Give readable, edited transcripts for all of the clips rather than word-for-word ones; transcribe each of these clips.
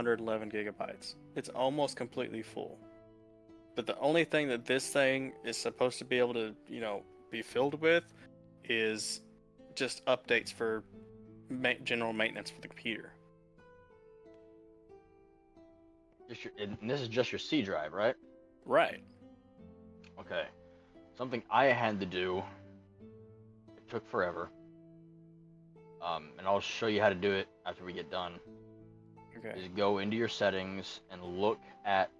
111 gigabytes. It's almost completely full. But the only thing that this thing is supposed to be able to, be filled with is just updates for general maintenance for the computer. And this is just your C drive, right? Right. Okay. Something I had to do. It took forever. And I'll show you how to do it after we get done. Okay. Is go into your settings and look at.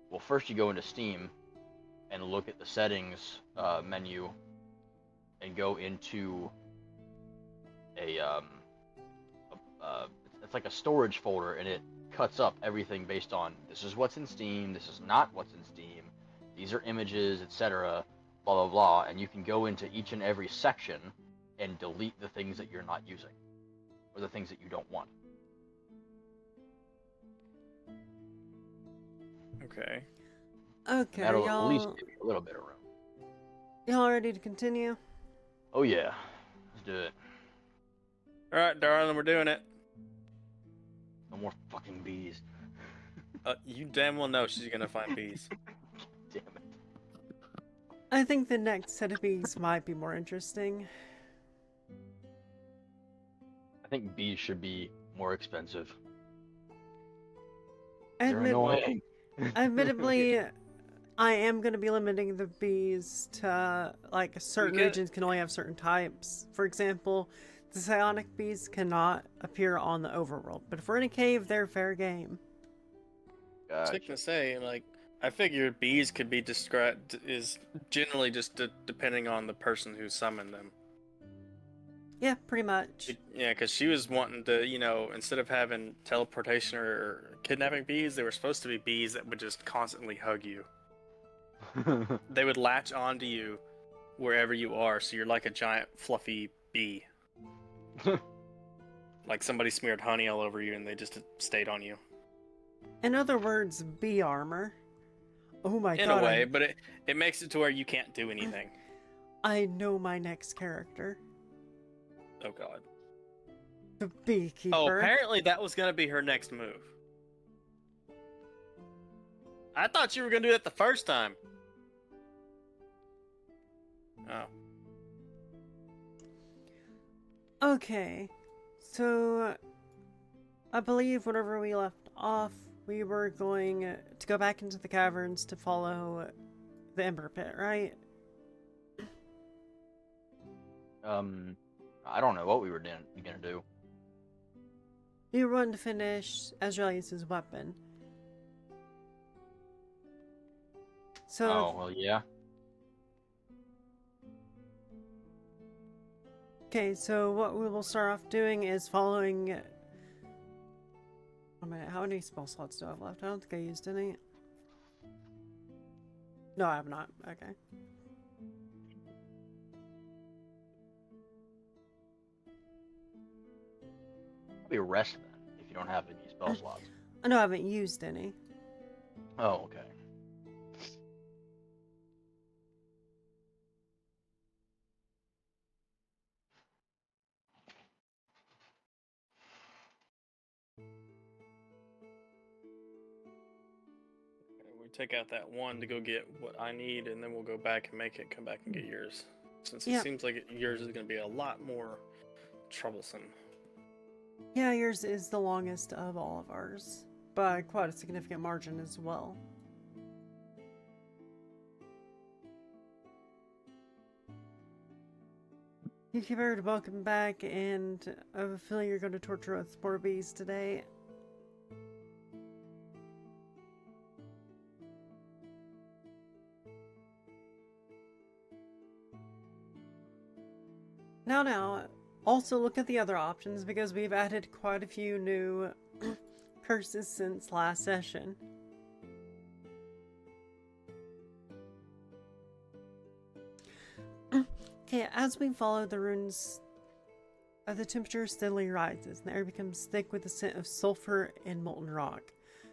Well, first you go into Steam and look at the settings menu and go into it's like a storage folder, and it cuts up everything based on this is what's in Steam, this is not what's in Steam, these are images, etc., blah blah blah, and you can go into each and every section and delete the things that you're not using or the things that you don't want. Okay. Okay, That'll at least y'all. give you a little bit of room. Y'all ready to continue? Oh yeah, let's do it. All right, darling, we're doing it. No more fucking bees. You damn well know she's gonna find bees. Damn it. I think the next set of bees might be more interesting. I think bees should be more expensive. Admittedly, I am going to be limiting the bees to, like, certain regions can only have certain types. For example, the psionic bees cannot appear on the overworld, but if we're in a cave, they're fair game. I was gonna say, like, I figured bees could be described is generally just depending on the person who summoned them. Yeah, pretty much. Yeah, because she was wanting to, instead of having teleportation or kidnapping bees, they were supposed to be bees that would just constantly hug you. They would latch onto you wherever you are, so you're like a giant fluffy bee. Like somebody smeared honey all over you and they just stayed on you. In other words, bee armor. Oh my god. In a way, but it makes it to where you can't do anything. I know my next character. Oh god. The beekeeper. Oh, apparently that was going to be her next move. I thought you were going to do that the first time. Oh. Okay. So, I believe whenever we left off, we were going to go back into the caverns to follow the Ember Pit, right? I don't know what we were gonna do. You were wanting to finish Azraelius' weapon. So, oh, well, yeah. Okay, so what we will start off doing is following... Oh, minute, how many spell slots do I have left? I don't think I used any. No, I have not. Okay. Probably rest then, if you don't have any spell slots. I know I haven't used any. Oh, okay. We take out that one to go get what I need, and then we'll go back and make it come back and get yours. Since it seems like yours is going to be a lot more troublesome. Yeah, yours is the longest of all of ours, by quite a significant margin as well. Beekeeper, welcome back, and I have a feeling you're going to torture us more bees today. Now, also look at the other options because we've added quite a few new curses since last session. Okay, as we follow the runes, the temperature steadily rises and the air becomes thick with the scent of sulfur and molten rock.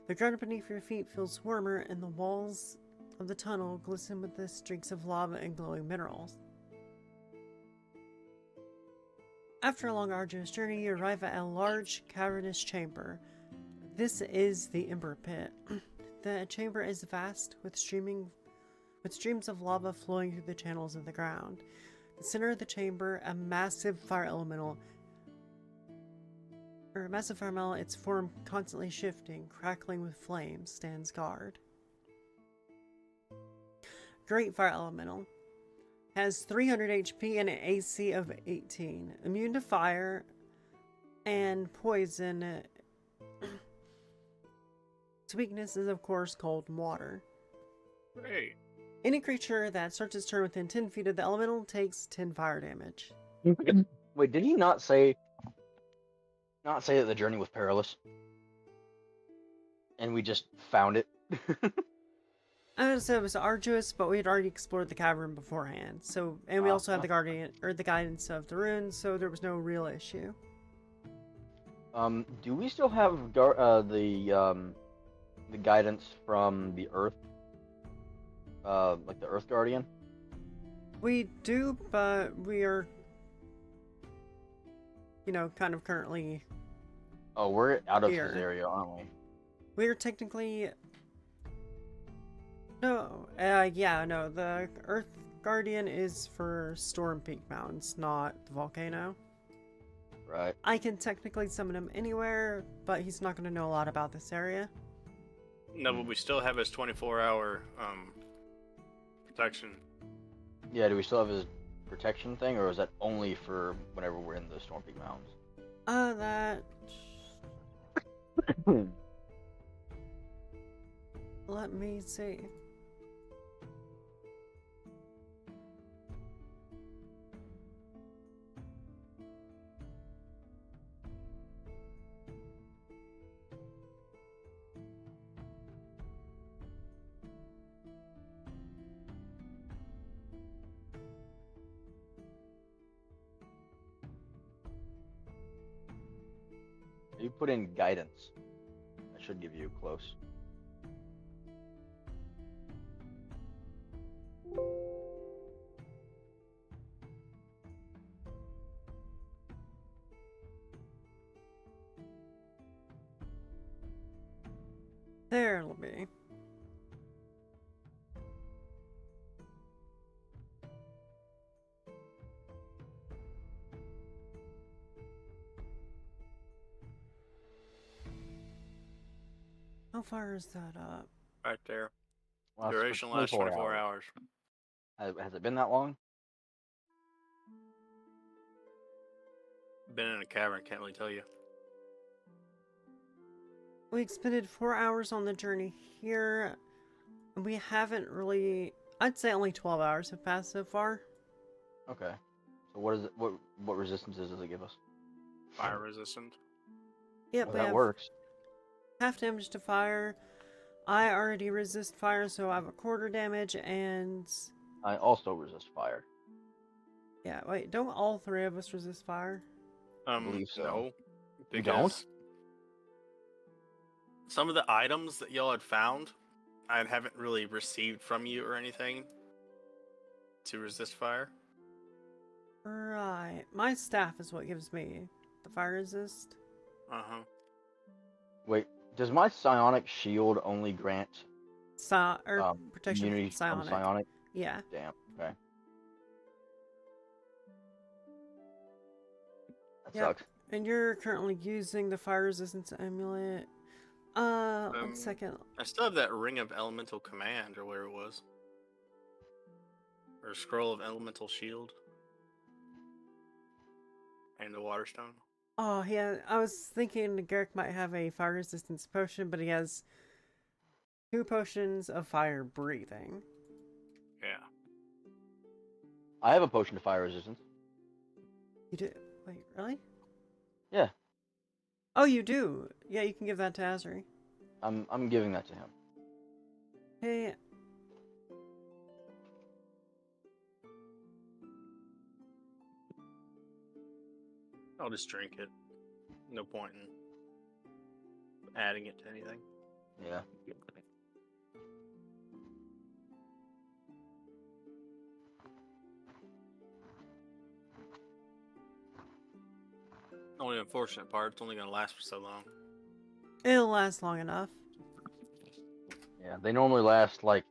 The ground beneath your feet feels warmer and the walls of the tunnel glisten with the streaks of lava and glowing minerals. After a long arduous journey, you arrive at a large cavernous chamber. This is the Ember Pit. The chamber is vast, with streams of lava flowing through the channels of the ground. In the center of the chamber, a massive fire elemental, its form constantly shifting, crackling with flames, stands guard. Great Fire Elemental. Has 300 HP and an AC of 18. Immune to fire and poison. Its weakness is, of course, cold and water. Great. Any creature that starts its turn within 10 feet of the elemental takes 10 fire damage. Wait, did he not say that the journey was perilous? And we just found it? I would say it was arduous, but we had already explored the cavern beforehand. So, and we also had the guidance of the runes, so there was no real issue. Do we still have the guidance from the Earth? Like the Earth Guardian? We do, but we are, kind of currently. Oh, we're out of here. this area, aren't we? We are technically. No, the Earth Guardian is for Storm Peak Mountains, not the volcano. Right. I can technically summon him anywhere, but he's not going to know a lot about this area. No, but we still have his 24-hour protection. Yeah, do we still have his protection thing, or is that only for whenever we're in the Storm Peak Mountains? That... Let me see. You put in guidance. That should give you close. There it'll be. How far is that up? Right there. Well, that's for Duration lasts 24 hours. Has it been that long? Been in a cavern, can't really tell you. We expended 4 hours on the journey here. And we haven't really... I'd say only 12 hours have passed so far. Okay. So what is it? What resistances does it give us? Fire resistant. Yep, Well, we that have works. half damage to fire. I already resist fire, so I have a quarter damage, and... I also resist fire. Yeah, wait, don't all three of us resist fire? believe so. No. You don't? because Some of the items that y'all had found, I haven't really received from you or anything to resist fire. Right. My staff is what gives me the fire resist. Uh-huh. Wait, does my psionic shield only grant Protection immunity from from psionic? Yeah. Damn. Okay. That Yep. sucks. And you're currently using the fire resistance amulet. One second. I still have that Ring of Elemental Command, or where it was. Or Scroll of Elemental Shield. And the Waterstone. Oh, yeah. I was thinking Garrick might have a fire resistance potion, but he has 2 potions of fire breathing. Yeah. I have a potion of fire resistance. You do? Wait, really? Yeah. Oh, you do? Yeah, you can give that to Azri. I'm giving that to him. Hey. I'll just drink it. No point in adding it to anything. Yeah. Only unfortunate part, it's only going to last for so long. It'll last long enough. Yeah, they normally last like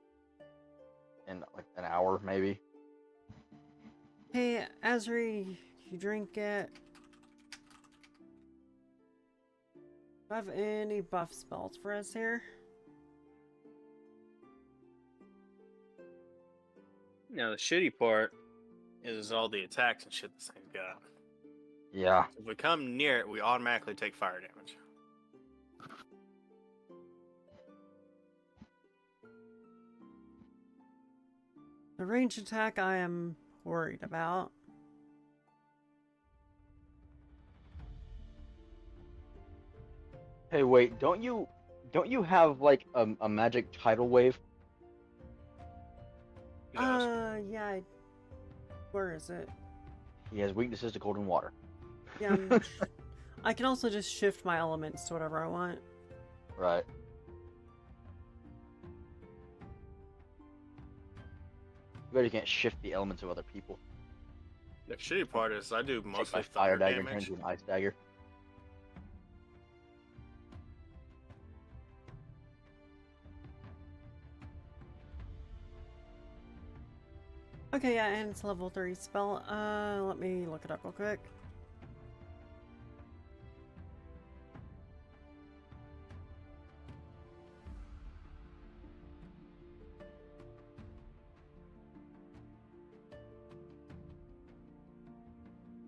in like an hour maybe. Hey, Azri, you drink it. Do I have any buff spells for us here? Now the shitty part is all the attacks and shit this thing's got. Yeah. If we come near it, we automatically take fire damage. The range attack I am worried about. Hey, wait, don't you have like a magic tidal wave? Who knows? Yeah. Where is it? He has weaknesses to cold and water. Yeah, I can also just shift my elements to whatever I want. Right. You bet you can't shift the elements of other people. The shitty part is I do Take mostly my fire thunder dagger and turn damage. into an ice dagger. Okay, yeah, and it's level 3 spell. Let me look it up real quick.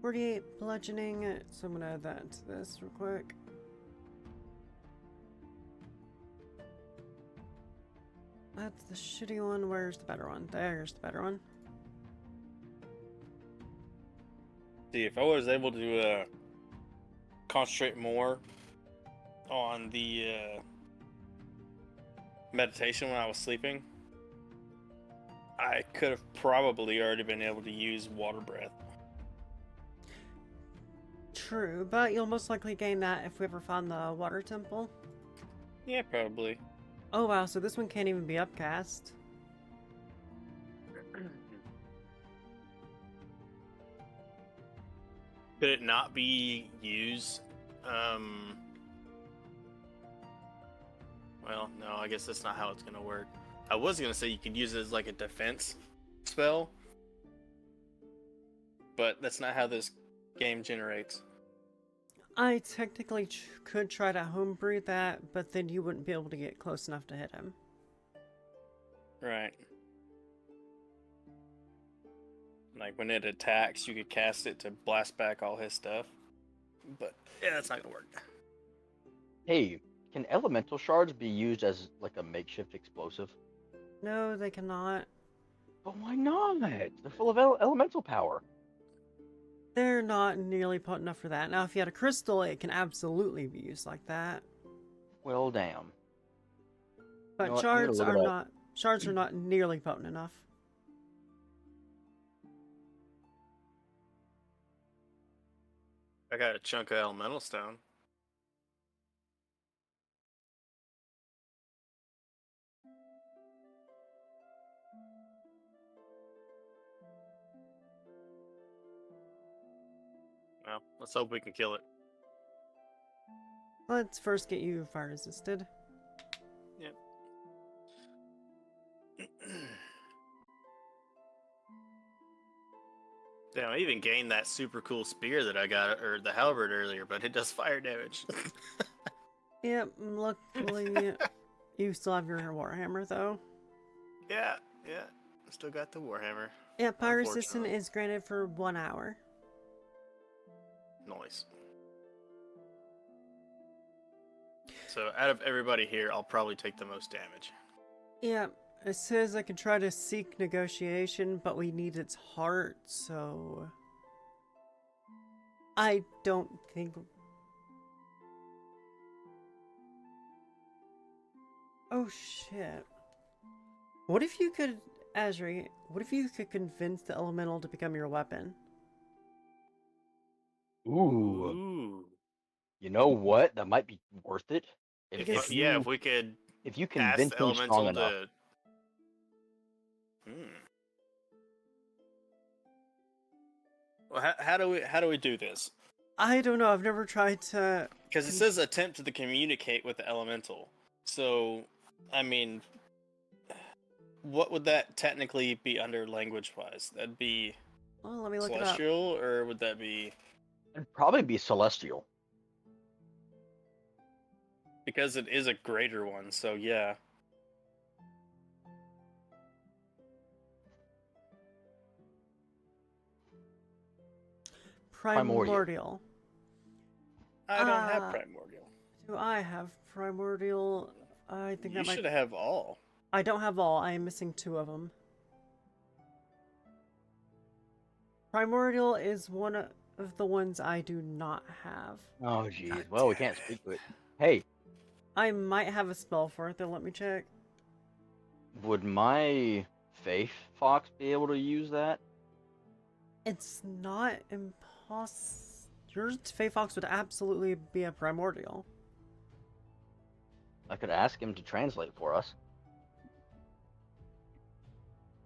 .48 bludgeoning, so I'm gonna add that to this real quick. That's the shitty one. Where's the better one? There's the better one. See, if I was able to concentrate more on the meditation when I was sleeping, I could have probably already been able to use water breath. True, but you'll most likely gain that if we ever find the water temple. Yeah, probably. Oh wow, so this one can't even be upcast. Could it not be used? Well, no, I guess that's not how it's gonna work. I was gonna say you could use it as like a defense spell, but that's not how this game generates. I technically could try to homebrew that, but then you wouldn't be able to get close enough to hit him. Right. Like when it attacks, you could cast it to blast back all his stuff. But yeah, that's not gonna work. Hey, can elemental shards be used as like a makeshift explosive? No, they cannot. But why not? They're full of elemental power. They're not nearly potent enough for that. Now, if you had a crystal, it can absolutely be used like that. Well, damn. But You know what? I'm gonna shards look it are up. not. Shards are not nearly potent enough. I got a chunk of elemental stone. Well, let's hope we can kill it. Let's first get you fire resisted. Yep. Damn, I even gained that super cool spear that I got, or the halberd earlier, but it does fire damage. Yep, luckily you still have your warhammer though. Yeah. Still got the warhammer. Yeah, fire resistant Unfortunately. is granted for 1 hour. Noise. So out of everybody here, I'll probably take the most damage. Yeah, it says I can try to seek negotiation, but we need its heart, so I don't think. Oh shit. What if you could, Azri, what if you could convince the elemental to become your weapon? Ooh. You know what? That might be worth it. Because- If we could if you ask convince the him strong elemental enough. to. Well, how do we do this? I don't know. I've never tried to. Because it says attempt to communicate with the elemental. So, I mean, what would that technically be under language-wise? That'd be Well, let me look it up. celestial, or would that be... It'd probably be celestial. Because it is a greater one, so yeah. Primordial. I don't have Ah. primordial. Do I have primordial? I think You that might. should have all. I don't have all. I am missing 2 of them. Primordial is one of the ones I do not have. Oh, jeez. God Well, we damn can't speak to it. Hey, I might have a spell for it, though. Let me check. would my Faith Fox be able to use that? It's not impossible. Your Fey Fox would absolutely be a primordial. I could ask him to translate for us.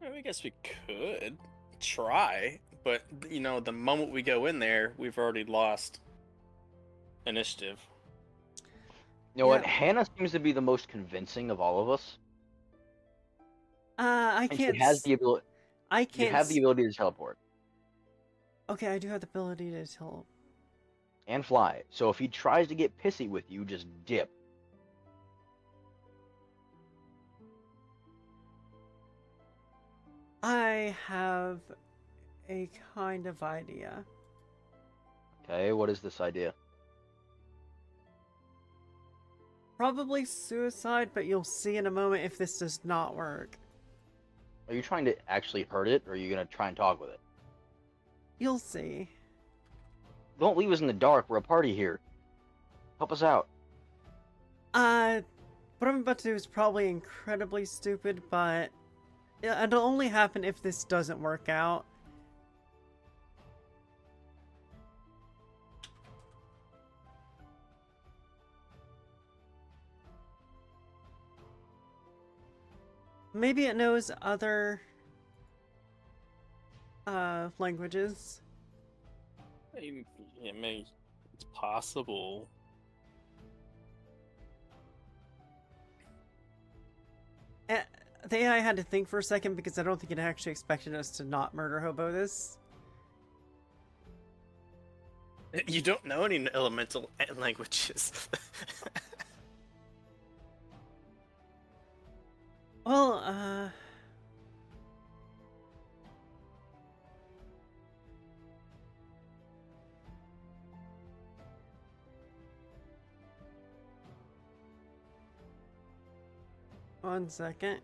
I guess we could try, but you know, the moment we go in there, we've already lost initiative. You know what? Yeah. Hannah seems to be the most convincing of all of us. I And can't. she has the ability. I You can't. have the ability to teleport Okay, I do have the ability to tell. and fly. So if he tries to get pissy with you, just dip. I have a kind of idea. Okay, what is this idea? Probably suicide, but you'll see in a moment if this does not work. Are you trying to actually hurt it, or are you gonna try and talk with it? You'll see. Don't leave us in the dark. We're a party here. Help us out. What I'm about to do is probably incredibly stupid, but it'll only happen if this doesn't work out. Maybe it knows other languages. I mean, it's possible. The AI had to think for a second because I don't think it actually expected us to not murder hobo this. You don't know any elemental languages. Well, one second.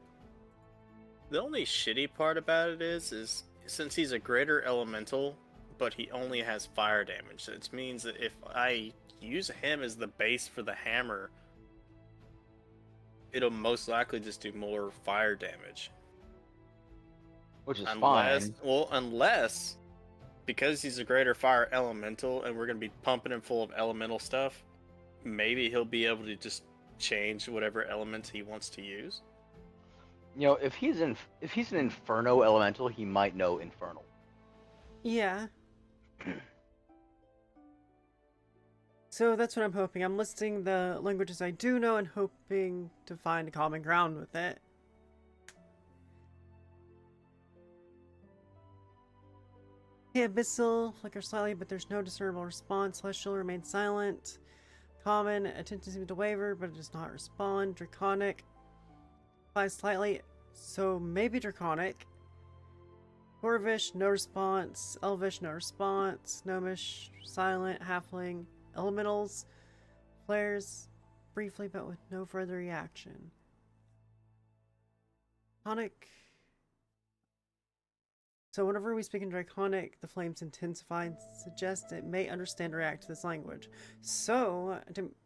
The only shitty part about it is since he's a greater elemental, but he only has fire damage. It means that if I use him as the base for the hammer, it'll most likely just do more fire damage. Which is Unless, fine. well, unless because he's a greater fire elemental and we're gonna be pumping him full of elemental stuff, maybe he'll be able to just change whatever elements he wants to use. You know, if he's an Inferno elemental, he might know Infernal. Yeah. So that's what I'm hoping. I'm listing the languages I do know and hoping to find a common ground with it. Okay, Abyssal, flicker slightly, but there's no discernible response. Celestial remains silent. Common, attention seems to waver, but it does not respond. Draconic, flies slightly, so maybe Draconic. Dwarvish, no response. Elvish, no response. Gnomish, silent. Halfling, elementals, flares briefly, but with no further reaction. Draconic. So whenever we speak in Draconic, the flames intensify and suggest it may understand or react to this language. So,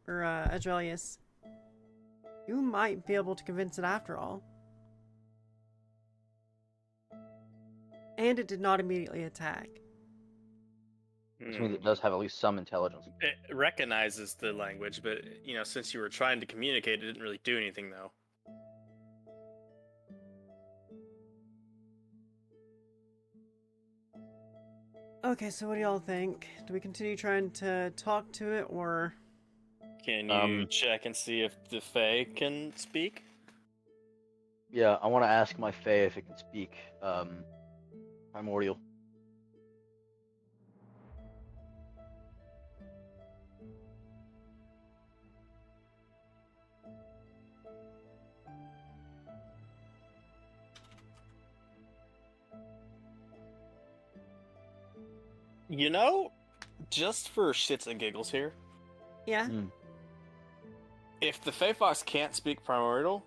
Adrelius, you might be able to convince it after all. And it did not immediately attack. Which means it does have at least some intelligence. It recognizes the language, but you know, since you were trying to communicate, it didn't really do anything though. Okay, so what do y'all think? Do we continue trying to talk to it, or... Can you check and see if the Fae can speak? Yeah, I want to ask my Fae if it can speak primordial. You know, just for shits and giggles here, Yeah? if the Fae Fox can't speak primordial,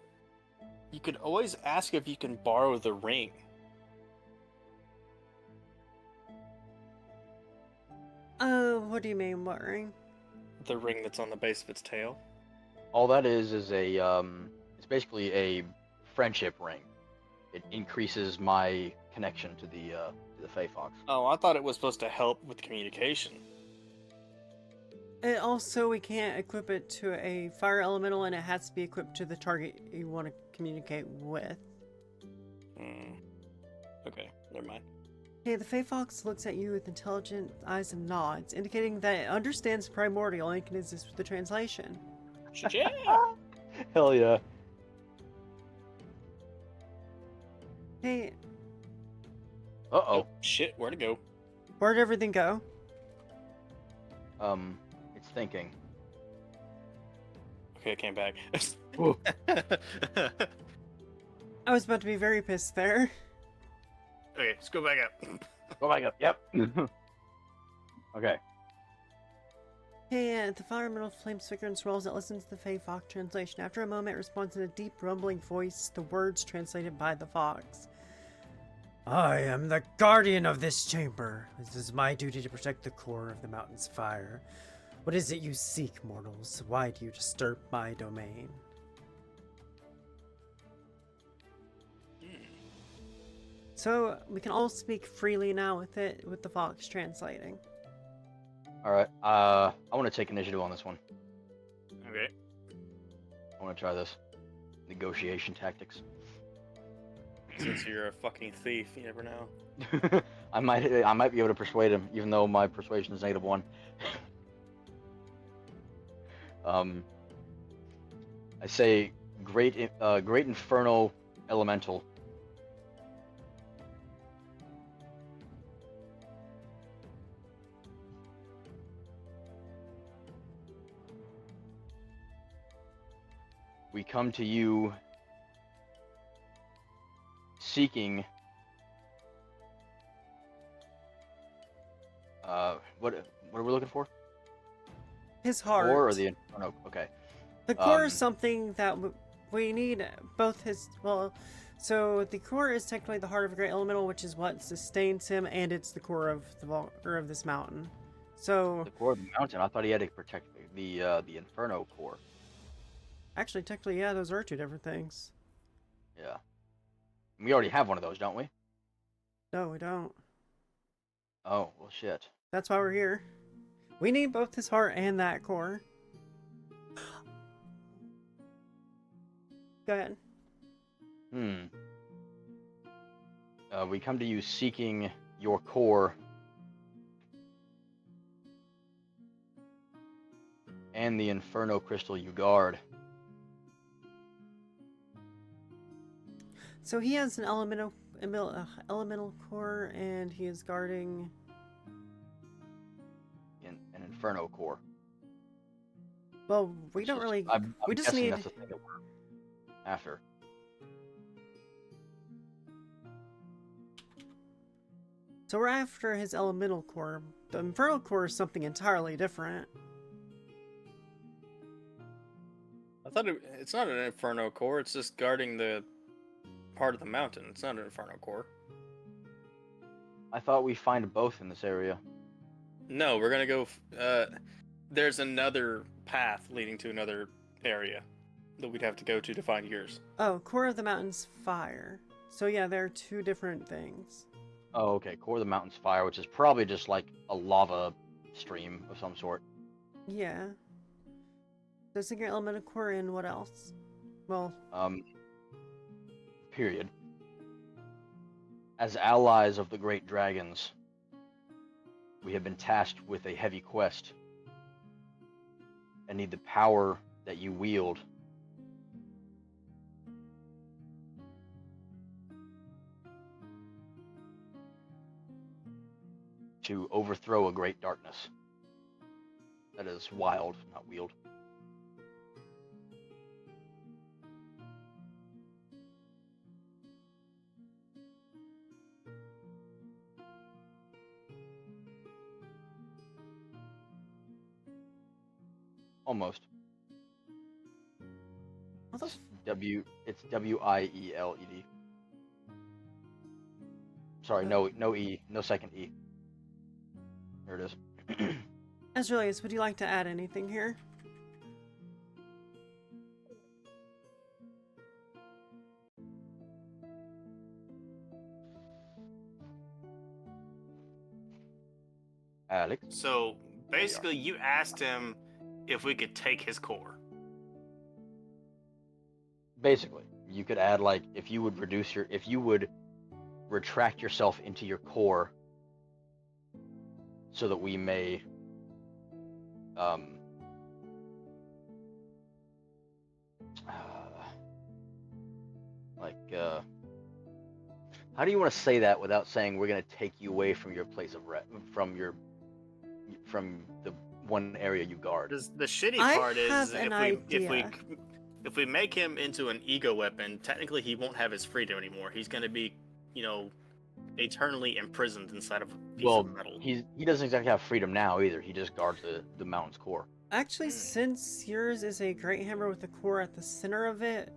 you could always ask if you can borrow the ring. What do you mean, what ring? The ring that's on the base of its tail. All that is a it's basically a friendship ring. It increases my connection to the Fae Fox. Oh, I thought it was supposed to help with communication. And also, we can't equip it to a fire elemental, and it has to be equipped to the target you want to communicate with. Okay, never mind. Hey, the Fae Fox looks at you with intelligent eyes and nods, indicating that it understands primordial and can assist with the translation. Yeah. Hell yeah. Hey, Uh Oh shit, where'd it go? where'd everything go? It's thinking. Okay, it came back. Ooh. I was about to be very pissed there. Okay, let's go back up. Go back up. Yep. Okay. Hey, the fire elemental flames flicker and swirls. It listens to the Fae Fox translation. After a moment, it responds in a deep, rumbling voice, the words translated by the fox. I am the guardian of this chamber. It is my duty to protect the core of the mountain's fire. What is it you seek, mortals? Why do you disturb my domain? So, we can all speak freely now with the fox translating. All right. I want to take initiative on this one. Okay. I want to try this. Negotiation tactics. Since you're a fucking thief, you never know. I might be able to persuade him, even though my persuasion is -1. I say great inferno elemental. We come to you seeking what are we looking for? His heart. Core or the Inferno? Okay. The core is something that we need both his, well, so the core is technically the heart of a great elemental, which is what sustains him, and it's the core of of this mountain. So The core of the mountain. I thought he had to protect the Inferno core. actually, technically, yeah, those are two different things. Yeah. We already have one of those, don't we? No, we don't. Oh, well, shit. That's why we're here. We need both his heart and that core. Go ahead. We come to you seeking your core and the Inferno crystal you guard. So he has an elemental core, and he is guarding An Inferno core. Well, we don't really. I'm we just guessing need. that's the thing that we're after. So we're after his elemental core. The infernal core is something entirely different. I thought it's not an Inferno core, it's just guarding the part of the mountain. It's not an Inferno core. I thought we find both in this area. No, we're gonna go. There's another path leading to another area that we'd have to go to find yours. Oh, core of the mountain's fire. So yeah, there are two different things. Oh, okay. Core of the mountain's fire, which is probably just like a lava stream of some sort. Yeah. So secret elemental core and what else? Well, Period. As allies of the great dragons, we have been tasked with a heavy quest and need the power that you wield to overthrow a great darkness that is wild, not wield. Almost. What the It's Wieled. Sorry, no E, no second E. There it is. Azraelius, would you like to add anything here? Alex. So basically, you asked him if we could take his core. Basically, you could add like if you would retract yourself into your core so that we may how do you want to say that without saying we're going to take you away from your place of from the one area you guard? The shitty I part have is an if we make him into an ego weapon, technically he won't have his freedom anymore. He's going to be, eternally imprisoned inside of a piece of metal. He doesn't exactly have freedom now either. He just guards the mountain's core. Actually, since yours is a great hammer with the core at the center of it,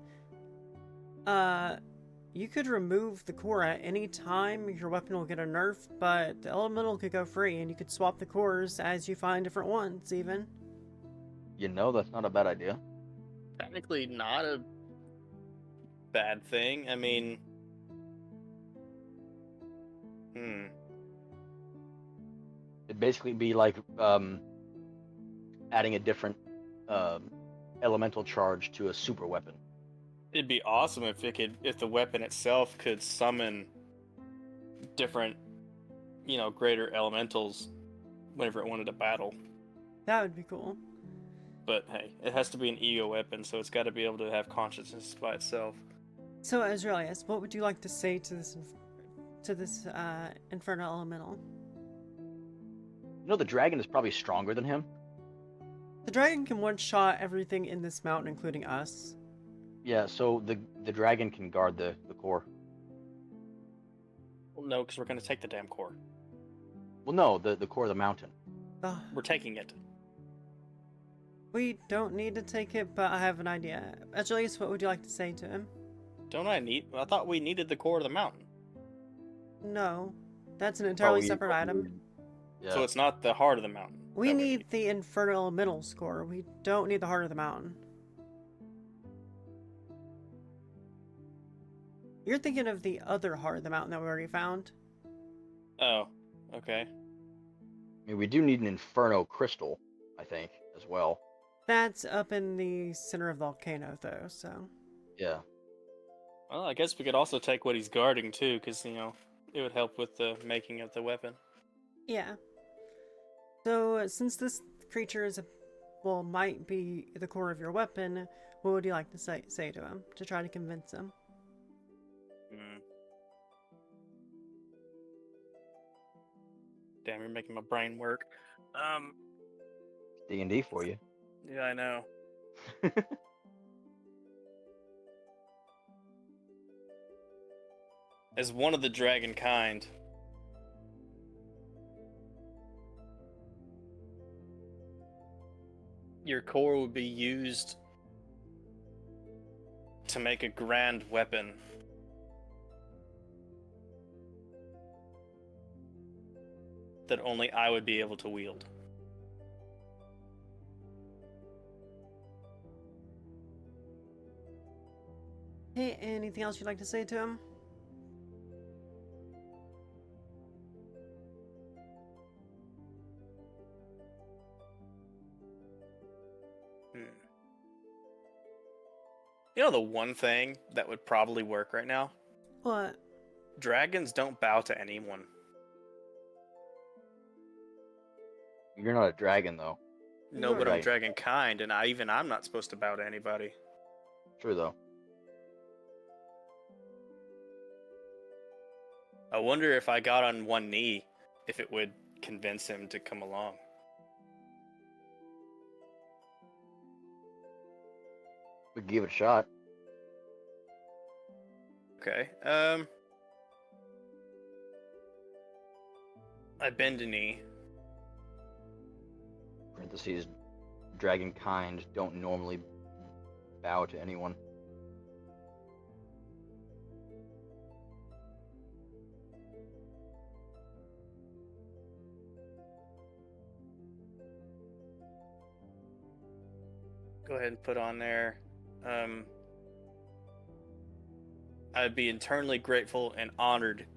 you could remove the core at any time. Your weapon will get a nerf, but the elemental could go free, and you could swap the cores as you find different ones, even. That's not a bad idea. Technically not a bad thing. I mean, It'd basically be like adding a different elemental charge to a super weapon. it'd be awesome if the weapon itself could summon different, greater elementals whenever it wanted to battle. That would be cool. But hey, it has to be an ego weapon, so it's got to be able to have consciousness by itself. So, Azraelius, what would you like to say to this infernal elemental? The dragon is probably stronger than him. The dragon can one-shot everything in this mountain, including us. Yeah, so the dragon can guard the core. Well, no, because we're going to take the damn core. Well, no, the core of the mountain. We're taking it. We don't need to take it, but I have an idea. Azraelius, what would you like to say to him? I thought we needed the core of the mountain. No, that's an entirely separate item. Yeah. So it's not the heart of the mountain. We need the infernal elemental score. We don't need the heart of the mountain. You're thinking of the other heart of the mountain that we already found. Oh, okay. I mean, we do need an inferno crystal, I think, as well. That's up in the center of the volcano, though, so... Yeah. Well, I guess we could also take what he's guarding, too, because, it would help with the making of the weapon. Yeah. So, since this creature might be the core of your weapon, what would you like to say to him, to try to convince him? Damn, you're making my brain work. D&D for you. Yeah, I know. As one of the dragon kind, your core would be used to make a grand weapon. That only I would be able to wield. Hey, anything else you'd like to say to him? The one thing that would probably work right now? What? Dragons don't bow to anyone. You're not a dragon, though. No, You're but I'm right. dragon kind, and I'm not supposed to bow to anybody. True, though. I wonder if I got on one knee, if it would convince him to come along. We could give it a shot. Okay. I bend a knee. Parentheses, dragon kind don't normally bow to anyone. Go ahead and put on there. I'd be eternally grateful and honored.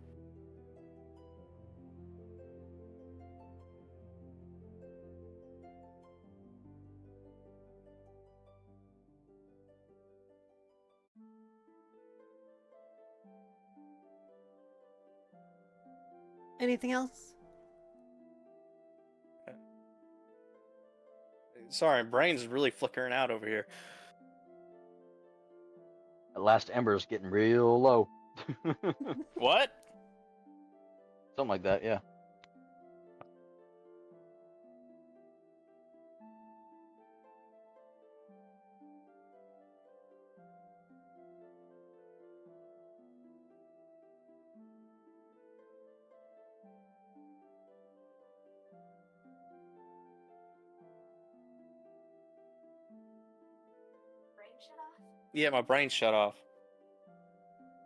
Anything else? Sorry, brain's really flickering out over here. That last ember's getting real low. What? Something like that, yeah. Yeah, my brain shut off.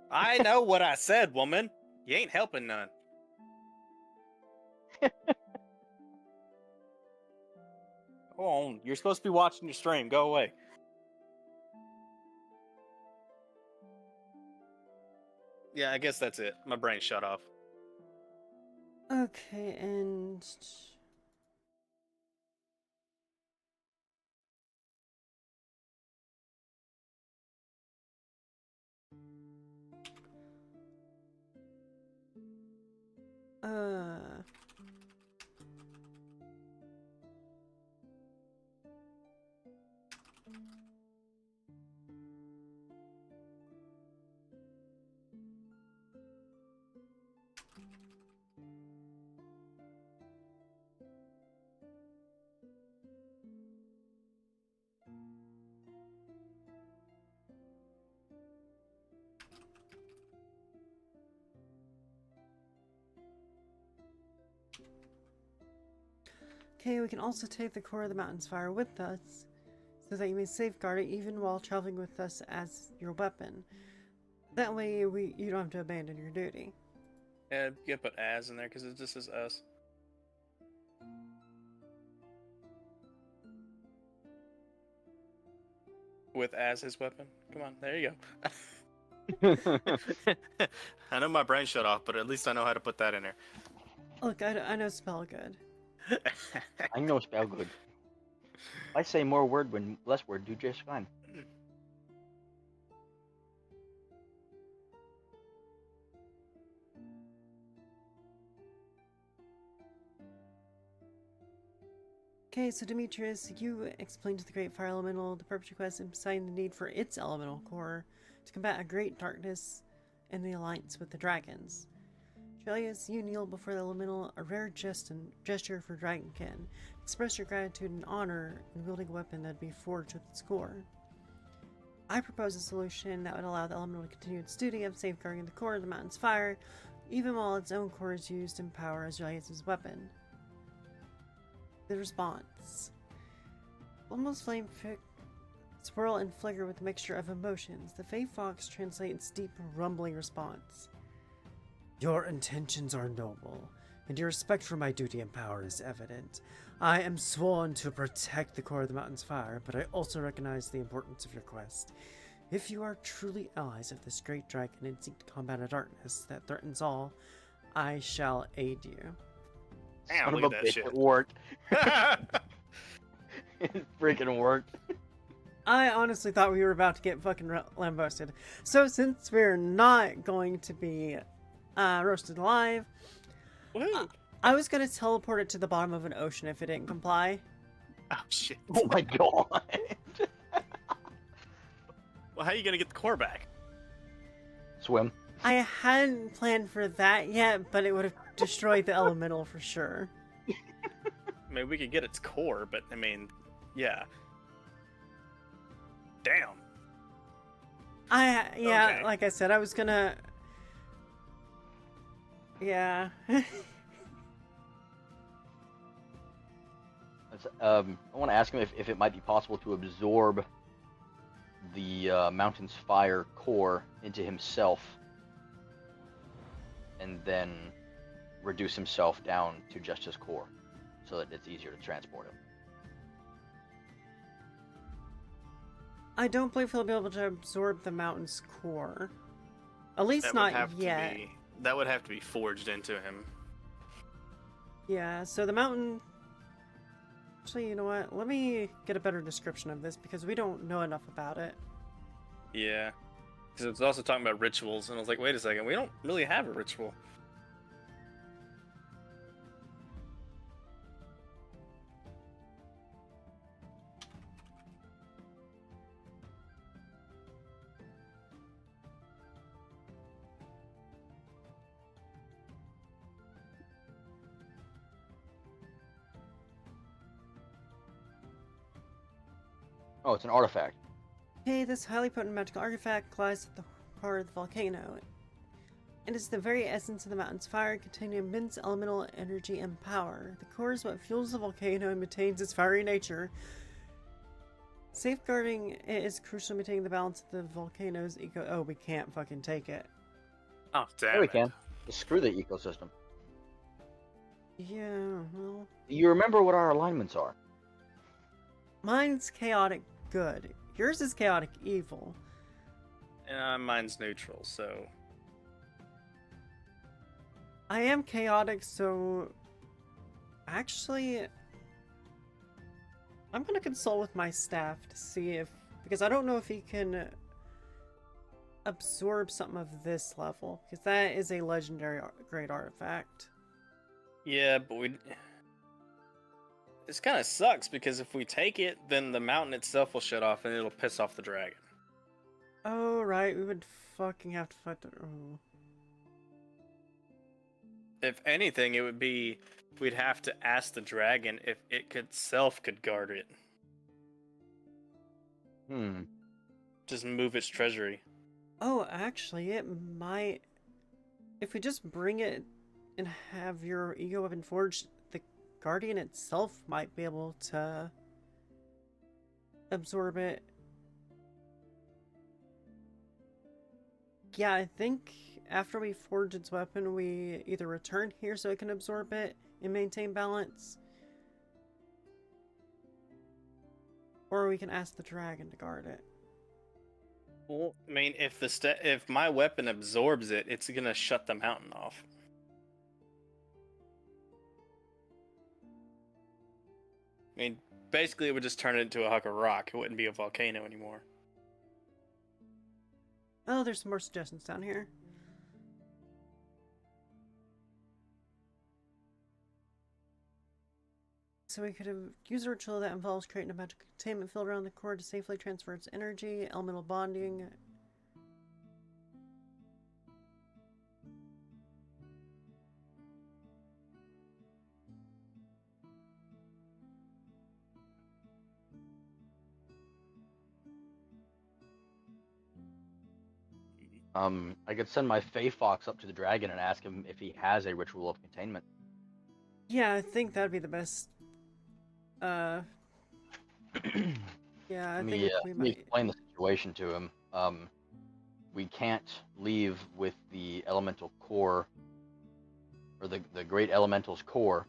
I know what I said, woman. You ain't helping none. Go on. You're supposed to be watching your stream. Go away. Yeah, I guess that's it. My brain shut off. Okay, and okay, we can also take the core of the mountain's fire with us, so that you may safeguard it even while traveling with us as your weapon. That way, you don't have to abandon your duty. Yeah, you gotta put as in there because it just says us. With as his weapon. Come on, there you go. I know my brain shut off, but at least I know how to put that in there. Look, I know spell good. I know spell good. I say more word when less word do just fine. Okay, so Demetrius, you explained to the Great Fire Elemental the purpose quest, emphasizing the need for its elemental core to combat a great darkness and the alliance with the dragons. Trellius, you kneel before the elemental, a rare gesture for Dragonkin. Express your gratitude and honor in wielding a weapon that would be forged with its core. I propose a solution that would allow the elemental to continue its duty of safeguarding the core of the mountain's fire, even while its own core is used in power as Trellius' weapon. The response. Almost flame swirl and flicker with a mixture of emotions. The Fey Fox translates deep, rumbling response. Your intentions are noble, and your respect for my duty and power is evident. I am sworn to protect the core of the mountain's fire, but I also recognize the importance of your quest. If you are truly allies of this great dragon and seek to combat a darkness that threatens all, I shall aid you. Damn, Son look of at a that bitch, shit. it worked. It freaking worked. I honestly thought we were about to get fucking lambosted. So since we're not going to be roasted alive, Woohoo! I was gonna teleport it to the bottom of an ocean if it didn't comply. Oh shit. Oh my god. Well, how are you gonna get the core back? Swim. I hadn't planned for that yet, but it would have destroyed the elemental for sure. I mean, we could get its core, but I mean, yeah. Damn. Yeah, Okay. like I said, I was gonna. Yeah. I want to ask him if it might be possible to absorb the mountain's fire core into himself and then reduce himself down to just his core so that it's easier to transport him. I don't believe he'll be able to absorb the mountain's core. At least That would not have yet. to be. That would have to be forged into him. Yeah, so the mountain. Actually, you know what? Let me get a better description of this because we don't know enough about it. Yeah. Because it's also talking about rituals, and I was like, wait a second, we don't really have a ritual. Oh, it's an artifact. Okay, this highly potent magical artifact lies at the heart of the volcano. It is the very essence of the mountain's fire, containing immense elemental energy and power. The core is what fuels the volcano and maintains its fiery nature. Safeguarding it is crucial to maintaining the balance of the volcano's eco. Oh, we can't fucking take it. Oh, damn There we it. can. Just screw the ecosystem. Yeah, well. You remember what our alignments are? Mine's chaotic good. Yours is chaotic evil. Mine's neutral, so. I am chaotic, so. Actually. I'm gonna consult with my staff to see if. Because I don't know if he can absorb something of this level. Because that is a legendary great artifact. Yeah, but we. This kind of sucks because if we take it, then the mountain itself will shut off and it'll piss off the dragon. Oh, right. We would fucking have to fight the. Oh. If anything, it would be we'd have to ask the dragon if it could guard it. Just move its treasury. Oh, actually, it might. If we just bring it and have your ego weapon forged, the guardian itself might be able to absorb it. Yeah, I think after we forge its weapon, we either return here so it can absorb it and maintain balance, or we can ask the dragon to guard it. Well, I mean, if my weapon absorbs it, it's gonna shut the mountain off. I mean, basically, it would just turn it into a hunk of rock. It wouldn't be a volcano anymore. Oh, there's some more suggestions down here. So we could have used a ritual that involves creating a magical containment field around the core to safely transfer its energy, elemental bonding. I could send my Fey Fox up to the dragon and ask him if he has a ritual of containment. Yeah, I think that'd be the best. Yeah, I Let think me we let me might. explain the situation to him. We can't leave with the elemental core, or the great elemental's core,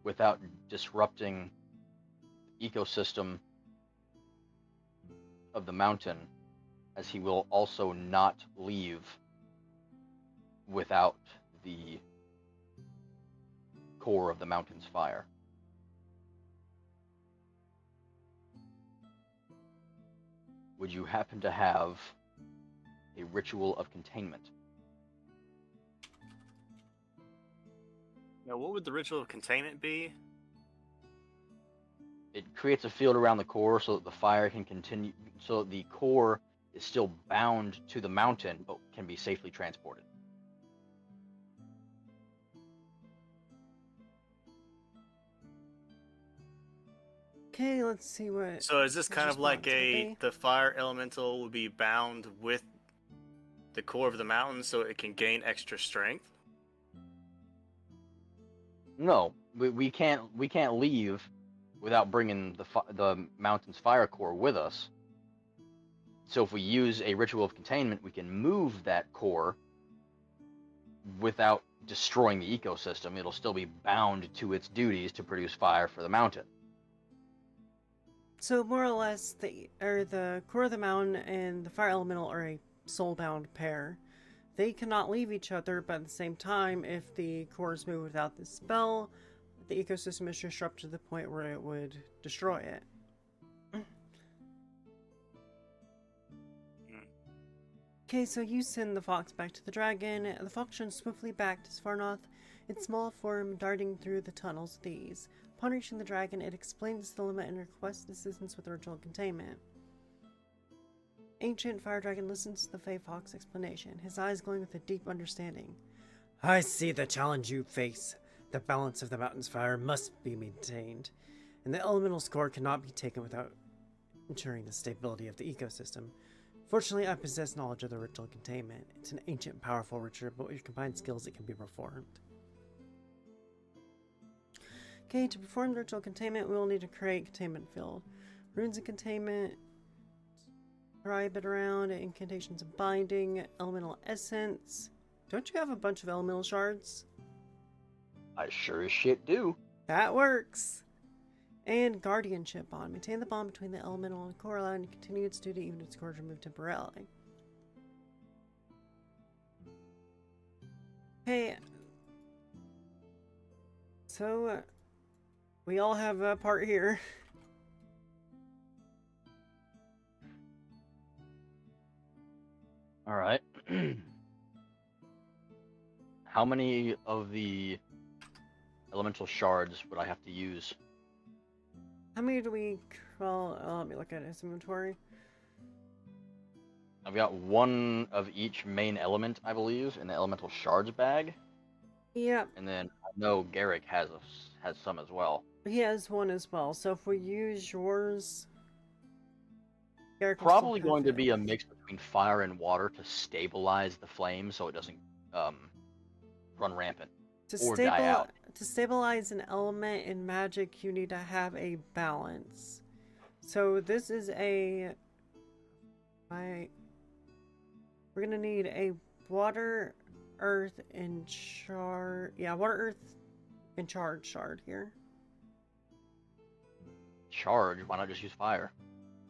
without disrupting the ecosystem of the mountain, as he will also not leave without the core of the mountain's fire. Would you happen to have a ritual of containment? Now, what would the ritual of containment be? It creates a field around the core so that the fire can continue, so that the core is still bound to the mountain but can be safely transported. Okay, let's see what. So is this his kind of like response would be. the fire elemental would be bound with the core of the mountain so it can gain extra strength? No, we can't leave without bringing the mountain's fire core with us. So if we use a ritual of containment, we can move that core without destroying the ecosystem. It'll still be bound to its duties to produce fire for the mountain. So more or less, the core of the mountain and the fire elemental are a soul-bound pair. They cannot leave each other, but at the same time, if the cores move without the spell, the ecosystem is disrupted to the point where it would destroy it. Okay, so you send the fox back to the dragon. The fox runs swiftly back to Svarnoth, its small form darting through the tunnels with ease. Upon reaching the dragon, it explains its dilemma and requests assistance with the ritual containment. Ancient Fire Dragon listens to the Fey Fox explanation, his eyes glowing with a deep understanding. I see the challenge you face. The balance of the mountain's fire must be maintained, and the elemental's core cannot be taken without ensuring the stability of the ecosystem. Fortunately, I possess knowledge of the ritual containment. It's an ancient, powerful ritual, but with your combined skills, it can be performed. Okay, to perform the ritual containment, we will need to create containment field. Runes of containment, try a bit around, incantations of binding, elemental essence. Don't you have a bunch of elemental shards? I sure as shit do. That works! And guardianship bond. Maintain the bond between the elemental and core, allowing it to continue its duty even if its core is removed temporarily. Hey, so we all have a part here. All right. How many of the elemental shards would I have to use? How many do we... Well, let me look at his inventory. I've got one of each main element, I believe, in the elemental shards bag, Yep, and then I know Garrick has some as well. he has one as well. So if we use yours... Garrick will Probably still going have to be it. a mix between fire and water to stabilize the flame so it doesn't run rampant. or die out. To stabilize an element in magic, you need to have a balance. So this is a... We're gonna need a water, earth, and shard... Yeah, water, earth, and charge shard here. Charge? Why not just use fire?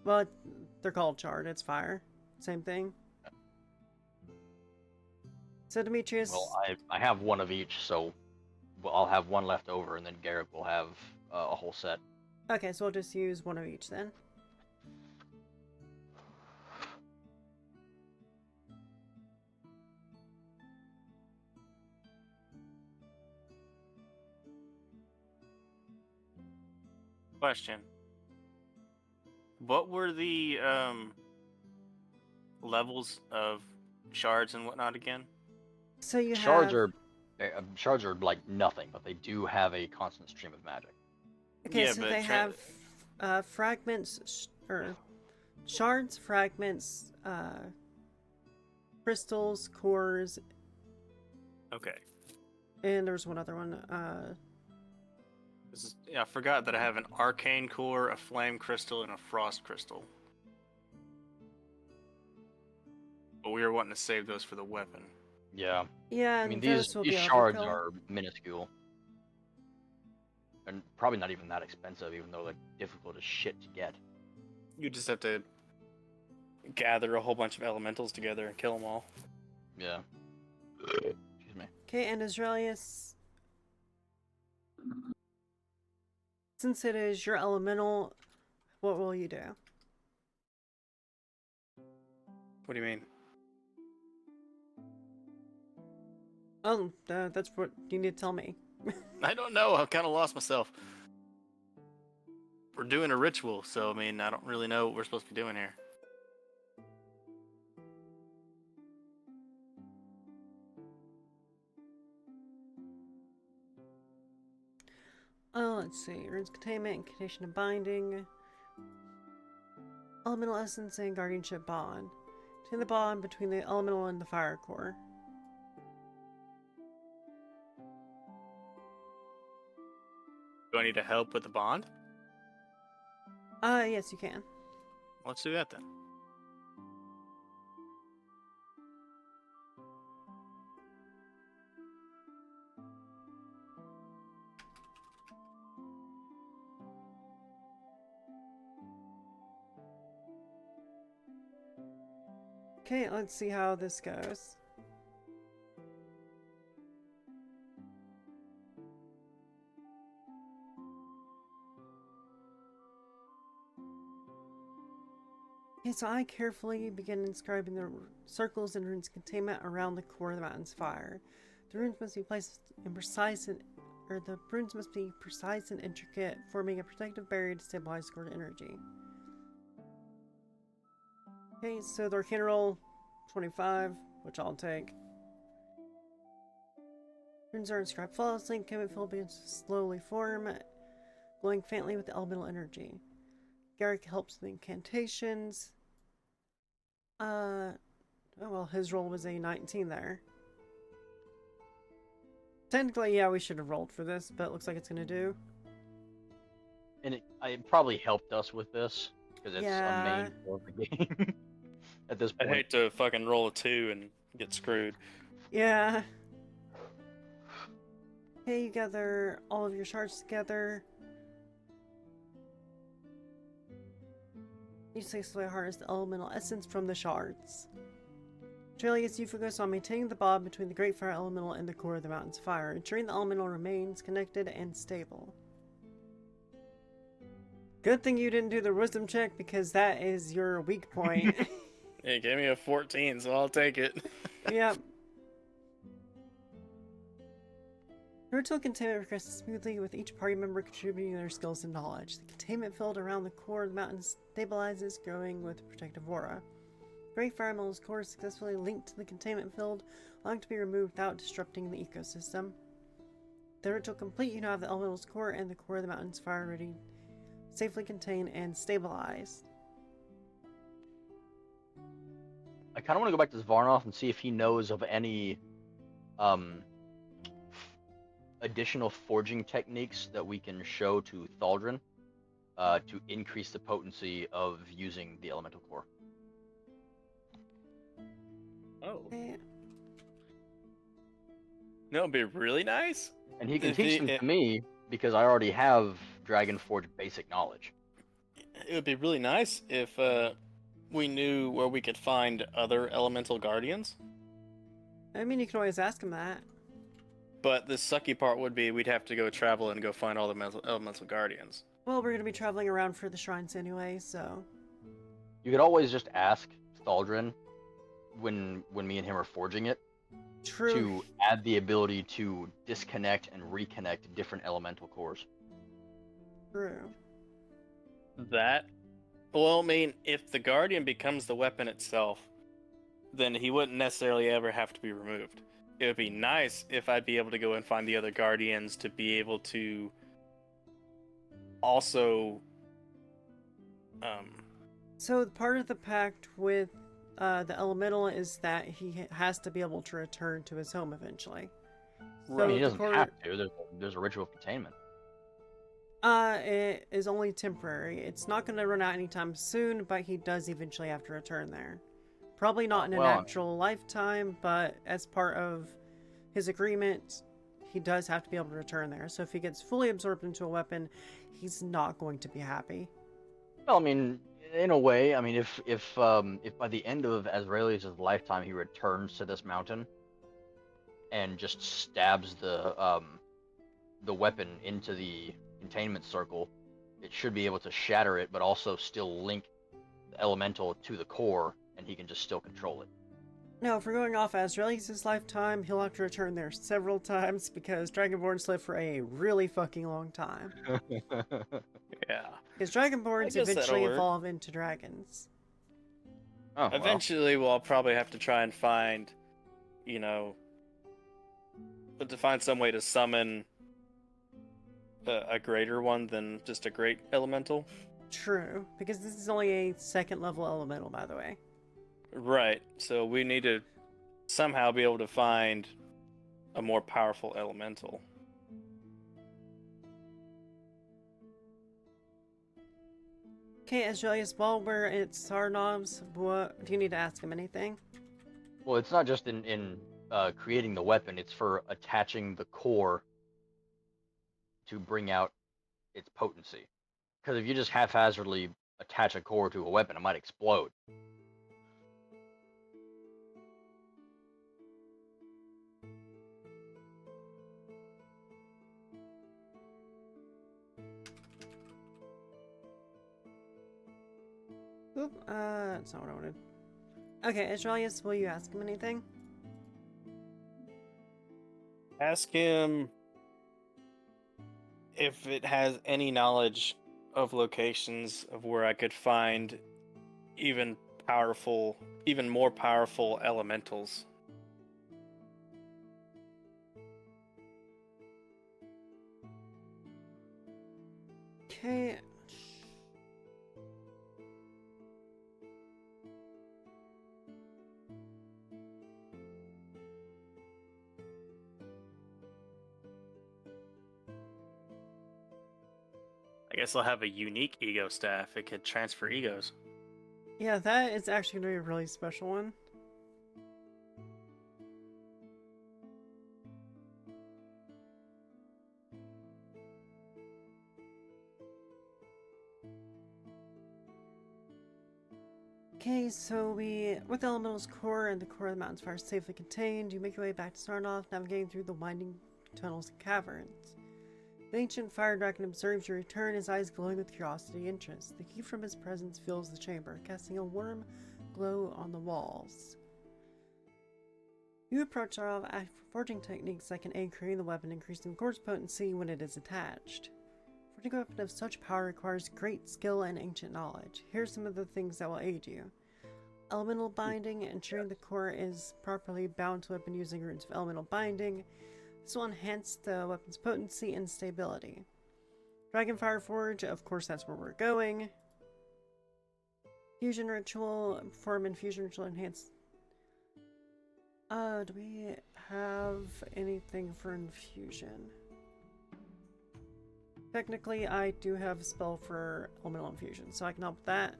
Well, they're called shard. It's fire. Same thing. So Demetrius... Well, I have one of each, so I'll have one left over, and then Garrick will have a whole set. Okay, so we'll just use one of each then. Question. What were the levels of shards and whatnot again? So you Shards have... shards are like nothing, but they do have a constant stream of magic. Okay, Yeah, so but they have fragments, or shards, fragments, crystals, cores, Okay. and there's one other one. I forgot that I have an arcane core, a flame crystal, and a frost crystal. But we were wanting to save those for the weapon. Yeah. Yeah, I and mean, those these will be shards overkill. are minuscule. And probably not even that expensive, even though they're difficult as shit to get. You just have to gather a whole bunch of elementals together and kill them all. Yeah. Excuse me. Okay, and Israelius, since it is your elemental, what will you do? What do you mean? Oh, that's what you need to tell me. I don't know. I've kind of lost myself. We're doing a ritual, so I mean, I don't really know what we're supposed to be doing here. Oh, let's see. Runes containment, incantation of binding, elemental essence, and guardianship bond. Between the bond between the elemental and the fire core. Do I need to help with the bond? Yes, you can. Let's do that then. Okay, let's see how this goes. Okay, so I carefully begin inscribing the circles and runes containment around the core of the mountain's fire. The runes must be placed in precise and the runes must be precise and intricate, forming a protective barrier to stabilize core energy. Okay, so the Arcana roll 25, which I'll take. Runes are inscribed flawlessly, and chemical field begins to slowly form, glowing faintly with elemental energy. Garrick helps with incantations. Oh well, his roll was a 19 there. Technically, yeah, we should have rolled for this, but it looks like it's gonna do. And it probably helped us with this because it's Yeah. a main core of the game at this I'd point. hate to fucking roll a 2 and get screwed. Yeah. Okay, you gather all of your shards together. You successfully harness the elemental essence from the shards. Trelius, you focus on maintaining the bond between the Great Fire Elemental and the core of the mountain's fire, ensuring the elemental remains connected and stable. Good thing you didn't do the wisdom check because that is your weak point. It gave me a 14, so I'll take it. Yep. The ritual containment progresses smoothly with each party member contributing their skills and knowledge. The containment field around the core of the mountain stabilizes, growing with a protective aura. Great Fire Elemental's core is successfully linked to the containment field, allowing it to be removed without disrupting the ecosystem. The ritual complete, you now have the elemental's core and the core of the mountain's fire ready, safely contained and stabilized. I kind of want to go back to Zvarnov and see if he knows of any additional forging techniques that we can show to Thaldrin to increase the potency of using the elemental core. Oh. Okay. No, it'd be really nice. And he can If teach he- them it- to me because I already have Dragonforge basic knowledge. It would be really nice if we knew where we could find other elemental guardians. I mean, you can always ask him that. But the sucky part would be we'd have to go travel and go find all the elemental guardians. Well, we're going to be traveling around for the shrines anyway, so... You could always just ask Thaldrin when me and him are forging it True. to add the ability to disconnect and reconnect different elemental cores. True. That? Well, I mean, if the guardian becomes the weapon itself, then he wouldn't necessarily ever have to be removed. It would be nice if I'd be able to go and find the other guardians to be able to also So part of the pact with the elemental is that he has to be able to return to his home eventually. I mean, he the doesn't core- have to. There's a ritual of containment. It is only temporary. It's not going to run out anytime soon, but he does eventually have to return there. Probably not in an Well, actual lifetime, but as part of his agreement, he does have to be able to return there. So if he gets fully absorbed into a weapon, he's not going to be happy. Well, I mean, in a way, I mean, if by the end of Azraelius' lifetime he returns to this mountain, and just stabs the weapon into the containment circle, it should be able to shatter it, but also still link the elemental to the core, and he can just still control it. Now, if we're going off Azraelius' lifetime, he'll have to return there several times because Dragonborns live for a really fucking long time. Yeah. Because Dragonborns guess that'll eventually work. evolve into dragons. Oh, well. Eventually, we'll probably have to try and find, you know, to find some way to summon a greater one than just a great elemental. True, because this is only a second level elemental, by the way. Right. So we need to somehow be able to find a more powerful elemental. Okay, Azraelius, while we're at Sarnov's, what do you need to ask him anything? Well, it's not just in creating the weapon; it's for attaching the core to bring out its potency. Because if you just haphazardly attach a core to a weapon, it might explode. Oop, that's not what I wanted. Okay, Azraelius, will you ask him anything? Ask him if it has any knowledge of locations of where I could find even more powerful elementals. Okay. I guess I'll have a unique ego staff. It could transfer egos. Yeah, that is actually going to be a really special one. Okay, so with the elemental's core and the core of the mountain's fire safely contained, you make your way back to Sarnoff, navigating through the winding tunnels and caverns. The ancient fire dragon observes your return, his eyes glowing with curiosity and interest. The heat from his presence fills the chamber, casting a warm glow on the walls. You approach Sarnoff, forging techniques that can aid creating the weapon, increasing the core's potency when it is attached. Forging a weapon of such power requires great skill and ancient knowledge. Here are some of the things that will aid you. Elemental binding, ensuring the core is properly bound to the weapon using runes of elemental binding. This will enhance the weapon's potency and stability. Dragonfire Forge, of course that's where we're going. Fusion Ritual, perform infusion ritual enhance. Do we have anything for infusion? Technically, I do have a spell for elemental infusion, so I can help with that.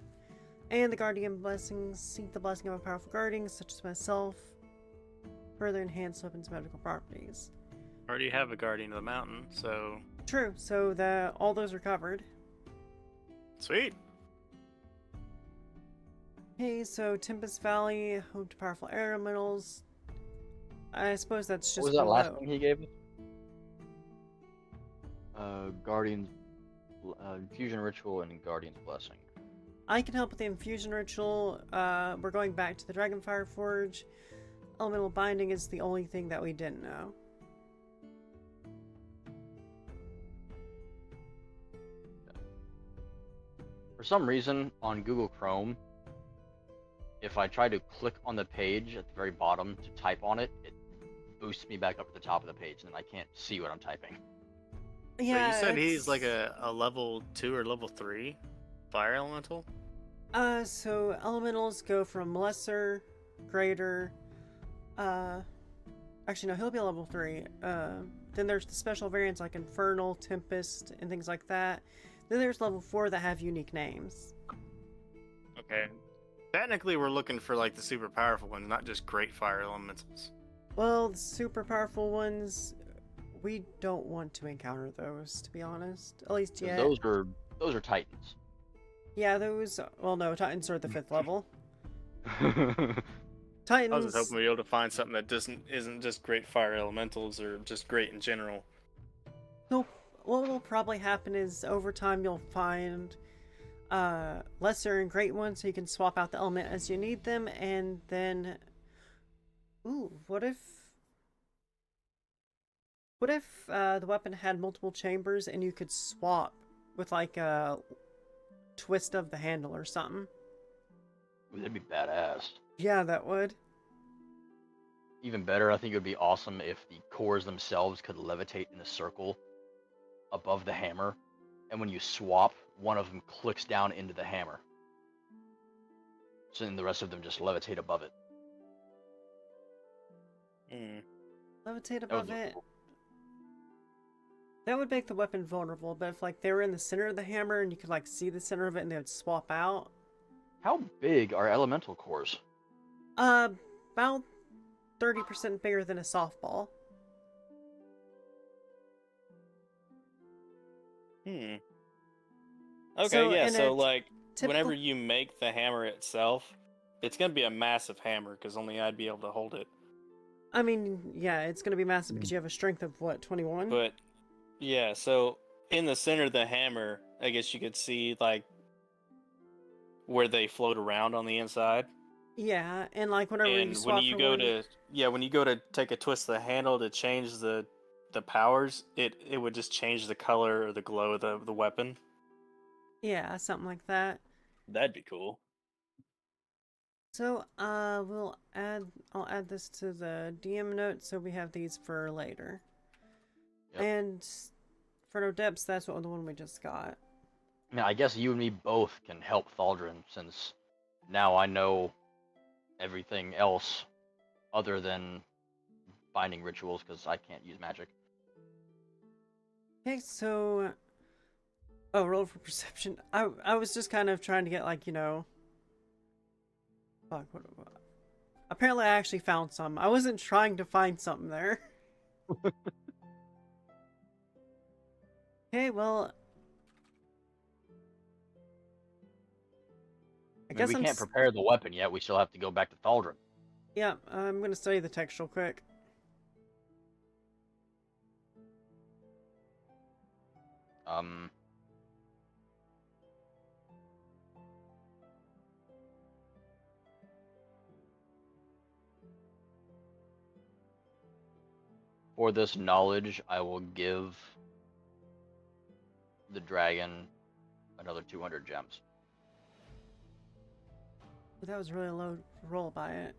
And the Guardian Blessings, seek the blessing of a powerful guardian, such as myself. Further enhance the weapon's magical properties. Already have a guardian of the mountain, so True, so all those are covered. sweet. Okay, so Tempest Valley, home to powerful elementals. I suppose that's just What was that last below. thing he gave us? Guardian's Infusion Ritual and Guardian's Blessing. I can help with the infusion ritual. We're going back to the Dragonfire Forge. Elemental binding is the only thing that we didn't know. For some reason, on Google Chrome, if I try to click on the page at the very bottom to type on it, it boosts me back up to the top of the page, and then I can't see what I'm typing. Yeah, But you said he's it's- like a level 2 or level 3 fire elemental? So elementals go from lesser, greater, actually no, he'll be level 3. Then there's the special variants like Infernal, Tempest, and things like that. Then there's level 4 that have unique names. Okay. Technically, we're looking for like the super powerful ones, not just great fire elementals. Well, the super powerful ones, we don't want to encounter those, to be honest. At least 'Cause yet. Those are Titans. Yeah, those, well no, Titans are at the 5th level. I was just Titans. hoping we'd be able to find something that isn't just great fire elementals or just great in general. So what will probably happen is over time you'll find lesser and great ones, so you can swap out the element as you need them, and then, ooh, what if the weapon had multiple chambers and you could swap with like a twist of the handle or something? Ooh, that'd be badass. Yeah, that would. Even better, I think it would be awesome if the cores themselves could levitate in a circle above the hammer, and when you swap, one of them clicks down into the hammer. So then the rest of them just levitate above it. Levitate That would above look it. cool. That would make the weapon vulnerable, but if like they were in the center of the hammer and you could like see the center of it and they would swap out. How big are elemental cores? About 30% bigger than a softball. Okay, So, yeah, in so a like whenever typical- you make the hammer itself, it's gonna be a massive hammer because only I'd be able to hold it. I mean, yeah, it's gonna be massive because you have a strength of what, 21? But yeah, so in the center of the hammer, I guess you could see like where they float around on the inside. Yeah, and like whenever you And swap when you for go one, to when you go to take a twist of the handle to change the powers, it would just change the color or the glow of the weapon. yeah, something like that. That'd be cool. So, I'll add this to the DM notes so we have these for later. Yep. And for No Depths, that's what the one we just got. I mean, I guess you and me both can help Thaldrin, since now I know everything else other than binding rituals, because I can't use magic. Okay, so, oh, roll for perception. I was just kind of trying to get like, you know, fuck, what apparently I actually found some. I wasn't trying to find something there. Okay, well, I I mean, guess we I'm can't prepare the weapon yet. We still have to go back to Thaldrin. yeah, I'm gonna study the text real quick. For this knowledge, I will give the dragon another 200 gems. But that was really a low roll by it.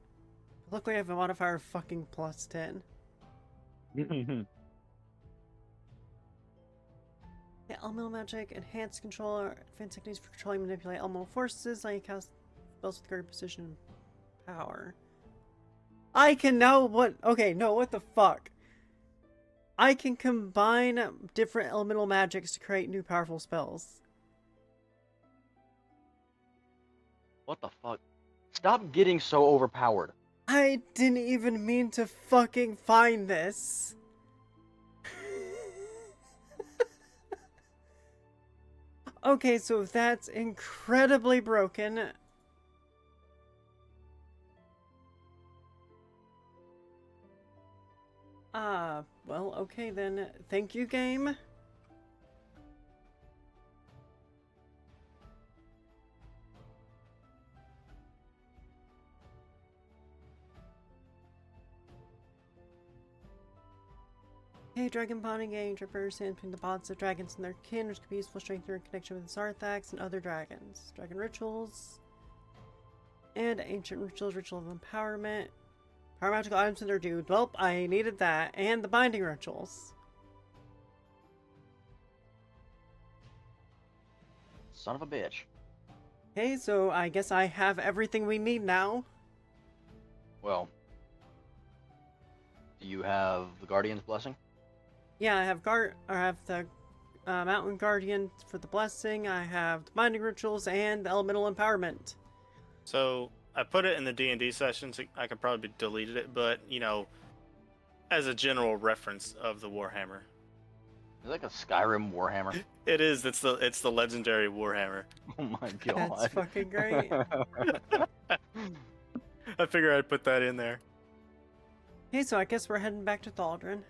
Luckily I have a modifier of fucking plus 10. Yeah, elemental magic, enhanced control, advanced techniques for controlling and manipulate elemental forces, like cast spells with greater precision and power. I can now what the fuck? I can combine different elemental magics to create new powerful spells. What the fuck? Stop getting so overpowered. I didn't even mean to fucking find this. Okay, so that's incredibly broken. Well, okay then. Thank you, game. Hey, dragon bonding game. Traverse in between the bonds of dragons and their kin, which can be useful strength in connection with Zarthax and other dragons. Dragon rituals. And ancient rituals, ritual of empowerment. Power magical items in their due. Well, I needed that. And the binding rituals. Son of a bitch. Okay, so I guess I have everything we need now. Well, do you have the Guardian's Blessing? Yeah, I have the Mountain Guardian for the blessing. I have the binding rituals and the elemental empowerment. So I put it in the D&D session, so I could probably deleted it, but you know, as a general reference of the Warhammer. It's like a Skyrim Warhammer. It is. It's the legendary Warhammer. Oh my god. That's fucking great. I I figure I'd put that in there. Okay, so I guess we're heading back to Thaldron.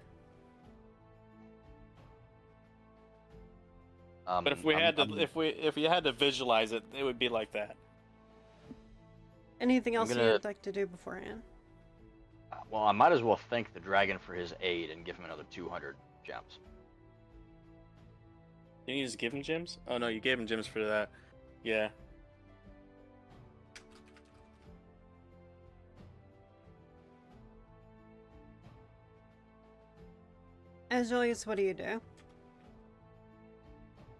But if we had to, I'm if you had to visualize it, it would be like that. Anything else gonna- you'd like to do beforehand? well, I might as well thank the dragon for his aid and give him another 200 gems. Didn't you just give him gems? Oh no, you gave him gems for that. Yeah. As Julius, what do you do?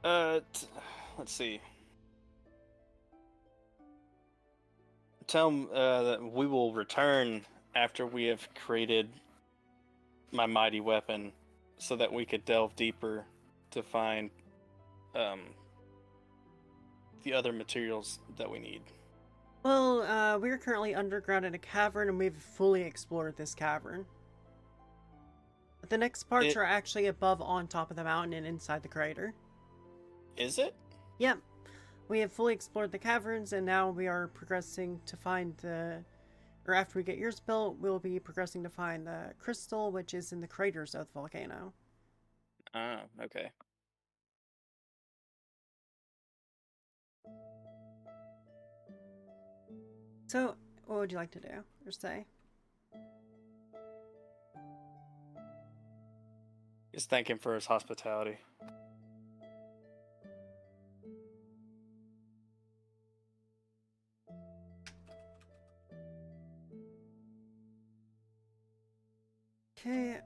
Let's see. Tell him that we will return after we have created my mighty weapon, so that we could delve deeper to find the other materials that we need. Well, we're currently underground in a cavern, and we've fully explored this cavern. But the next parts are actually above on top of the mountain and inside the crater. Is it? Yep. We have fully explored the caverns, and now we are progressing to find the... Or after we get yours built, we'll be progressing to find the crystal, which is in the craters of the volcano. Ah, okay. So, what would you like to do, or say? Just thank him for his hospitality. Okay.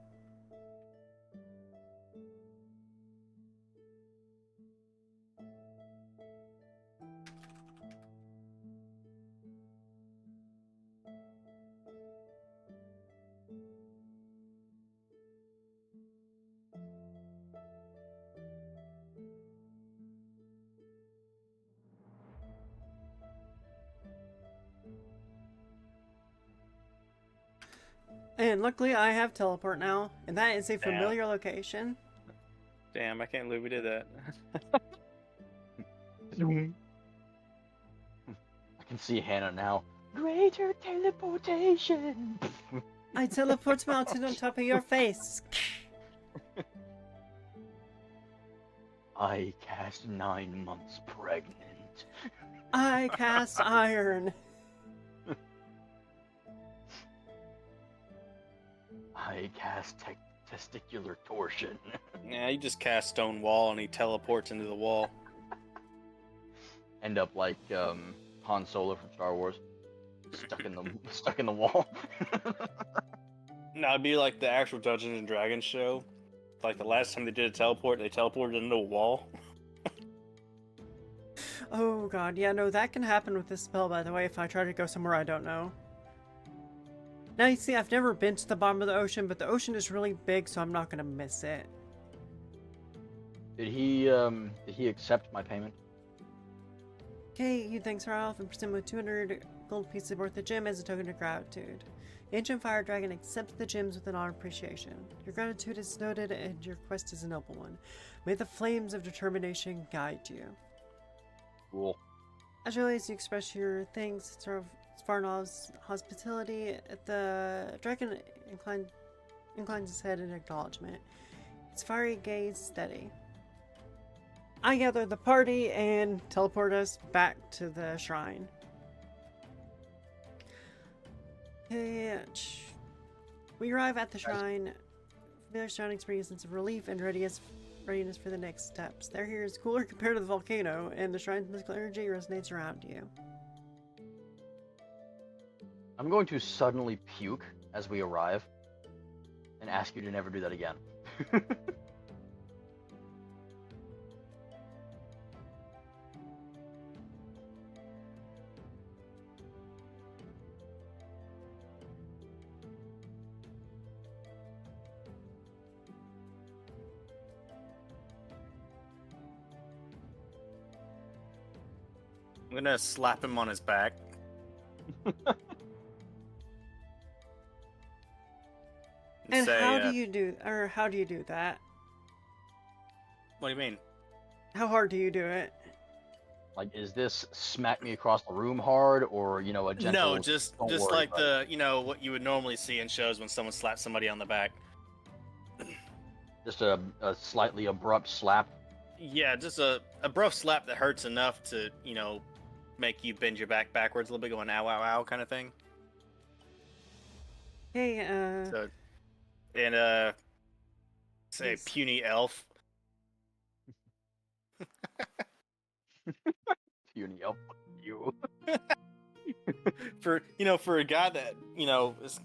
And luckily I have teleport now, and that is a familiar location. Damn, I can't believe we did that. I can see Hannah now. Greater teleportation. I teleport mounted on top of your face. I cast 9 months pregnant. I cast iron. I cast testicular torsion. Yeah, you just cast stone wall and he teleports into the wall. End up like Han Solo from Star Wars, stuck in the wall. No, it'd be like the actual Dungeons and Dragons show. Like the last time they did a teleport, they teleported into a wall. Oh god, yeah, no, that can happen with this spell, by the way, if I try to go somewhere I don't know. Now, you see, I've never been to the bottom of the ocean, but the ocean is really big, so I'm not gonna miss it. Did he accept my payment? Okay, you thanks her off and present with 200 gold pieces worth of gem as a token of gratitude. The ancient fire dragon accepts the gems with an odd appreciation. Your gratitude is noted and your quest is a noble one. May the flames of determination guide you. Cool. As always, you express your thanks to Svarnov's hospitality. The dragon inclines his head in acknowledgement. Its fiery gaze steady. I gather the party and teleport us back to the shrine. Okay, we arrive at the shrine. Their surroundings bring a sense of relief and readiness for the next steps. Their here is cooler compared to the volcano, and the shrine's mystical energy resonates around you. I'm going to suddenly puke as we arrive and ask you to never do that again. I'm gonna slap him on his back. And say, how do you do that? What do you mean? How hard do you do it? Like, is this smack me across the room hard, or a gentle? No, just Don't just worry, like buddy. what you would normally see in shows when someone slaps somebody on the back. Just a slightly abrupt slap. Yeah, just a rough slap that hurts enough to make you bend your back backwards a little bit, going ow ow ow kind of thing. Hey, So, and say yes. puny elf. Puny elf, you. For a guy that is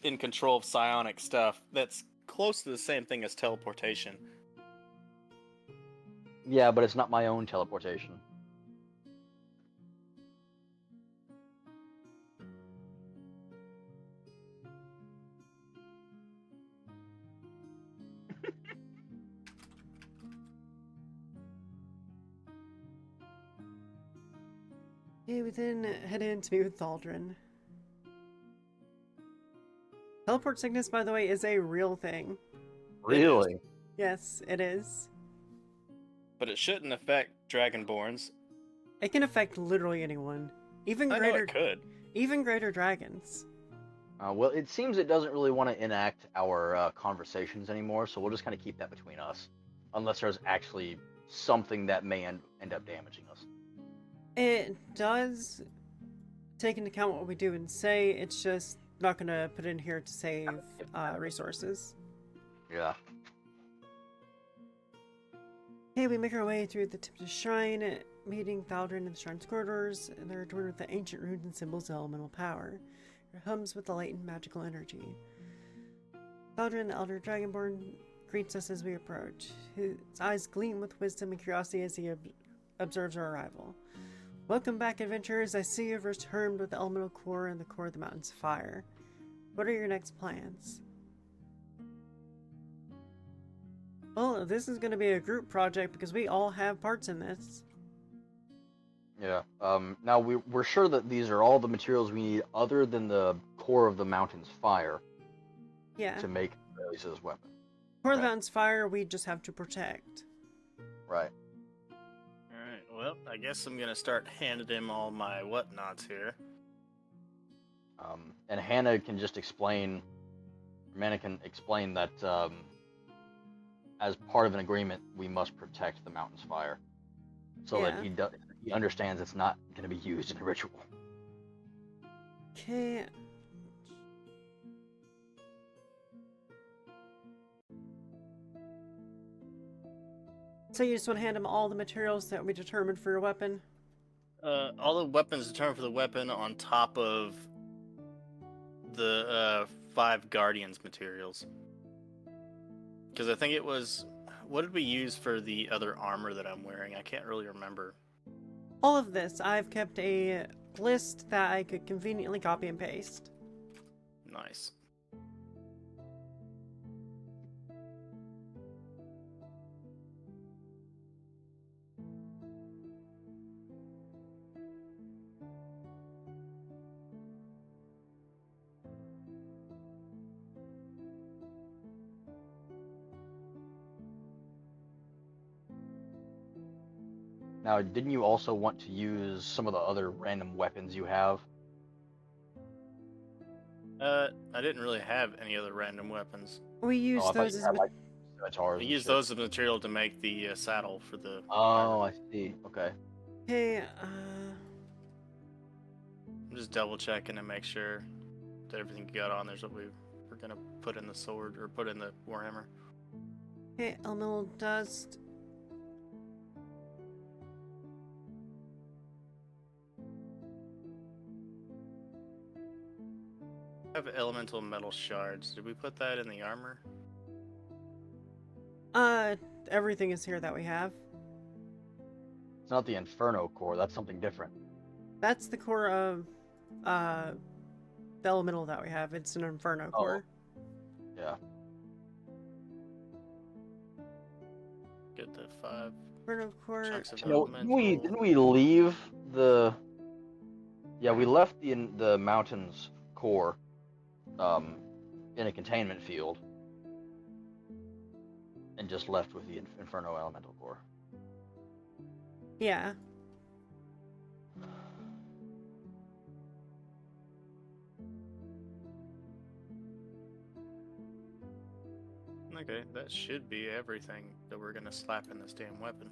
in control of psionic stuff, that's close to the same thing as teleportation. Yeah, but it's not my own teleportation. Okay, we then head in to meet with Thaldrin. Teleport sickness, by the way, is a real thing. Really? Yes, it is. But it shouldn't affect Dragonborns. It can affect literally anyone, even I know greater, it could. even greater dragons. Well, it seems it doesn't really want to enact our conversations anymore, so we'll just kind of keep that between us, unless there's actually something that may end up damaging us. It does take into account what we do and say. It's just not gonna put in here to save resources. Yeah. Okay, we make our way through the Tempest Shrine, meeting Thaldrin in the shrine's corridors, and they're adorned with the ancient runes and symbols of elemental power. It hums with the latent magical energy. Thaldrin, the Elder Dragonborn, greets us as we approach. His eyes gleam with wisdom and curiosity as he observes our arrival. Welcome back, adventurers. I see you've returned with the elemental core and the core of the mountain's fire. What are your next plans? Well, this is going to be a group project because we all have parts in this. Yeah. Now we're sure that these are all the materials we need, other than the core of the mountain's fire, Yeah. to make Alice's weapon. Core of the Okay. mountain's fire, we just have to protect. Right. Alright, well, I guess I'm gonna start handing him all my whatnots here. And Hannah can just explain. Mana can explain that as part of an agreement, we must protect the mountain's fire, so that he understands it's not going to be used in a ritual. Okay. So you just want to hand him all the materials that we determined for your weapon? All the weapons determined for the weapon on top of the 5 Guardians materials. Because I think it was... What did we use for the other armor that I'm wearing? I can't really remember. All of this. I've kept a list that I could conveniently copy and paste. Nice. Now, didn't you also want to use some of the other random weapons you have? I didn't really have any other random weapons. We use I thought those you as had, like, scimitars I and used shit. those as material to make the saddle for the... Oh, I see. Okay. Okay, I'm just double checking to make sure that everything you got on there's what we're gonna put in the sword, or put in the Warhammer. okay, elemental dust. I have elemental metal shards. Did we put that in the armor? Everything is here that we have. It's not the Inferno core. That's something different. That's the core of, the elemental that we have. It's an Inferno core. Yeah. Get the 5 Inferno core. chunks of No, elemental. didn't we leave the? Yeah, we left the mountain's core, in a containment field, and just left with the Inferno elemental core. Yeah. Okay, that should be everything that we're gonna slap in this damn weapon.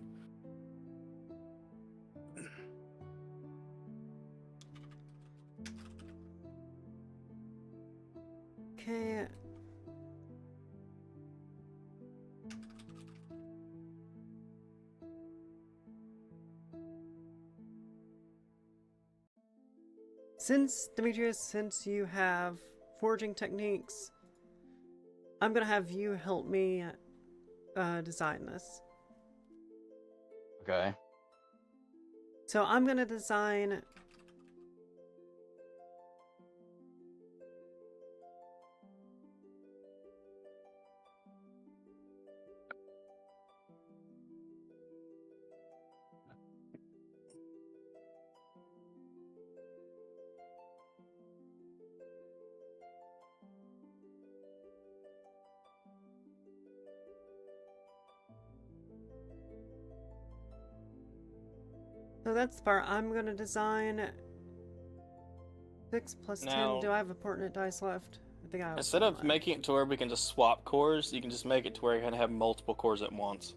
Okay. Demetrius, since you have forging techniques, I'm gonna have you help me design this. Okay. So I'm gonna design so that's the part I'm gonna design. 6 plus 10. Now, Do I have a pertinent dice left? I think I have. instead one of left. making it to where we can just swap cores, you can just make it to where you can have multiple cores at once.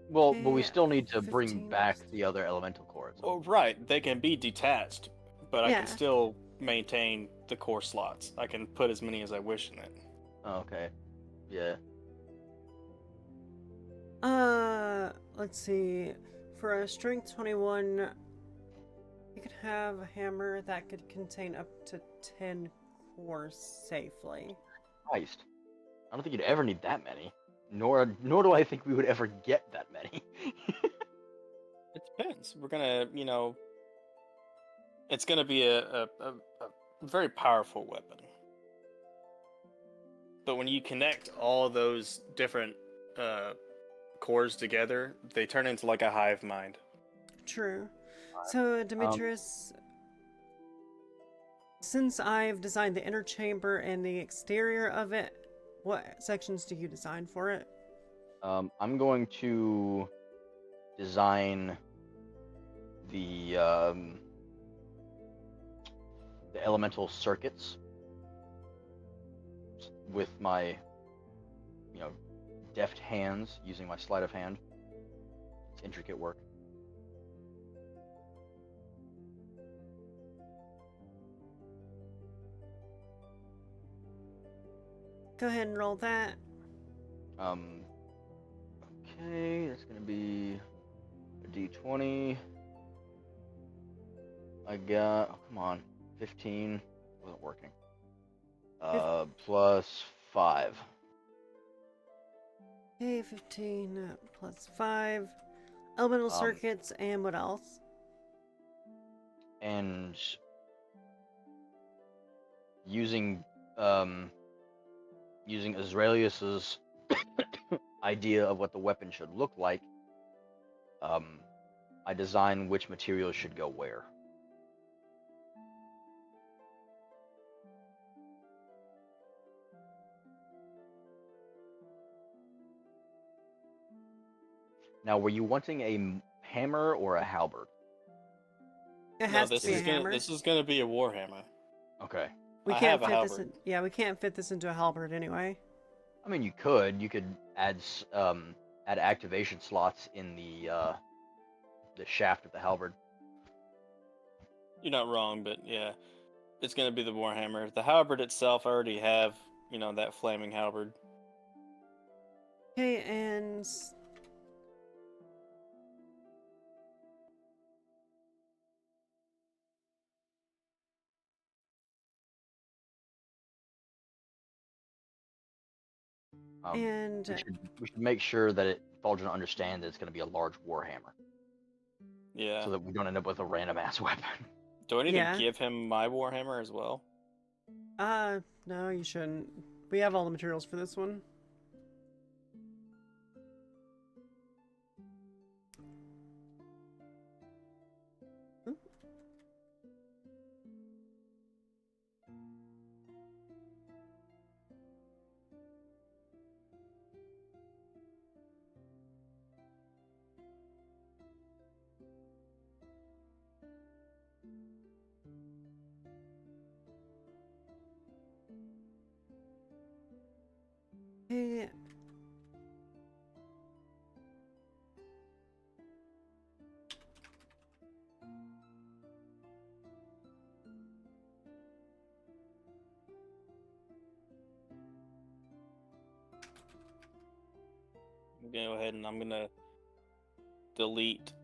Well, but we Okay, still need to 15 bring back the other elemental cores. Well, right, they can be detached, but I Yeah. can still maintain the core slots. I can put as many as I wish in it. Oh, okay. Yeah. Let's see. For a strength 21, you could have a hammer that could contain up to 10 cores safely. Christ. I don't think you'd ever need that many. Nor do I think we would ever get that many. It depends. We're gonna, it's gonna be a very powerful weapon. But when you connect all those different cores together, they turn into like a hive mind. True. So, Demetrius, since I've designed the inner chamber and the exterior of it, what sections do you design for it? I'm going to design the elemental circuits with my, deft hands using my sleight of hand. It's intricate work. Go ahead and roll that. Okay, that's gonna be a D20. I got, oh, come on, 15. Wasn't working. Plus 5. Okay, 15 plus 5. Elemental circuits, and what else? And using Azraelius's idea of what the weapon should look like, I design which materials should go where. Now, were you wanting a hammer or a halberd? It has this to be a is hammer. This is gonna be a warhammer. Okay. We I can't have a fit this halberd. in. Yeah, we can't fit this into a halberd anyway. I mean, you could add activation slots in the shaft of the halberd. You're not wrong, but yeah, it's gonna be the warhammer. The halberd itself, I already have, that flaming halberd. Okay, and We should make sure that Fulgen understand that it's going to be a large warhammer. Yeah. So that we don't end up with a random ass weapon. Do I need to give him my warhammer as well? No, you shouldn't. We have all the materials for this one. Okay. I'm gonna go ahead and I'm gonna delete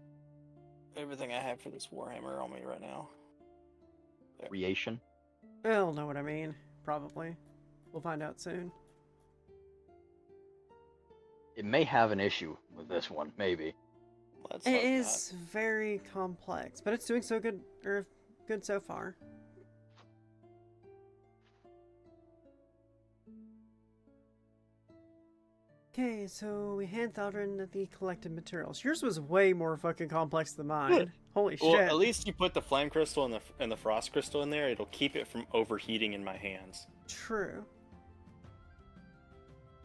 everything I have for this Warhammer on me right now. Creation. They'll know what I mean. Probably. We'll find out soon. It may have an issue with this one, maybe. Let's It hope is very complex, but it's doing so good, or good so far. Okay, so we hand Thaldrin the collected materials. Yours was way more fucking complex than mine. Holy not. Well, shit. at least you put the flame crystal and the frost crystal in there. It'll keep it from overheating in my hands. True.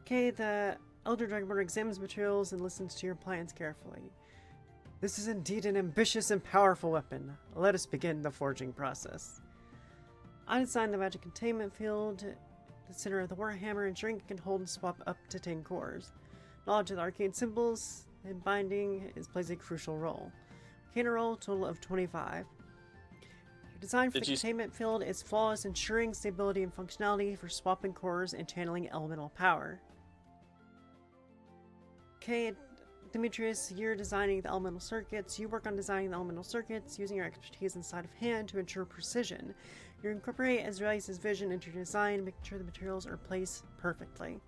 Okay, the Elder Dragonborn examines materials and listens to your plans carefully. This is indeed an ambitious and powerful weapon. Let us begin the forging process. I designed the magic containment field, the center of the Warhammer, ensuring it can hold and swap up to 10 cores. Knowledge of the arcane symbols and binding plays a crucial role. Arcane roll, total of 25. Your design for the containment field is flawless, ensuring stability and functionality for swapping cores and channeling elemental power. Okay, Demetrius, you're designing the elemental circuits. You work on designing the elemental circuits using your expertise in sleight of hand to ensure precision. You incorporate Azraeus' vision into your design, making sure the materials are placed perfectly.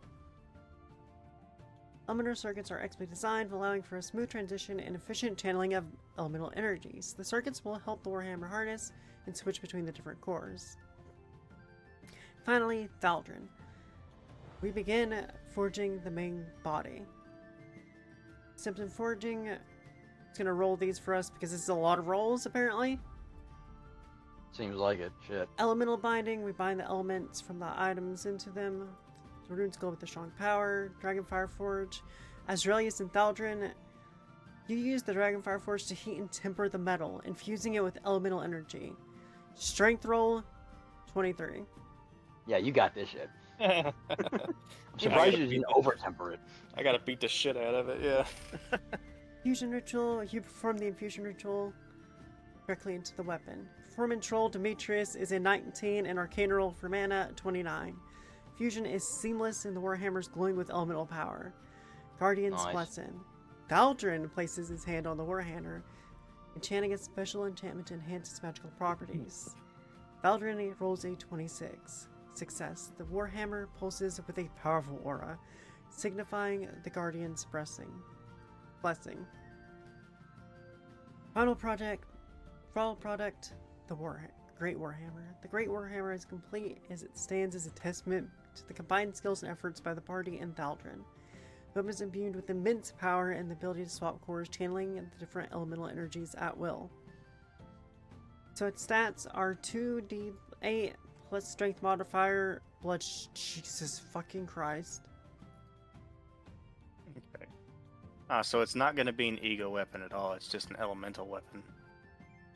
Elemental circuits are expertly designed, allowing for a smooth transition and efficient channeling of elemental energies. The circuits will help the Warhammer harness and switch between the different cores. Finally, Thaldrin. We begin forging the main body. Symptom forging. It's gonna roll these for us because this is a lot of rolls, apparently. Seems like it. Shit. Elemental binding. We bind the elements from the items into them. The runes glow with a strong power. Dragonfire Forge. Azraeus and Thaldrin. You use the Dragonfire Forge to heat and temper the metal, infusing it with elemental energy. Strength roll, 23. Yeah, you got this shit. I'm I'm surprised you didn't over-temper it. I gotta beat the shit out of it, yeah. Fusion ritual. You perform the infusion ritual directly into the weapon. Performance roll, Demetrius is a 19, and arcane roll for mana, 29. Fusion is seamless, and the Warhammer's glowing with elemental power. Guardian's Nice. Blessing. Thaldrin places his hand on the Warhammer, enchanting a special enchantment to enhance its magical properties. Thaldrin rolls a 26. Success. The Warhammer pulses with a powerful aura, signifying the Guardian's blessing. Final product, the Great Warhammer. The Great Warhammer is complete as it stands as a testament to the combined skills and efforts by the party and Thaldrin. The weapon is imbued with immense power and the ability to swap cores, channeling the different elemental energies at will. So its stats are 2d8 plus strength modifier, blood. Jesus fucking Christ. Okay. So it's not gonna be an ego weapon at all. It's just an elemental weapon.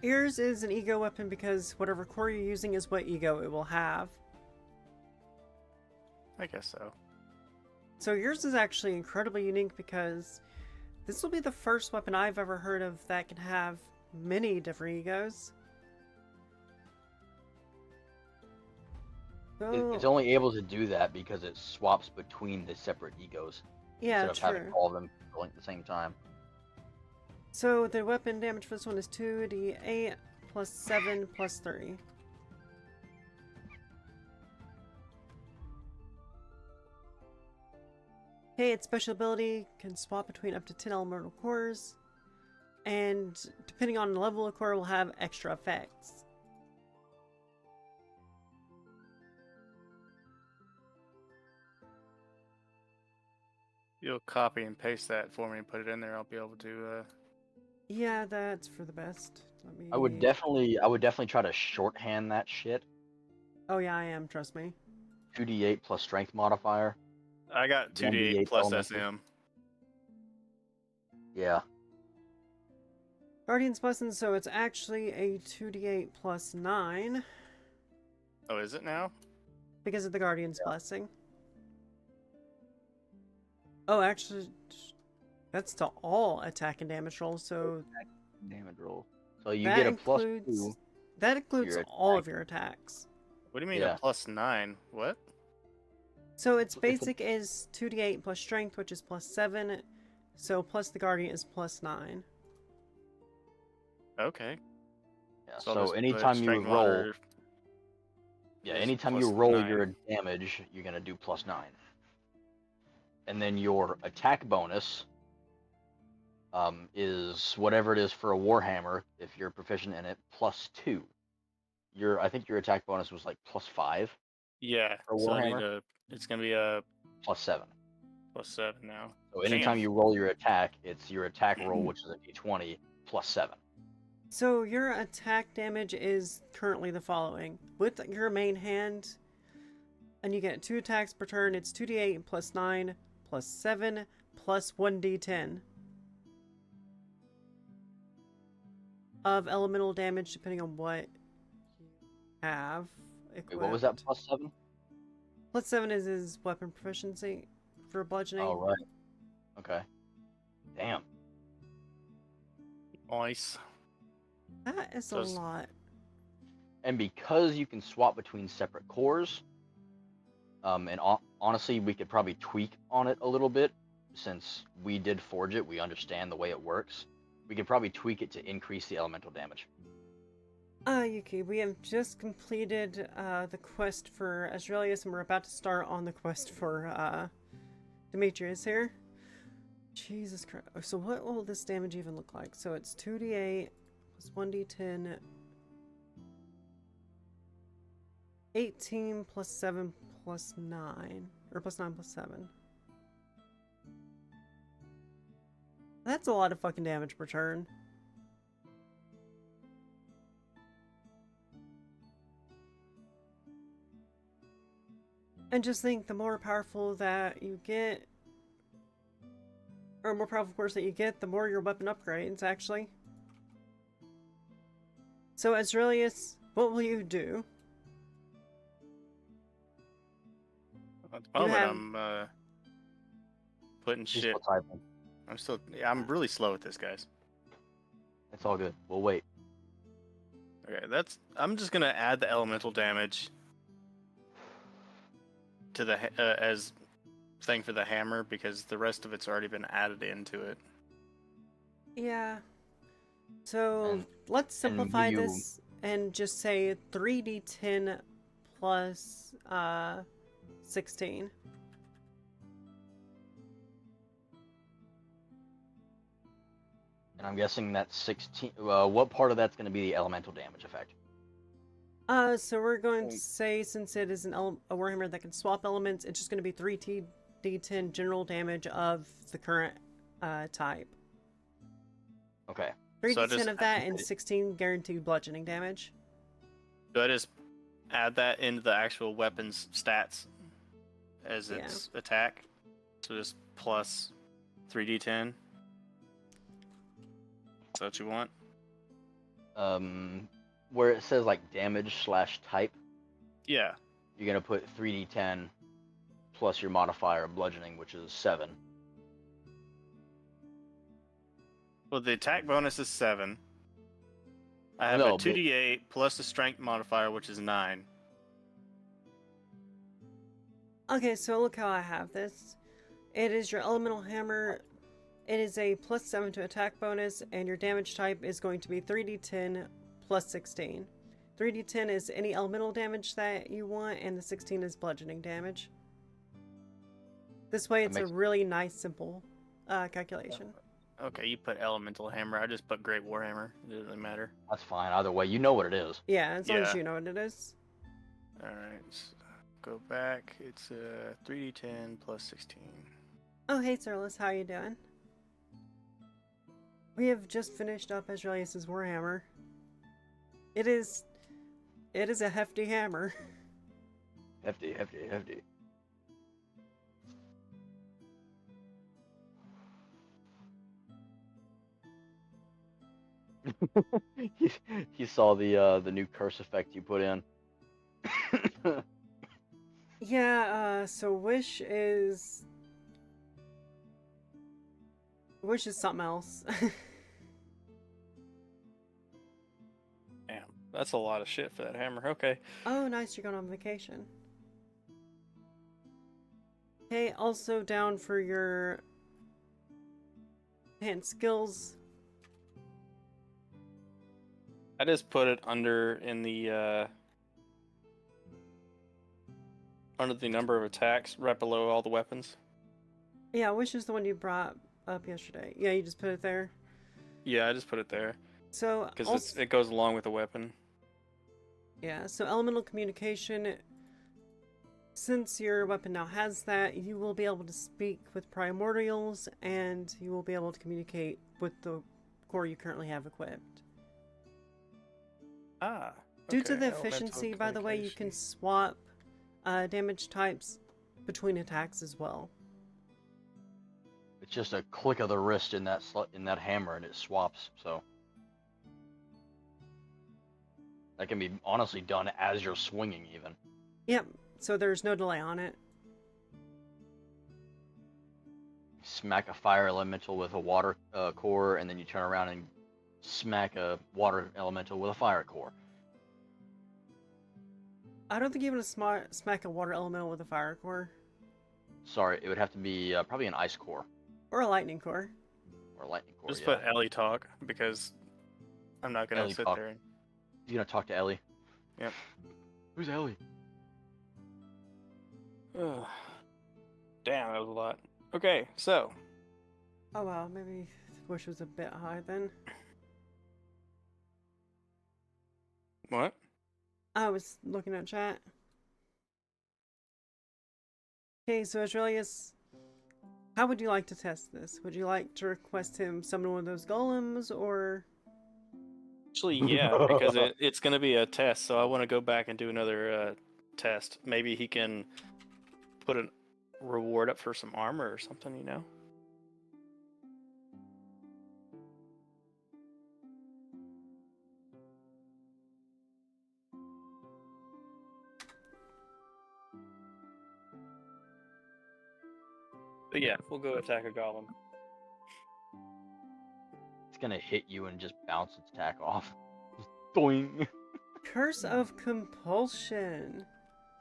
Yours is an ego weapon because whatever core you're using is what ego it will have. I guess so. So yours is actually incredibly unique because this will be the first weapon I've ever heard of that can have many different egos. So, It's only able to do that because it swaps between the separate egos yeah, instead of true. having all of them going at the same time. So the weapon damage for this one is 2d8 plus 7 plus 3. Okay, its special ability can swap between up to 10 elemental cores, and depending on the level of core, will have extra effects. You'll copy and paste that for me and put it in there. I'll be able to. Yeah, that's for the best. Let me... I would definitely try to shorthand that shit. Oh yeah, I am. Trust me. 2d8 plus strength modifier. I got 2d8 1d8 plus elemental. SM. Yeah. Guardian's Blessing, so it's actually a 2d8 plus 9 Oh, is it now? because of the Guardian's Blessing. Oh, actually, that's to all attack and damage rolls. So Damage roll. So you that get a includes +2 that to includes your all attack. of your attacks. What do you mean Yeah. a +9? What? So its It's a- basic is 2d8 plus strength, which is +7. So plus the guardian is +9. Okay. Yeah. So I'll So just put anytime you strength roll, water yeah, is anytime you roll +9. your damage, you're gonna do +9. And then your attack bonus is whatever it is for a warhammer if you're proficient in it +2. I think your attack bonus was like +5 Yeah. for So I need warhammer, to. It's gonna be a +7. +7 now. So Damn. anytime you roll your attack, it's your attack roll, which is a d20 +7. So your attack damage is currently the following. With your main hand, and you get 2 attacks per turn, it's 2d8 +9 +7 +1d10 of elemental damage, depending on what you have equipped. Wait, what was that +7? +7 is his weapon proficiency for bludgeoning. Oh, right. Okay. Damn. Nice. That is So a it's- lot. And because you can swap between separate cores, and honestly, we could probably tweak on it a little bit since we did forge it. We understand the way it works. We could probably tweak it to increase the elemental damage. Yuki, we have just completed the quest for Azraelius, and we're about to start on the quest for Demetrius here. Jesus Christ. So what will this damage even look like? So it's 2d8 plus 1d10, 18 plus 7 plus 9, or plus 9 plus 7. That's a lot of fucking damage per turn. And just think, the more powerful that you get, or more powerful course that you get, the more your weapon upgrades, actually. So, Azraelius, what will you do? At the moment, have- I'm putting She's shit. still typing. I'm really slow at this, guys. It's all good. We'll wait. Okay, I'm just gonna add the elemental damage to the as thing for the hammer because the rest of it's already been added into it. Yeah. So, And- let's simplify you- this and just say 3d10 plus 16. And I'm guessing that's 16. What part of that's going to be the elemental damage effect? So we're going to say, since it is a Warhammer that can swap elements, it's just going to be 3d10 general damage of the current type. Okay. 3d10 just- of that and 16 guaranteed bludgeoning damage. Do I just add that into the actual weapon's stats as its attack? So just plus 3d10. Is that what you want? Where it says like damage/type, Yeah. you're going to put 3d10 plus your modifier of bludgeoning, which is 7. Well, the attack bonus is 7. I have No, a but- 2d8 plus the strength modifier, which is 9. Okay, so look how I have this. It is your elemental hammer. It is a plus 7 to attack bonus, and your damage type is going to be 3d10 plus 16. 3d10 is any elemental damage that you want, and the 16 is bludgeoning damage. This way, it's a makes- really nice, simple calculation. Okay, you put elemental hammer. I just put great warhammer. It doesn't really matter. That's fine. Either way, you know what it is. Yeah, as long as Yeah. you know what it is. All right, so go back. It's 3d10 plus 16. Oh, hey, Sirlis, how you doing? We have just finished up Azraelius' Warhammer. It is a hefty hammer. Hefty, hefty, hefty. he saw the new curse effect you put in. Yeah, so Wish is Which is something else. Damn, that's a lot of shit for that hammer. Okay. Oh, nice, you're going on vacation. Okay, also down for your hand skills. I just put it under in the under the number of attacks, right below all the weapons. Yeah, which is the one you brought up yesterday. Yeah, you just put it there. Yeah, I just put it there So because it goes along with the weapon. yeah, so elemental communication. Since your weapon now has that, you will be able to speak with primordials, and you will be able to communicate with the core you currently have equipped. Ah. Due to okay, the elemental efficiency, by the way, you can communication. swap damage types between attacks as well. It's just a click of the wrist in that hammer, and it swaps. So that can be honestly done as you're swinging, even. Yep, so there's no delay on it. Smack a fire elemental with a water core, and then you turn around and smack a water elemental with a fire core. I don't think you want to smack a water elemental with a fire core. Sorry, it would have to be probably an ice core Or a lightning core. or a lightning core. Just yeah. put Ellie talk because I'm not gonna Ellie sit talk. there. And... You gonna talk to Ellie? Yep. Who's Ellie? Ugh. Damn, that was a lot. Okay, so Oh wow, maybe wish was a bit high then. what? I was looking at chat. Okay, so Aurelius, how would you like to test this? Would you like to request him summon one of those golems, or... Actually, yeah, because it's gonna be a test, so I want to go back and do another test. Maybe he can put a reward up for some armor or something, you know? But yeah, we'll go attack a golem. It's gonna hit you and just bounce its attack off. Just boing. Curse of Compulsion.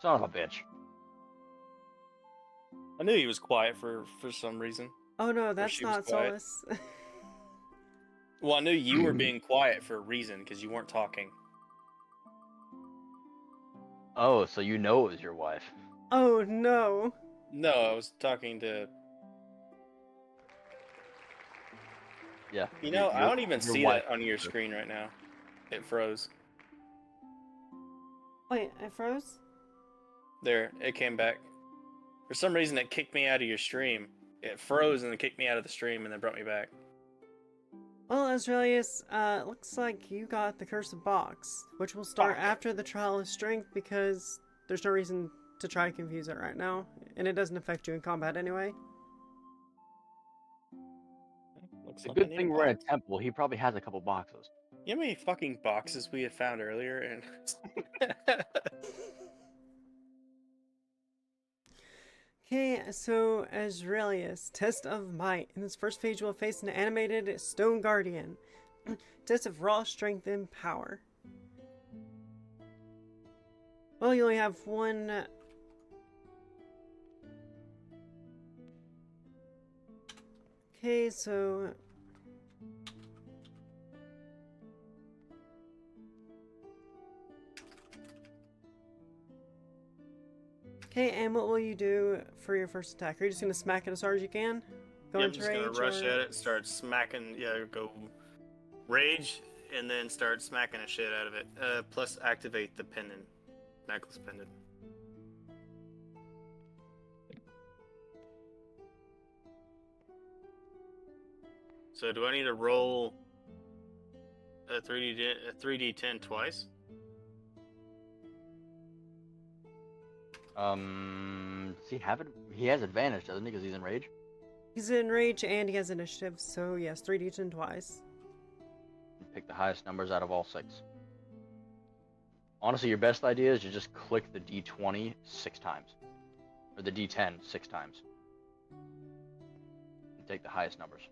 Son of a bitch. I knew he was quiet for some reason. Oh no, that's she was not quiet. Solus. Well, I knew you were being quiet for a reason because you weren't talking. Oh, so you know it was your wife. Oh no. No, I was talking to. Yeah. You know, I don't even your see wife. that on your screen right now. It froze. Wait, I froze? There, it came back. For some reason, it kicked me out of your stream. It froze and then kicked me out of the stream and then brought me back. Well, Aurelius, looks like you got the Curse of Box, which will start Fuck. after the Trial of Strength because there's no reason to try to confuse it right now, and it doesn't affect you in combat anyway. Looks It's a like I good need thing a we're in a box. temple. He probably has a couple boxes. You know how many fucking boxes we had found earlier? And Okay, so Aurelius, Test of Might. In this first phase, you will face an animated Stone Guardian. Test of raw strength and power. Well, you only have one. Okay, so. Okay, and what will you do for your first attack? Are you just gonna smack it as hard as you can? Go I'm into just gonna rage, rush or... at it, start smacking. Yeah, go rage, and then start smacking the shit out of it. Plus, activate the pendant, necklace pendant. So, do I need to roll a 3d10 twice? Does he have it? He has advantage, doesn't he? Because he's in rage. He's in rage and he has initiative, so yes, 3d10 twice. Pick the highest numbers out of all 6. Honestly, your best idea is to just click the D20 6 times, or the D10 6 times, and take the highest numbers.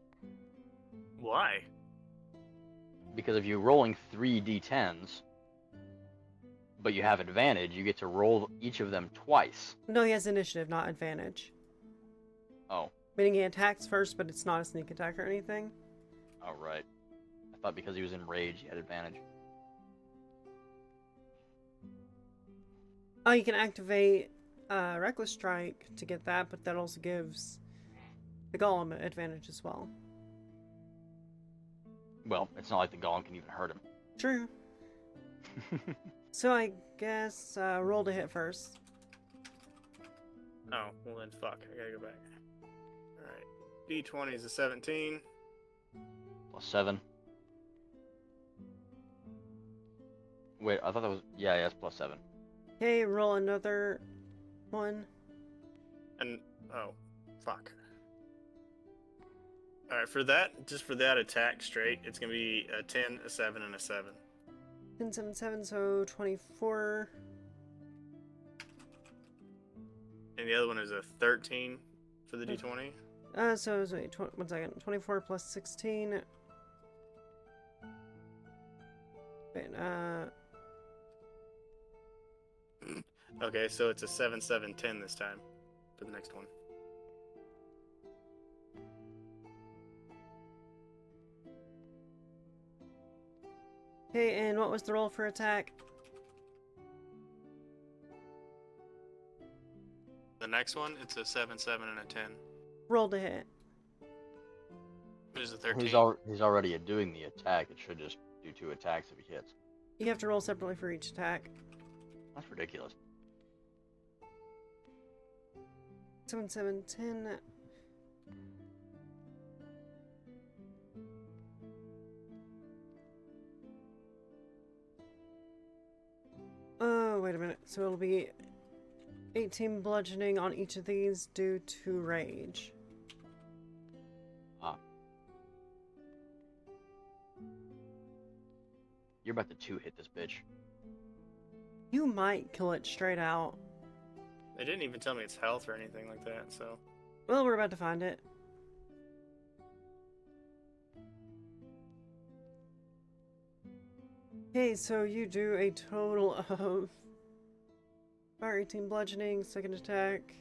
Why? Because if you're rolling 3d10s, but you have advantage, you get to roll each of them twice. No, he has initiative, not advantage. Oh, Meaning he attacks first, but it's not a sneak attack or anything. oh right. I thought because he was in rage, he had advantage. Oh, you can activate Reckless Strike to get that, but that also gives the Golem advantage as well. Well, it's not like the golem can even hurt him. True. So I guess roll to hit first. Oh, well then fuck. I gotta go back. Alright. D20 is a 17. +7. Wait, I thought that was... Yeah, it's +7. Okay, roll another one. And, oh, fuck. Alright, for that, just for that attack straight, it's gonna be a 10, a 7, and a 7. 10, 7, 7, so 24. And the other one is a 13 for the D20. So wait, 1 second. 24 plus 16. Wait, Okay, so it's a 7, 7, 10 this time for the next one. okay, and what was the roll for attack? The next one, it's a 7, 7, and a 10. Roll to hit. Which is a 13. He's already doing the attack. It should just do 2 attacks if he hits. You have to roll separately for each attack. That's ridiculous. 7, 7, 10. Oh, wait a minute. So it'll be 18 bludgeoning on each of these due to rage. Ah. You're about to 2-hit this bitch. You might kill it straight out. They didn't even tell me its health or anything like that, so. Well, we're about to find it. Okay, so you do a total of fire 18 bludgeoning, second attack.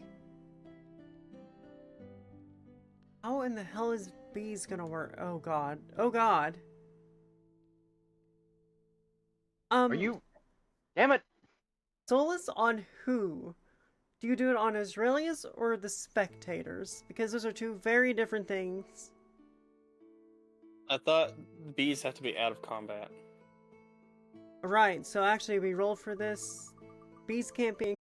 How in the hell is bees gonna work? Oh god. Oh god. Are you... Damn it! Solace on who? Do you do it on Israelis or the spectators? Because those are two very different things. I thought bees have to be out of combat. Right, so actually we roll for this. Bees can't be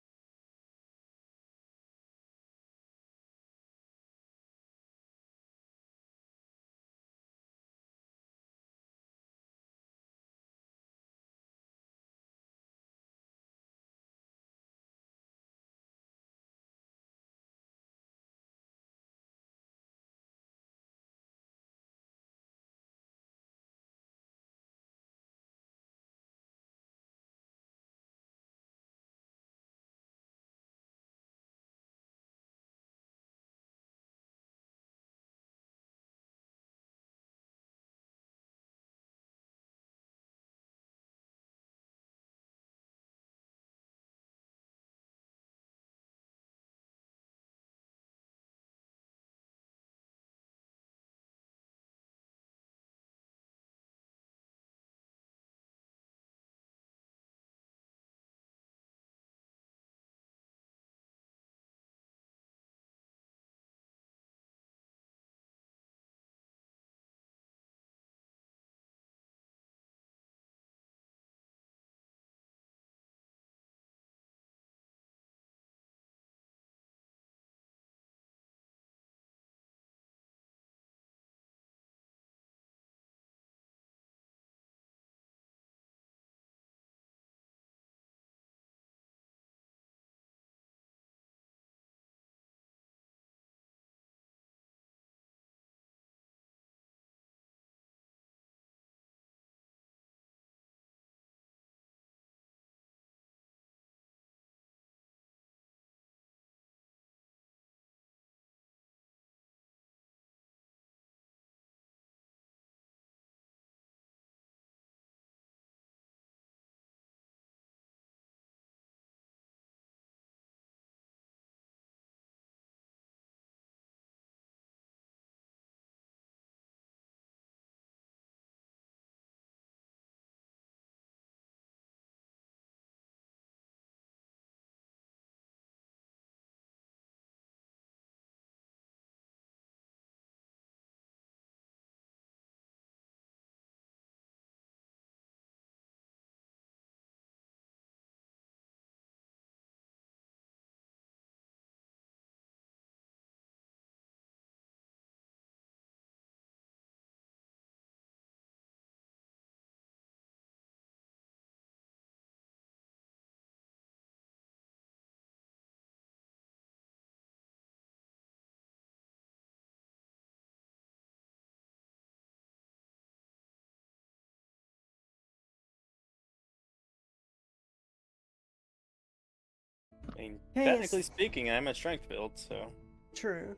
I mean, Hey, technically it's speaking, I'm a strength build, so. true.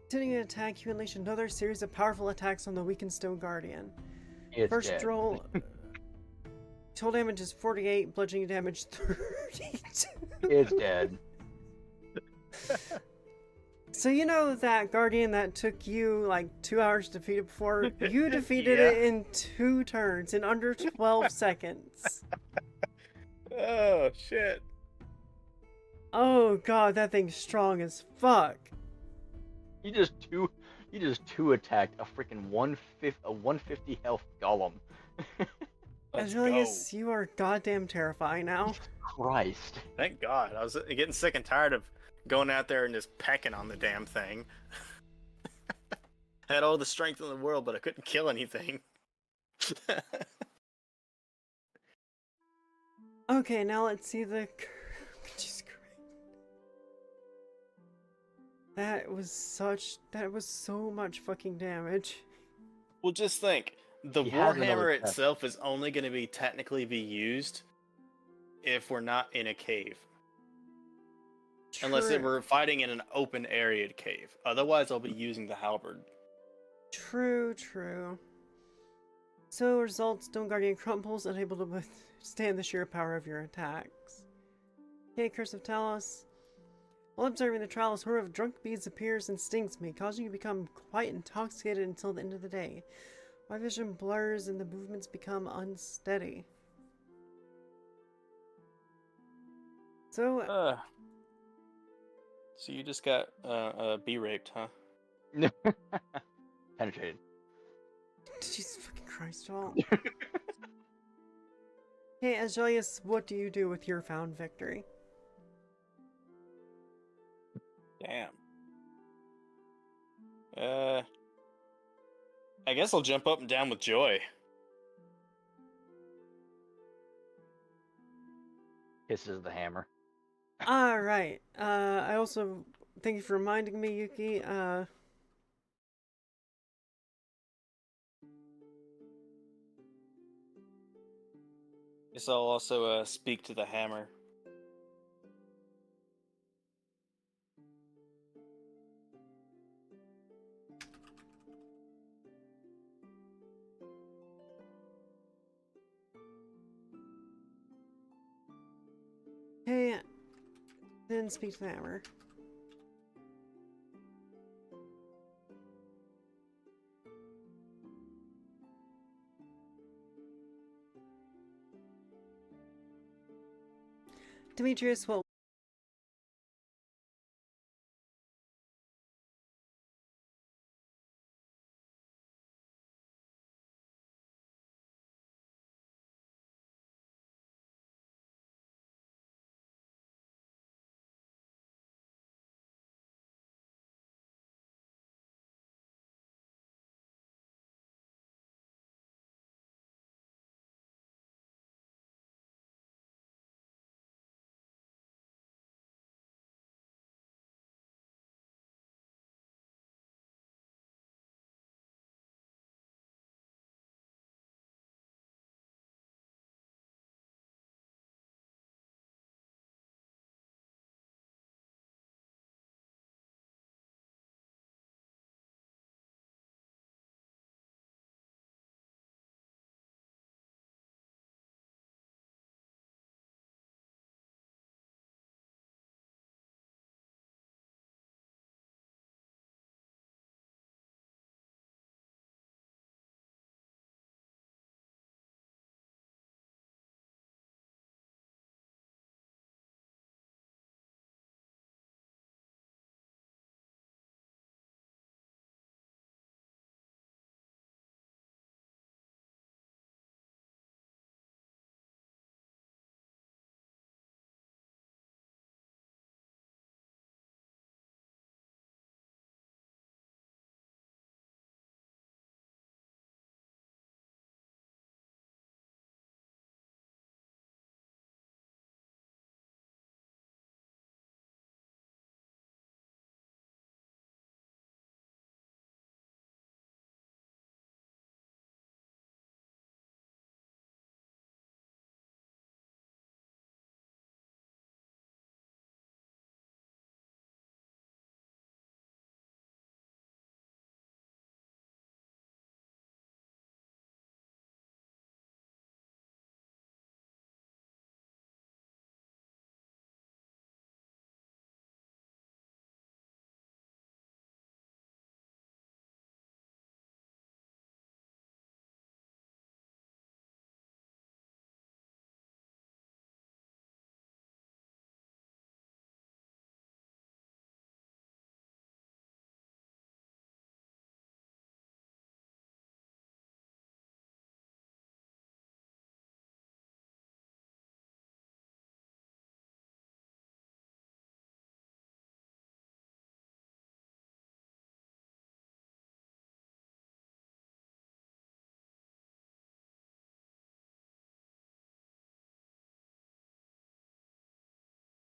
Continuing an attack, you unleash another series of powerful attacks on the weakened Stone Guardian. It's First dead. roll. Total damage is 48, bludgeoning damage 32. It's dead. So you know that Guardian that took you like 2 hours to defeat it before? You defeated Yeah. it in 2 turns, in under 12 seconds. Oh, shit. Oh god, that thing's strong as fuck. You just two attacked a freaking 150 health golem. Let's Azilius, go. you are goddamn terrifying now. Christ. Thank God. I was getting sick and tired of going out there and just pecking on the damn thing. I had all the strength in the world, but I couldn't kill anything. Okay, now let's see the. Jesus Christ. That was so much fucking damage. Well, just think. The He has another Warhammer test. itself is only going to be technically be used if we're not in a cave. Unless True. we're fighting in an open area cave. Otherwise, I'll be using the halberd. True. So, results, Stone Guardian crumbles, unable to withstand the sheer power of your attacks. Okay, Curse of Talos. While observing the trial, a swarm of drunk bees appears and stings me, causing you to become quite intoxicated until the end of the day. My vision blurs and the movements become unsteady. So, So you just got bee raped, huh? Penetrated. Jesus fucking Christ, all. Hey, Azilius, what do you do with your found victory? Damn. I guess I'll jump up and down with joy. Kisses the hammer. Alright, I also thank you for reminding me, Yuki. Guess I'll also speak to the hammer. Hey, then speak to the hammer. Demetrius, what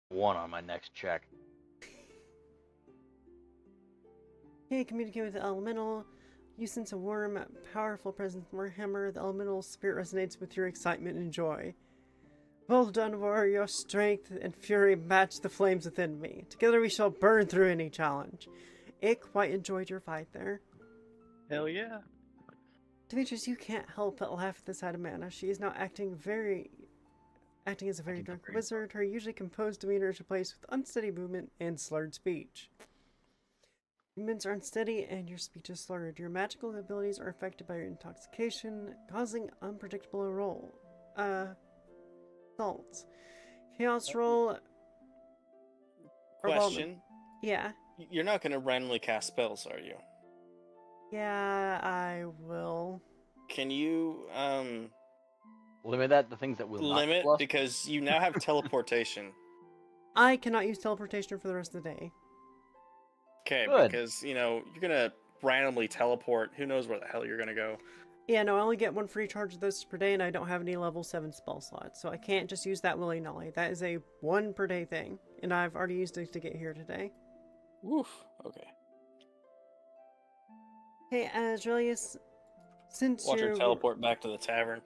1 on my next check. Okay, communicate with the elemental. You sense a warm, powerful presence from Warhammer. The elemental spirit resonates with your excitement and joy. Well done, warrior. Your strength and fury match the flames within me. Together we shall burn through any challenge. It quite enjoyed your fight there. Hell yeah. Demetrius, you can't help but laugh at the sight of Mana. She is now acting as a very drunk wizard. Her usually composed demeanor is replaced with unsteady movement and slurred speech. Movements are unsteady and your speech is slurred. Your magical abilities are affected by your intoxication, causing unpredictable results. Chaos roll. Question. Yeah. You're not going to randomly cast spells, are you? Yeah, I will. Can you Limit that to things that will not kill us? because you now have teleportation. I cannot use teleportation for the rest of the day. Okay, Good. because you're gonna randomly teleport. Who knows where the hell you're gonna go? Yeah, no, I only get one free charge of those per day, and I don't have any level 7 spell slots, so I can't just use that willy-nilly. That is a 1 per day thing, and I've already used it to get here today. Woof. Okay. Hey, Azraelius, since Watch you're... her teleport back to the tavern.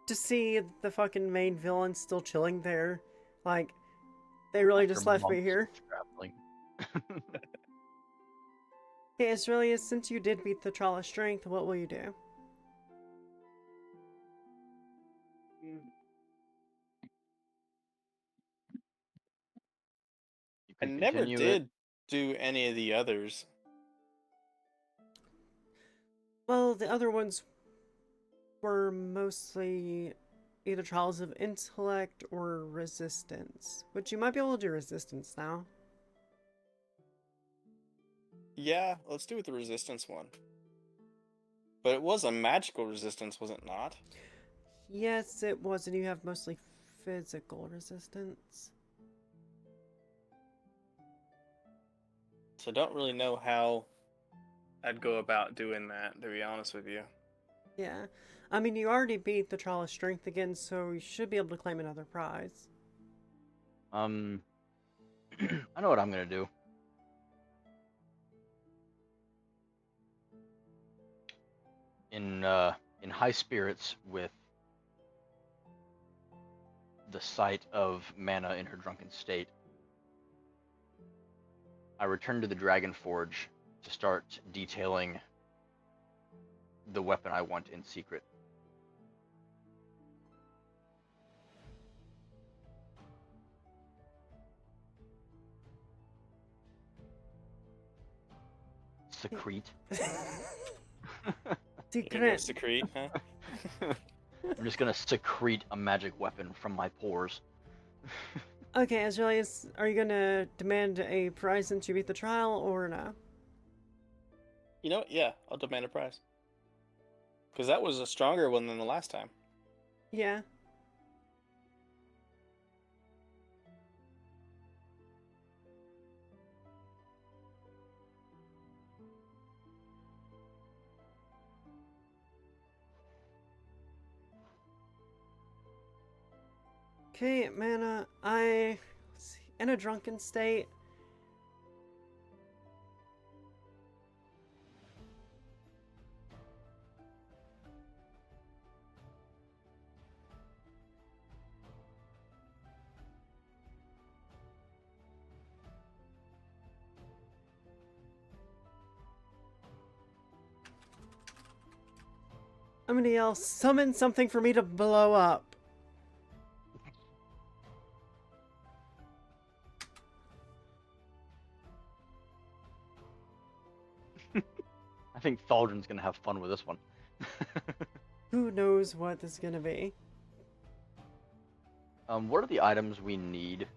to see the fucking main villain still chilling there, like, they really just left me here. Traveling. Hey, Azraelius, since you did beat the trial of strength, what will you do? You I can never continue did do any of the others. Well, the other ones were mostly either trials of intellect or resistance, which you might be able to do resistance now. Yeah, let's do with the resistance one. But it was a magical resistance, was it not? Yes, it was, and you have mostly physical resistance. So don't really know how I'd go about doing that, to be honest with you. Yeah. I mean, you already beat the trial of strength again, so you should be able to claim another prize. I know what I'm gonna do. In high spirits with the sight of Mana in her drunken state, I return to the Dragon Forge to start detailing the weapon I want in secret. Secrete. You're gonna secrete, huh? I'm just gonna secrete a magic weapon from my pores. Okay, Azraelius, are you gonna demand a prize since you beat the trial, or no? You know what? Yeah, I'll demand a prize. Because that was a stronger one than the last time. Yeah. Okay, Mana, in a drunken state. I'm gonna yell, summon something for me to blow up. I think Thaldrin's gonna have fun with this one. Who knows what this is gonna be? What are the items we need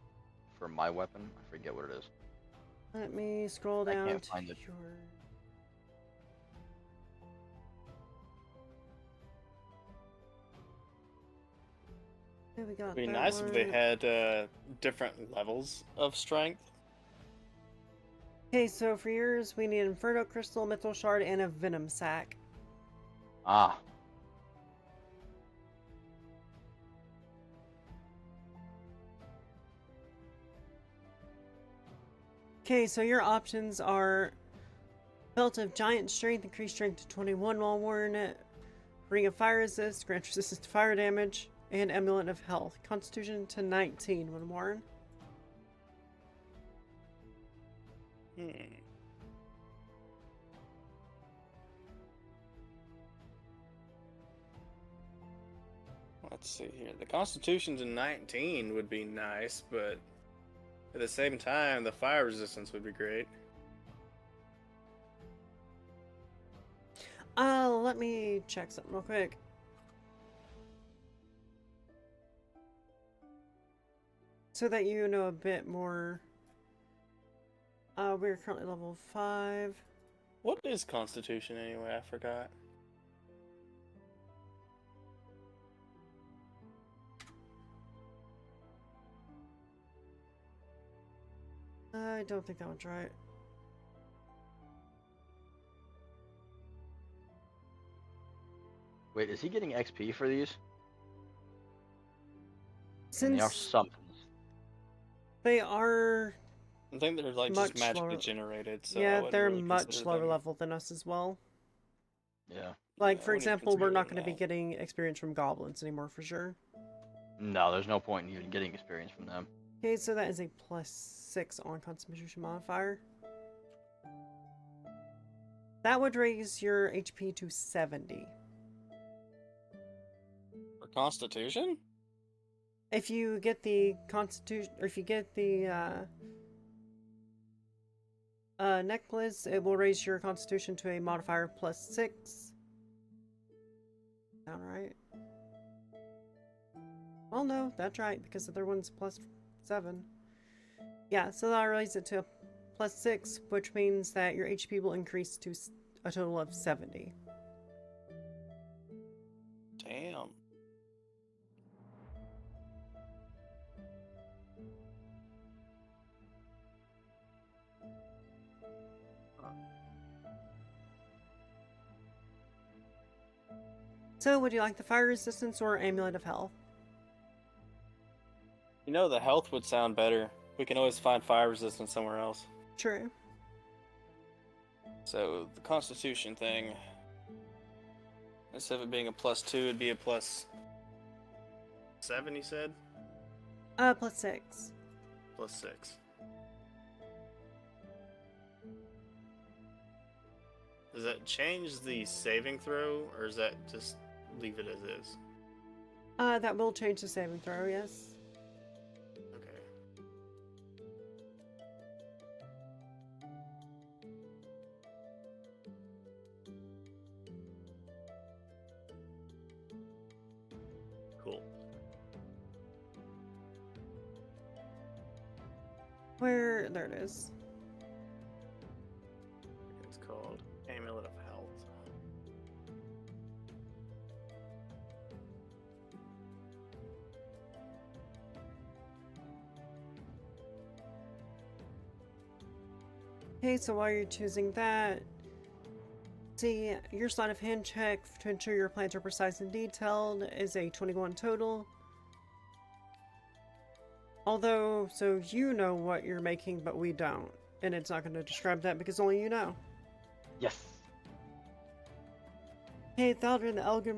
for my weapon? I forget what it is. Let me scroll I down can't to find it. your... Okay, we got It'd be that nice if they one. had different levels of strength. Okay, so for yours, we need Inferno Crystal, Mythal Shard, and a Venom Sac. Ah. Okay, so your options are Belt of Giant Strength, increased strength to 21 while worn, Ring of Fire Resist, grant resistance to fire damage, and Amulet of Health. Constitution to 19 when worn. Let's see here. The Constitution to 19 would be nice, but at the same time, the fire resistance would be great. Let me check something real quick. So that you know a bit more. We're currently level 5. What is Constitution anyway? I forgot. I don't think that one's right. Wait, is he getting XP for these? Since They are summons. they are, I think they're like much just magically lower. generated. So I yeah, wouldn't they're really much consider lower them- level than us as well. Yeah. Like, Yeah, I for wouldn't even example, we're consider not them going to be that. getting experience from goblins anymore for sure. No, there's no point in even getting experience from them. Okay, so that is a +6 on Constitution modifier. That would raise your HP to 70. For Constitution? If you get the Constitution, or if you get the necklace, it will raise your Constitution to a modifier +6. Sound right? Well, no, that's right, because the other one's +7. Yeah, so that'll raise it to a +6, which means that your HP will increase to a total of 70. Damn. So, would you like the fire resistance or amulet of health? You know, the health would sound better. We can always find fire resistance somewhere else. True. So the Constitution thing, instead of it being a +2, it'd be a +7. You said +6. +6. Does that change the saving throw, or is that just leave it as is? That will change the saving throw, yes. Okay. Cool. There it is. It's called Amulet of Health. Okay, so while you're choosing that, see, your sleight of hand check to ensure your plans are precise and detailed is a 21 total. Although, so you know what you're making, but we don't. And it's not going to describe that because only you know. Yes. Hey, the Elder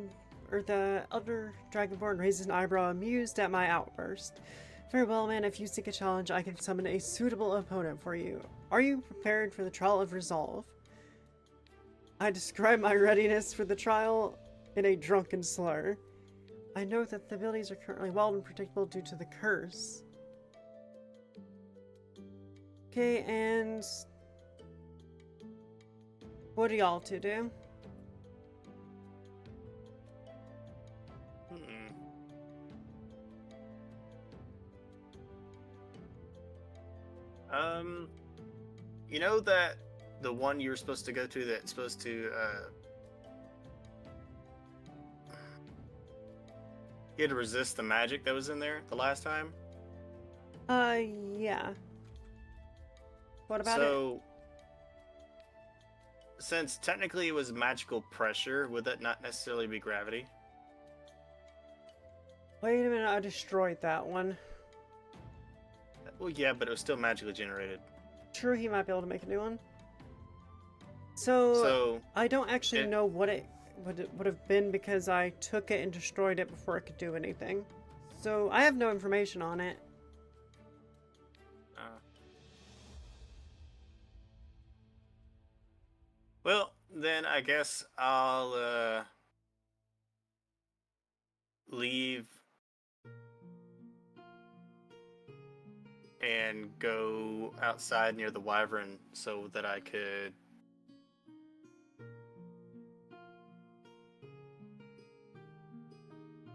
Dragonborn raises an eyebrow amused at my outburst. Very well, man, if you seek a challenge, I can summon a suitable opponent for you. Are you prepared for the trial of resolve? I describe my readiness for the trial in a drunken slur. I know that the abilities are currently wild and predictable due to the curse. Okay, and what do y'all two do? You know that the one you were supposed to go to that's supposed to, you had to resist the magic that was in there the last time? Yeah. What about it? So, since technically it was magical pressure, would that not necessarily be gravity? Wait a minute, I destroyed that one. Well, yeah, but it was still magically generated. True, he might be able to make a new one. So, So I don't actually it- know what it would have been because I took it and destroyed it before it could do anything. So, I have no information on it. well, then I guess I'll leave and go outside near the wyvern so that I could.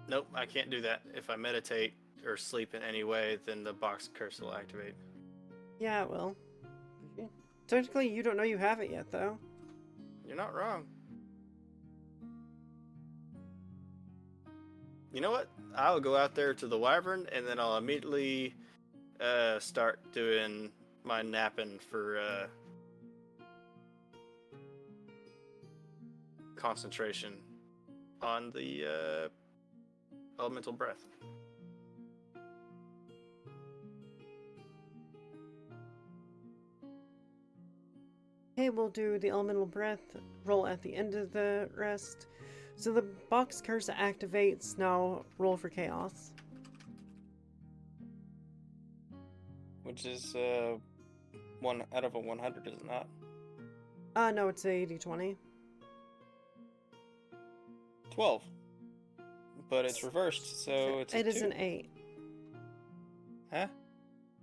Nope, I can't do that. If I meditate or sleep in any way, then the box curse will activate. Yeah, it will. Technically, you don't know you have it yet, though. You're not wrong. You know what? I'll go out there to the wyvern and then I'll immediately start doing my napping for concentration on the elemental breath. Okay, we'll do the elemental breath roll at the end of the rest. So the box curse activates. Now roll for chaos. Which is 1 out of a 100, is it not? No, it's a d20. 12. But it's reversed, so it's a It is 2. an 8. Huh?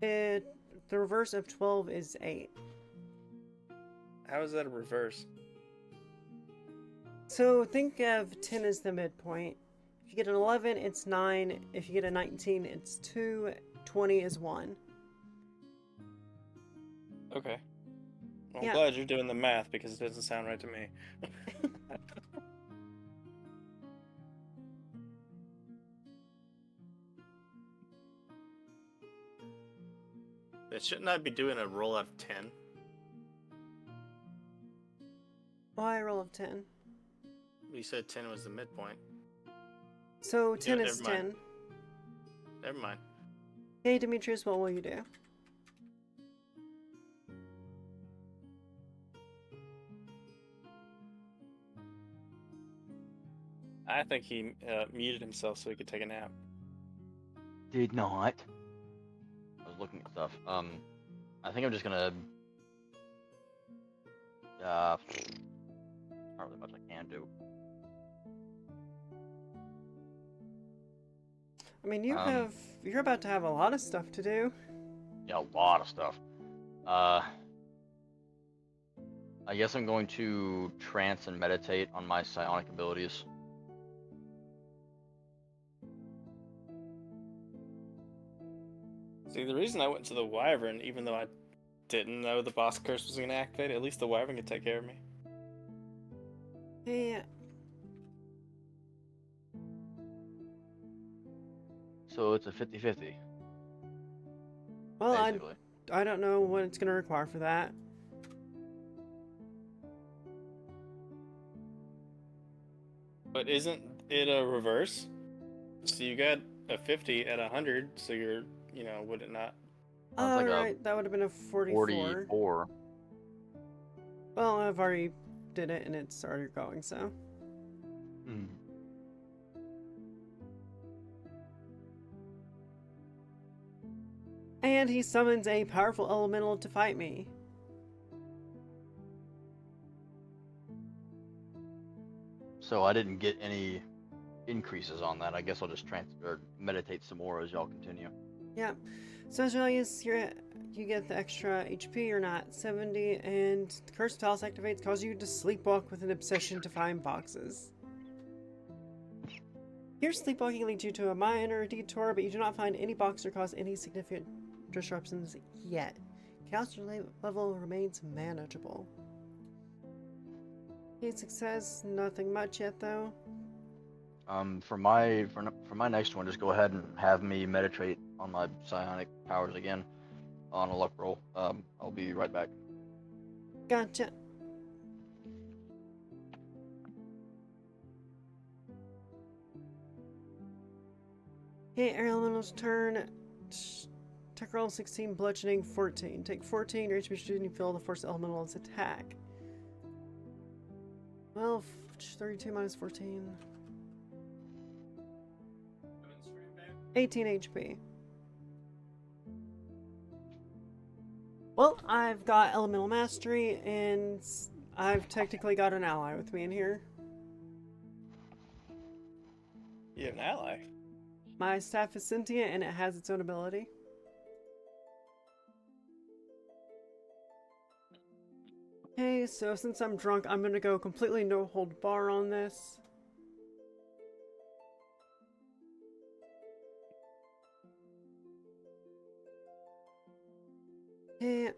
The reverse of 12 is 8. How is that a reverse? So think of 10 as the midpoint. If you get an 11, it's 9. If you get a 19, it's 2. 20 is 1. Okay. Well, I'm Yeah. glad you're doing the math because it doesn't sound right to me. Then shouldn't I be doing a roll out of 10? Why roll of 10? You said 10 was the midpoint. So 10 Yeah, is never mind. 10. Never mind. Hey, Demetrius, what will you do? I think he muted himself so he could take a nap. Did not. I was looking at stuff. I think I'm just gonna. Not really much I can do. I mean, you're about to have a lot of stuff to do. Yeah, a lot of stuff. I guess I'm going to trance and meditate on my psionic abilities. See, the reason I went to the wyvern, even though I didn't know the boss curse was going to activate, at least the wyvern could take care of me. Hey, So it's a 50-50, well, basically. I don't know what it's going to require for that. But isn't it a reverse? So you got a 50 at 100, so you're, would it not? Sounds like a Alright, that would have been a 44. 44. Well, I've already did it and it started going, so. Hmm. And he summons a powerful elemental to fight me. So I didn't get any increases on that. I guess I'll just meditate some more as y'all continue. Yeah. So Aurelius, you get the extra HP, you're not 70, and the Curse of Talos activates, causing you to sleepwalk with an obsession to find boxes. Your sleepwalking leads you to a minor detour, but you do not find any box or cause any significant disruptions yet. Chaos level remains manageable. Okay, success, nothing much yet though. For my next one, just go ahead and have me meditate on my psionic powers again on a luck roll. I'll be right back. Gotcha. Okay, Air Elemental's turn. Tech roll 16, bludgeoning 14. Take 14, your HP shooting feel the force elemental as attack. Well, 32 minus 14. 18 HP. Well, I've got Elemental Mastery, and I've technically got an ally with me in here. You have an ally. My staff is sentient, and it has its own ability. Okay, so since I'm drunk, I'm gonna go completely no hold bar on this. Okay.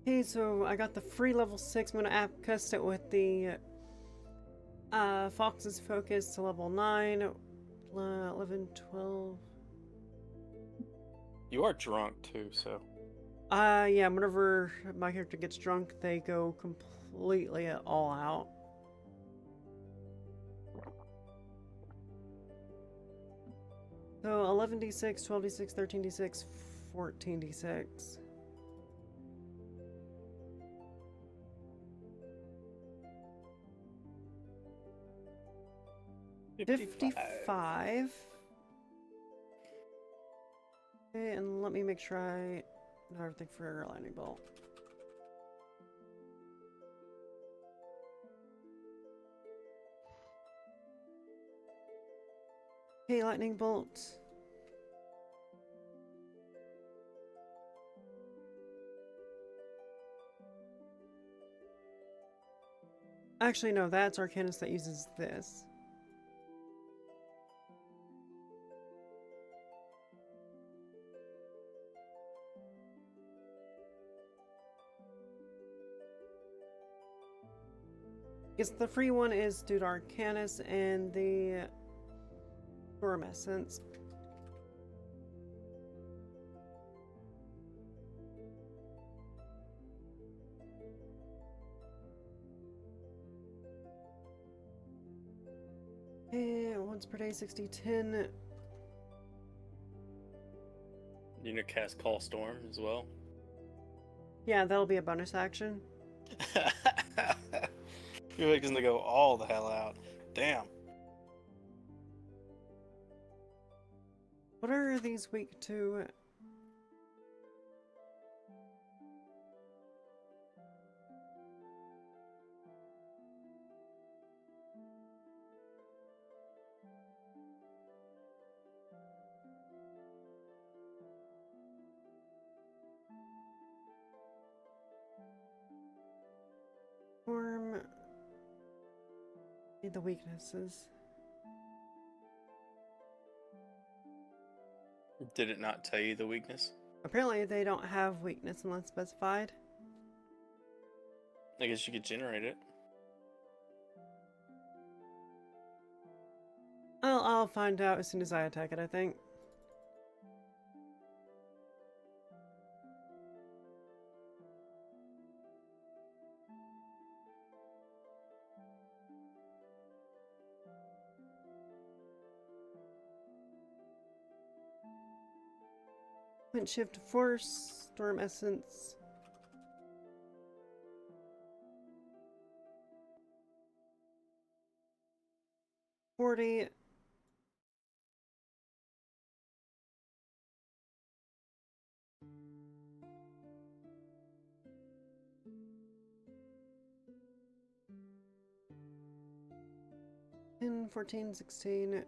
Okay, so I got the free level 6. I'm gonna upcast it with the Fox's Focus to level 9, 11, 12. You are drunk too, so. Yeah, whenever my character gets drunk, they go completely all out. So 11d6, 12d6, 13d6, 14d6. 55. Okay, and let me make sure I know everything for a lightning bolt. Okay, lightning bolt. Actually, no, that's Arcanus that uses this. Yes, the free one is due to Arcanus and the Storm Essence. And once per day, 60, 10. You know, cast Call Storm as well. Yeah, that'll be a bonus action. You're like, gonna go all the hell out. Damn. What are these weak to? Form. Need the weaknesses. Did it not tell you the weakness? Apparently, they don't have weakness unless specified. I guess you could generate it. I'll find out as soon as I attack it, I think. Point shift force, storm essence. $40. And 14, 16.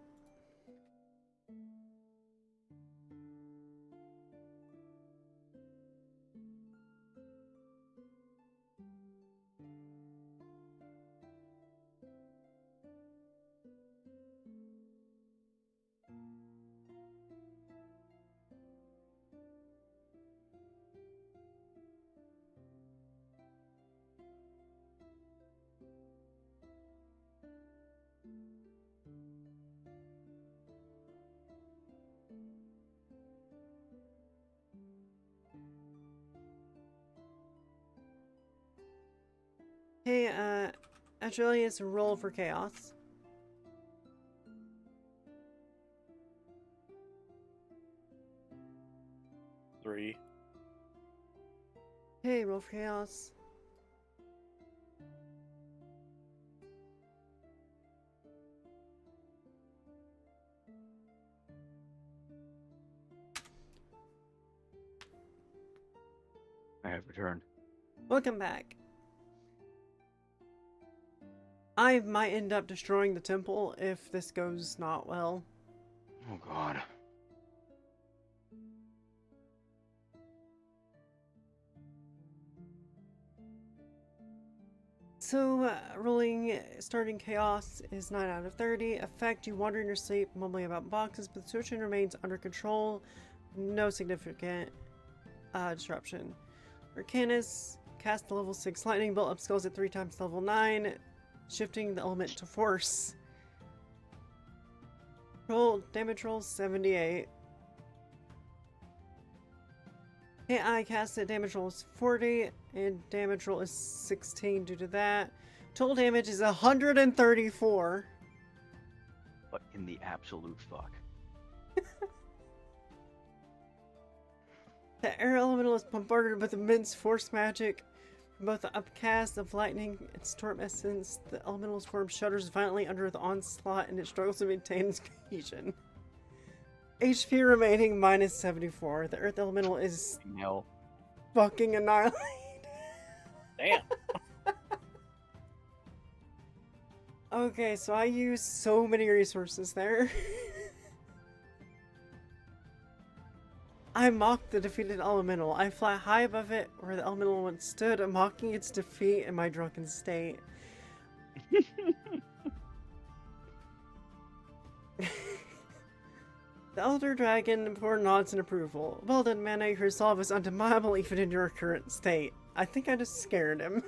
Hey, Atrelius, roll for chaos. Three. Hey, roll for chaos. I have returned. Welcome back. I might end up destroying the temple if this goes not well. Oh god. So, starting chaos is 9 out of 30. Effect, you wander in your sleep, mumbling about boxes, but the situation remains under control. No significant disruption. Arcanus, cast the level 6 lightning bolt, upscales at 3 times level 9, shifting the element to force. Damage roll 78. Hit I cast it, damage roll is 40, and damage roll is 16 due to that. Total damage is 134. What in the absolute fuck? The air elemental is bombarded with immense force magic. From both the upcast of lightning and storm essence, the elemental's form shudders violently under the onslaught and it struggles to maintain its cohesion. HP remaining minus 74. The earth elemental is Hell. fucking annihilated. Damn. Okay, so I used so many resources there. I mocked the defeated elemental. I fly high above it where the elemental once stood, mocking its defeat in my drunken state. The Elder Dragon poor nods in approval. Well done, Mana. Your resolve is undeniable even in your current state. I think I just scared him.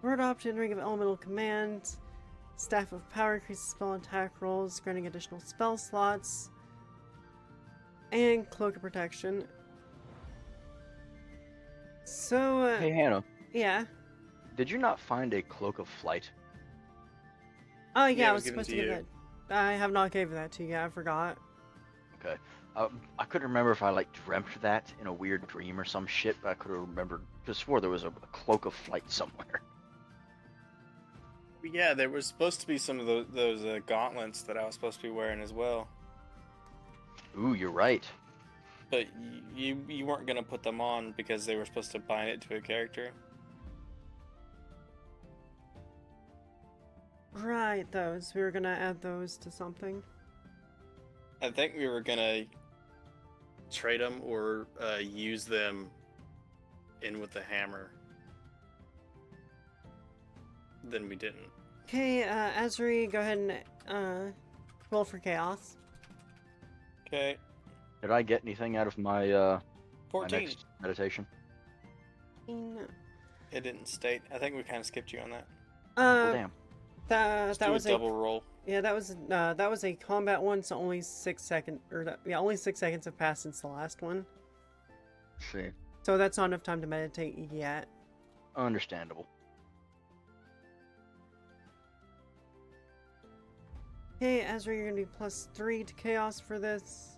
Word option, Ring of Elemental Command. Staff of Power increases spell attack rolls, granting additional spell slots. And Cloak of Protection. So, Hey Hannah, yeah. did you not find a cloak of flight? Oh, Yeah, yeah, it I was was given supposed to to give you. that. I have not gave that to you. I forgot. Okay. I couldn't remember if I like dreamt that in a weird dream or some shit, but I could have remembered. Just swore there was a cloak of flight somewhere. Yeah, there was supposed to be some of those gauntlets that I was supposed to be wearing as well, Ooh, you're right. but you weren't gonna put them on because they were supposed to bind it to a character. Right, those. We were gonna add those to something. I think we were gonna trade them or use them in with the hammer. Then we didn't. Okay, Azri, go ahead and roll for chaos. Okay, Did I get anything out of my 14. next meditation? It didn't state. I think we kind of skipped you on that. Well, damn. Let's that do was a double roll. yeah, that was a combat one, so only 6 seconds, only 6 seconds have passed since the last one. Let's see. So that's not enough time to meditate yet. Understandable. Hey, Azri, you're gonna be +3 to chaos for this.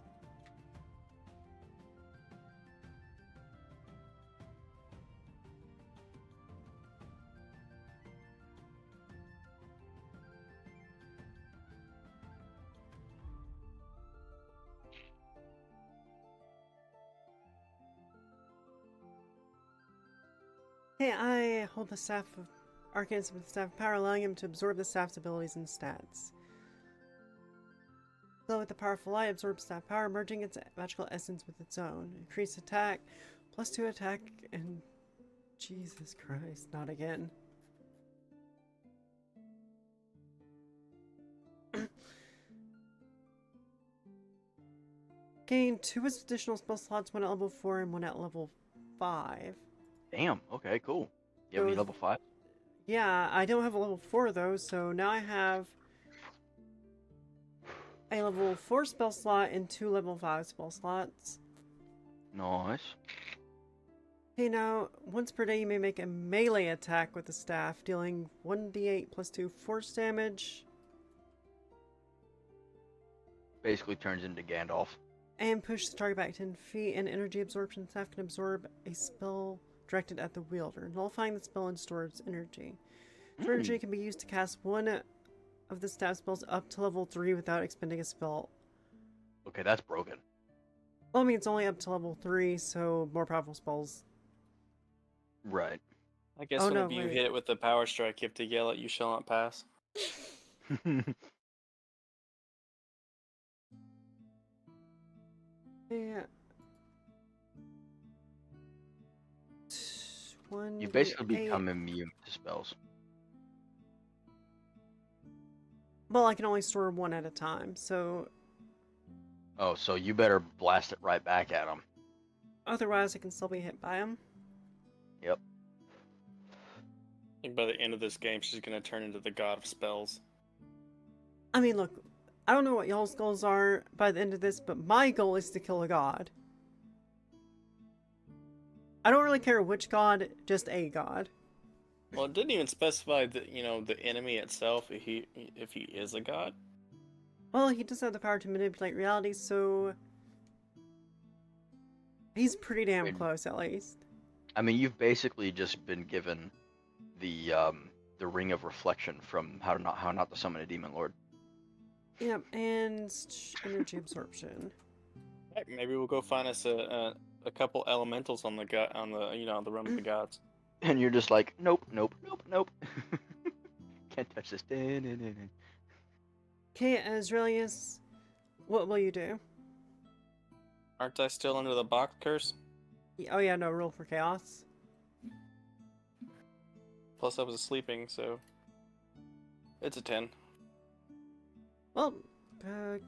Hey, I hold the staff of Arcanus with the staff of power, allowing him to absorb the staff's abilities and stats. Glow with the powerful light absorbs staff power, merging its magical essence with its own. Increase attack, +2 attack, and Jesus Christ, not again. Gain 2 additional spell slots, 1 at level 4 and 1 at level 5. Damn. Okay, cool. You have any So- level 5? Yeah, I don't have a level 4 though, so now I have a level 4 spell slot and 2 level 5 spell slots. Nice. Okay, now, once per day you may make a melee attack with the staff, dealing 1d8 plus 2 force damage, Basically turns into Gandalf. and push the target back 10 feet, and energy absorption staff can absorb a spell directed at the wielder, nullifying the spell and store its energy. Its energy can be used to cast one of the staff spells up to level 3 without expending a spell. Okay, that's broken. Well, I mean, it's only up to level 3, so more powerful spells. Right. I guess Oh, no, whenever you wait. hit it with the power strike, you have to yell at "You shall not pass." Yeah. You basically 1d8. become immune to spells. Well, I can only store one at a time, so Oh, so you better blast it right back at him. otherwise I can still be hit by him. Yep. I think by the end of this game, she's gonna turn into the god of spells. I mean, look, I don't know what y'all's goals are by the end of this, but my goal is to kill a god. I don't really care which god, just a god. Well, it didn't even specify that the enemy itself if he is a god. Well, he does have the power to manipulate reality, so he's pretty damn Wait. close, at least. I mean, you've basically just been given the ring of reflection from how not to summon a demon lord. Yep, and energy absorption. Heck, maybe we'll go find us a couple elementals on the the realm of the gods. And you're just like, nope. Can't touch this. Okay, Azraelius, what will you do? Aren't I still under the box curse? Oh yeah, no, roll for chaos. Plus, I was sleeping, so it's a 10. Well,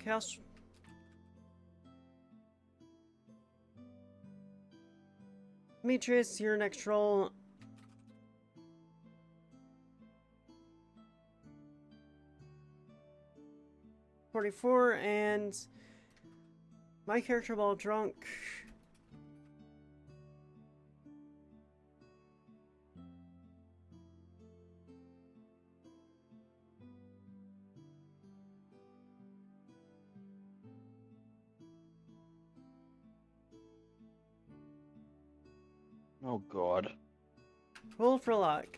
chaos. Demetrius, your next roll. $44, and my character, while drunk, Oh god. roll for luck.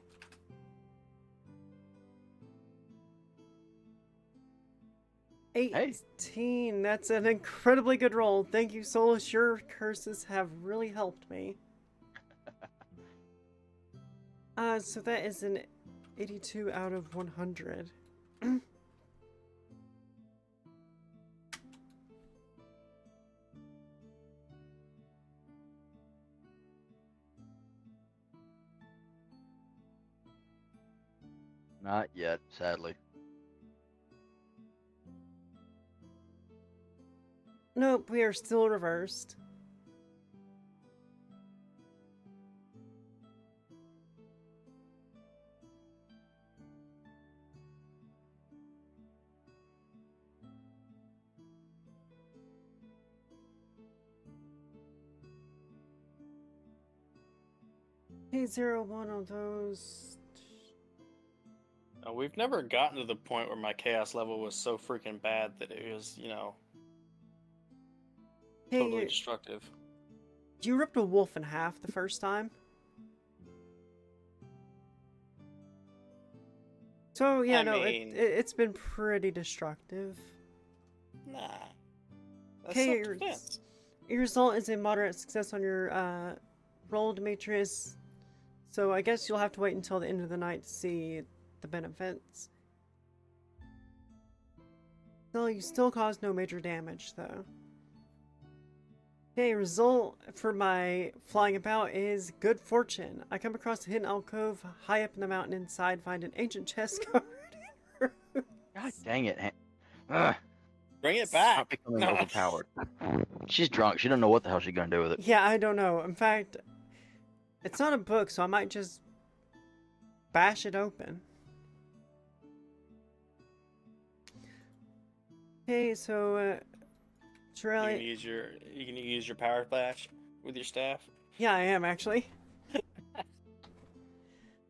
18. That's an incredibly good roll. Thank you, Solus. Your curses have really helped me. So that is an 82 out of 100. Not yet, sadly. Nope, we are still reversed. Okay, 01 on those. We've never gotten to the point where my chaos level was so freaking bad that it was, Hey, totally destructive. you ripped a wolf in half the first time. So yeah, it's been pretty destructive. Nah. That's Okay, self-defense. your result is a moderate success on your roll, Demetrius. So I guess you'll have to wait until the end of the night to see the benefits. So you still caused no major damage, though. Okay, result for my flying about is good fortune. I come across a hidden alcove high up in the mountain. Inside, find an ancient chest covered in runes. God dang it. Ugh. Bring it Stop back. becoming overpowered. She's drunk. She don't know what the hell she's gonna do with it. Yeah, I don't know. In fact, it's not a book, so I might just bash it open. Okay, so You can use your power flash with your staff. yeah, I am actually.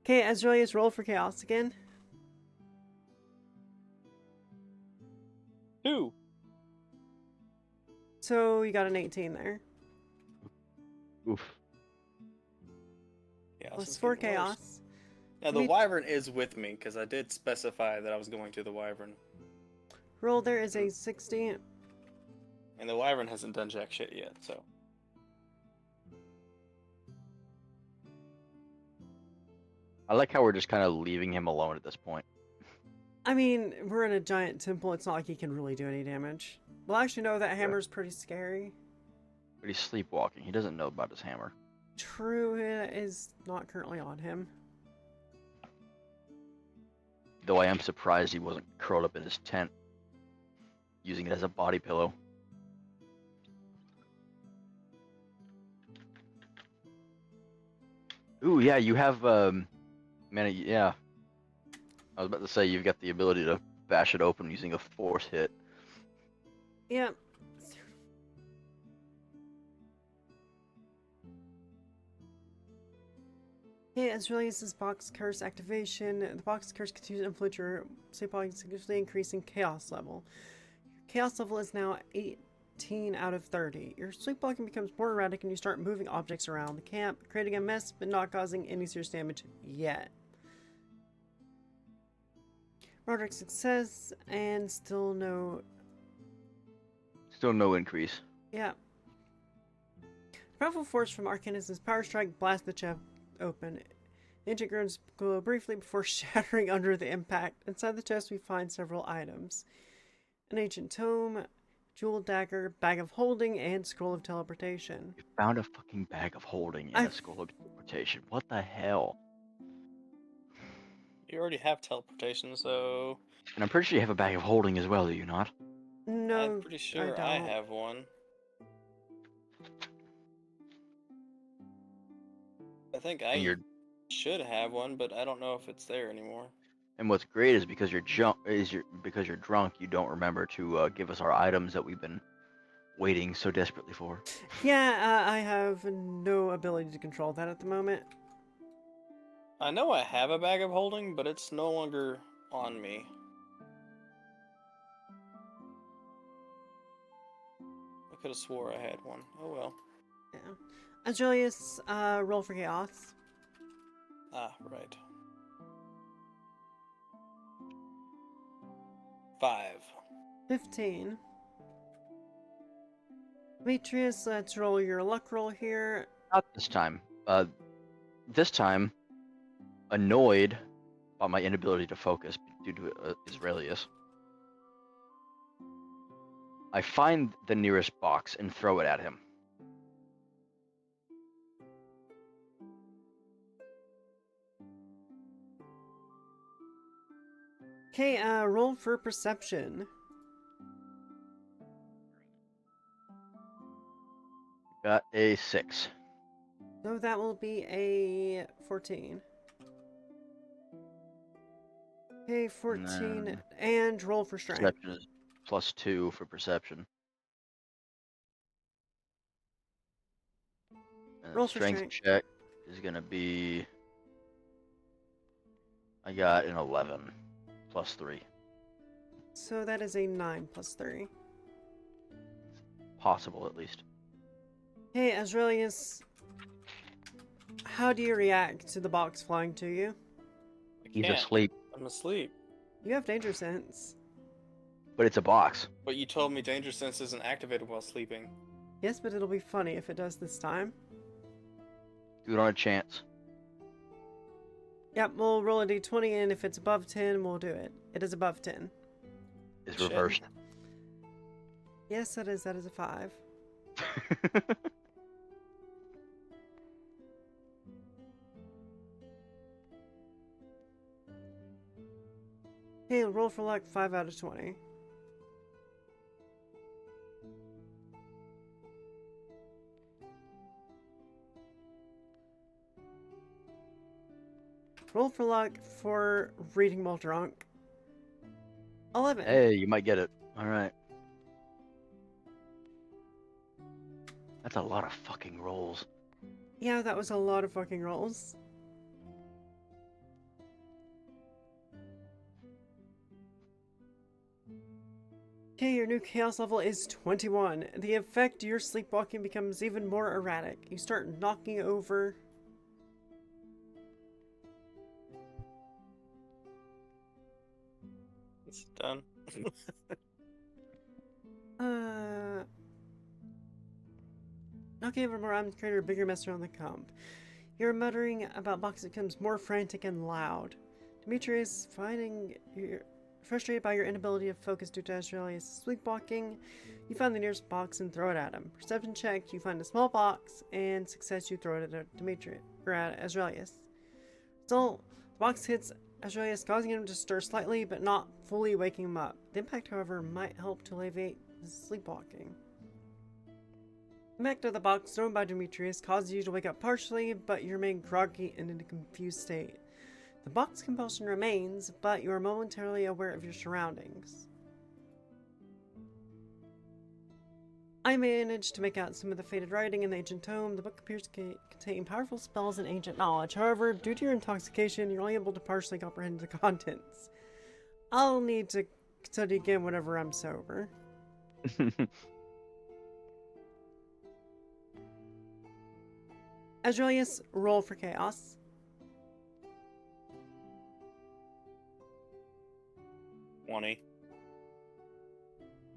Okay, Azraelius, roll for chaos again. 2. So you got an 18 there. Oof. Chaos Plus is 4 getting worse. chaos. Now the Me- wyvern is with me because I did specify that I was going to the wyvern, Roll there is a 60. and the wyvern hasn't done jack shit yet. So I like how we're just kind of leaving him alone at this point. I mean, we're in a giant temple. It's not like he can really do any damage. Well, actually, no, that hammer's pretty scary. But he's sleepwalking. He doesn't know about his hammer. True, it is not currently on him. Though I am surprised he wasn't curled up in his tent, using it as a body pillow. Ooh, yeah, you have, man, yeah. I was about to say you've got the ability to bash it open using a force hit. Yep. Okay, Azraelius' box curse activation. The box curse continues to influence your sleepwalking, significantly increasing chaos level. Your chaos level is now 18 out of 30. Your sleepwalking becomes more erratic and you start moving objects around the camp, creating a mess but not causing any serious damage yet. Roderick success and still no. Still no increase. Yeah. Powerful force from Arcanus' power strike blasts the chest open. The ancient groans glow briefly before shattering under the impact. Inside the chest we find several items. An ancient tome, jeweled dagger, bag of holding, and scroll of teleportation. You found a fucking bag of holding and a scroll of teleportation. What the hell? you already have teleportation, so And I'm pretty sure you have a bag of holding as well, do you not? No, I'm pretty sure I don't. have one. I think And I you're should have one, but I don't know if it's there anymore. and what's great is because because you're drunk, you don't remember to give us our items that we've been waiting so desperately for. Yeah, I have no ability to control that at the moment. I know I have a bag of holding, but it's no longer on me. I could have swore I had one. Oh well. Yeah. Azraelius, roll for chaos. Ah, right. 5. 15. Demetrius, let's roll your luck roll here. Not this time. This time, annoyed by my inability to focus due to Israelius, I find the nearest box and throw it at him. Okay, roll for perception. Got a 6. So that will be a 14. Okay, 14. And roll for strength. Perception is +2 for perception. And Roll the for strength strength. check is gonna be. I got an 11 +3. So that is a 9 plus 3. Possible at least. Hey, Azraelius, how do you react to the box flying to you? I He's can't. asleep, I'm asleep. You have danger sense. but it's a box. But you told me danger sense isn't activated while sleeping. Yes, but it'll be funny if it does this time. Do it on a chance. Yep, we'll roll a d20, and if it's above 10, we'll do it. It is above 10. It's Shit. reversed. Yes, that is a 5. Okay, roll for luck 5 out of 20. Roll for luck for reading while drunk. 11. Hey, you might get it. All right. That's a lot of fucking rolls. Yeah, that was a lot of fucking rolls. Okay, your new chaos level is 21. The effect your sleepwalking becomes even more erratic. You start knocking over. It's done. Knocking over more items create a bigger mess around the camp. Your muttering about boxes becomes more frantic and loud. Demetrius, finding you're frustrated by your inability to focus due to Azraelius' sleepwalking, you find the nearest box and throw it at him. Perception check, you find a small box, and success, you throw it at Demetrius, or at Azraelius. Still, the box hits Azraelius, causing him to stir slightly, but not fully waking him up. The impact, however, might help to alleviate his sleepwalking. The impact of the box thrown by Demetrius causes you to wake up partially, but you remain groggy and in a confused state. The box compulsion remains, but you are momentarily aware of your surroundings. I managed to make out some of the faded writing in the ancient tome. The book appears to contain powerful spells and ancient knowledge. However, due to your intoxication, you're only able to partially comprehend the contents. I'll need to study again whenever I'm sober. Azraelius, roll for chaos.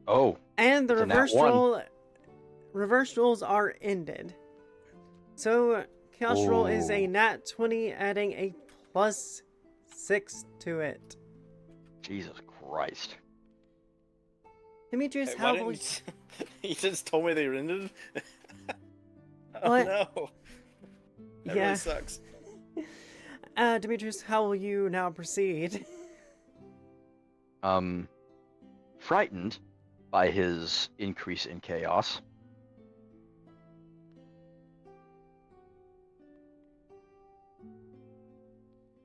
Oh. And the It's a nat reverse one. roll. Reverse rolls are ended. So chaos roll is a Ooh. nat 20, adding a +6 to it. Jesus Christ. Demetrius, Hey, how why will didn't you just told me they were ended? Oh What? no. That Yeah. really sucks. Demetrius, how will you now proceed? Frightened by his increase in chaos,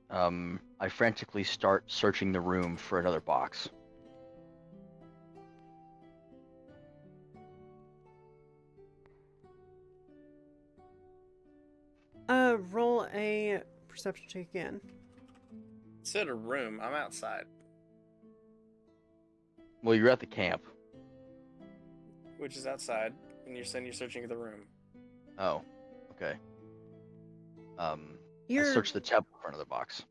I frantically start searching the room for another box. Roll a perception check again. Instead of room, I'm outside, Well, you're at the camp. which is outside, and you're saying you're searching the room. Oh, okay. I You're searched the temple for another box.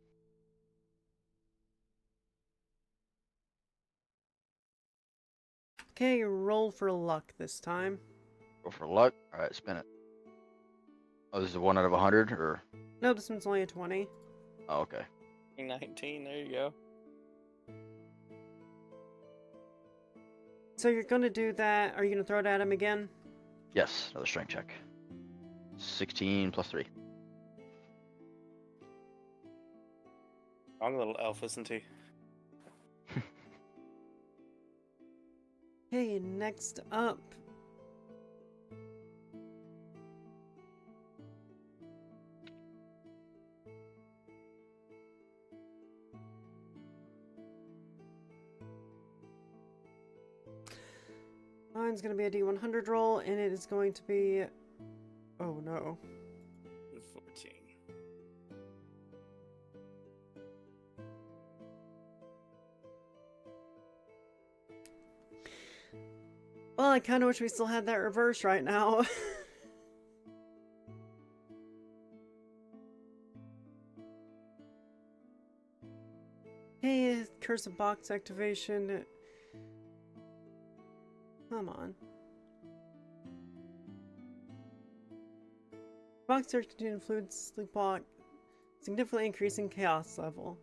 okay. Roll for luck this time. Go for luck. All right, spin it. Oh, this is a 1 out of 100, or No, this one's only a 20. oh, okay. 19, there you go. So you're gonna do that. Are you gonna throw it at him again? Yes, another strength check. 16 plus 3. Wrong little elf, isn't he? Okay, next up. Mine's gonna be a D100 roll, and it is going to be. Oh no. 14. Well, I kind of wish we still had that reverse right now. Hey, Curse of Box activation. Come on. Box search continue to influence sleepwalk, significantly increasing chaos level.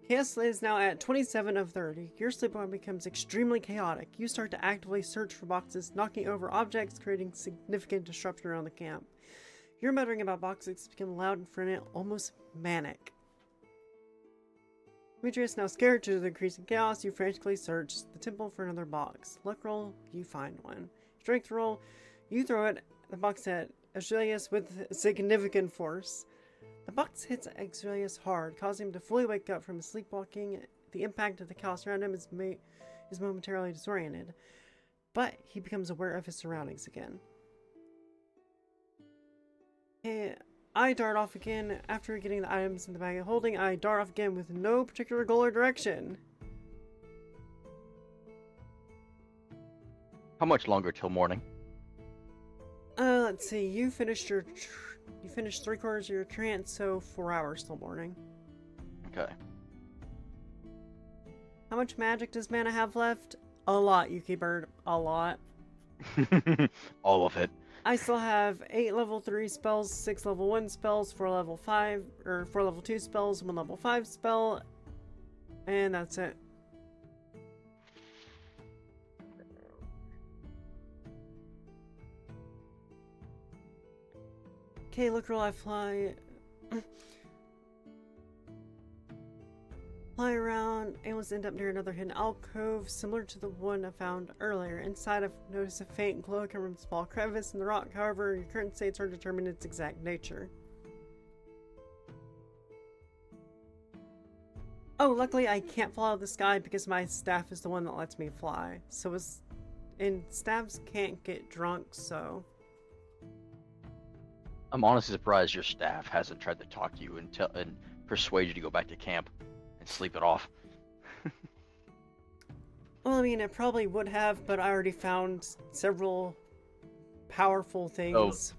Chaos is now at 27 of 30. Your sleepwalk becomes extremely chaotic. You start to actively search for boxes, knocking over objects, creating significant disruption around the camp. Your muttering about boxes become loud and frenetic, almost manic. Demetrius, now scared due to the increasing chaos, you frantically search the temple for another box. Luck roll, you find one. Strength roll, you throw it the box at Azraelius with significant force. The box hits Azraelius hard, causing him to fully wake up from his sleepwalking. The impact of the chaos around him is momentarily disoriented, but he becomes aware of his surroundings again. Okay, I dart off again. After getting the items in the bag of holding, I dart off again with no particular goal or direction. How much longer till morning? Let's see. You finished you finished 3/4 of your trance, so 4 hours till morning. Okay. How much magic does mana have left? A lot, Yuki Bird. A lot. All of it. I still have 8 level 3 spells, 6 level 1 spells, 4 level 5, or 4 level 2 spells, 1 level 5 spell, and that's it. Okay, look where I fly. Fly around, aimless end up near another hidden alcove, similar to the one I found earlier. Inside, I've noticed a faint glow coming from a small crevice in the rock. However, your current states are determine its exact nature. Oh, luckily I can't fly out of the sky because my staff is the one that lets me fly. And staffs can't get drunk, so... I'm honestly surprised your staff hasn't tried to talk to you and persuade you to go back to camp and sleep it off. Well, I mean, it probably would have, but I already found several powerful things.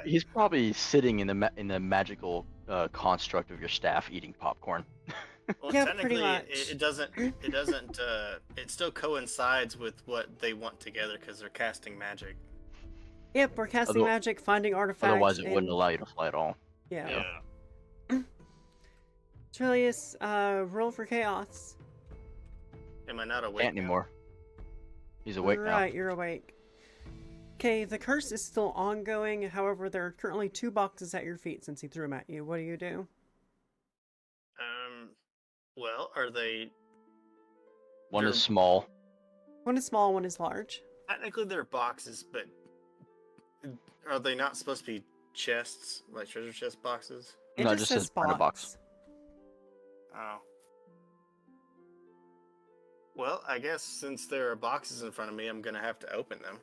He's probably sitting in the magical construct of your staff eating popcorn. Well, Yeah, technically, pretty much. it still coincides with what they want together because they're casting magic. Yep, we're casting magic, finding artifacts. Otherwise, it wouldn't allow you to fly at all. Yeah. Trillius, roll for chaos. Am I not awake Can't now? anymore. He's awake now. Right, you're awake. Okay, the curse is still ongoing. However, there are currently 2 boxes at your feet since he threw them at you. What do you do? Well, are they... One They're- is small. One is small, one is large. Technically, they're boxes, but are they not supposed to be chests, like treasure chest boxes? It No, it just just says find a box. Oh. Well, I guess since there are boxes in front of me, I'm gonna have to open them.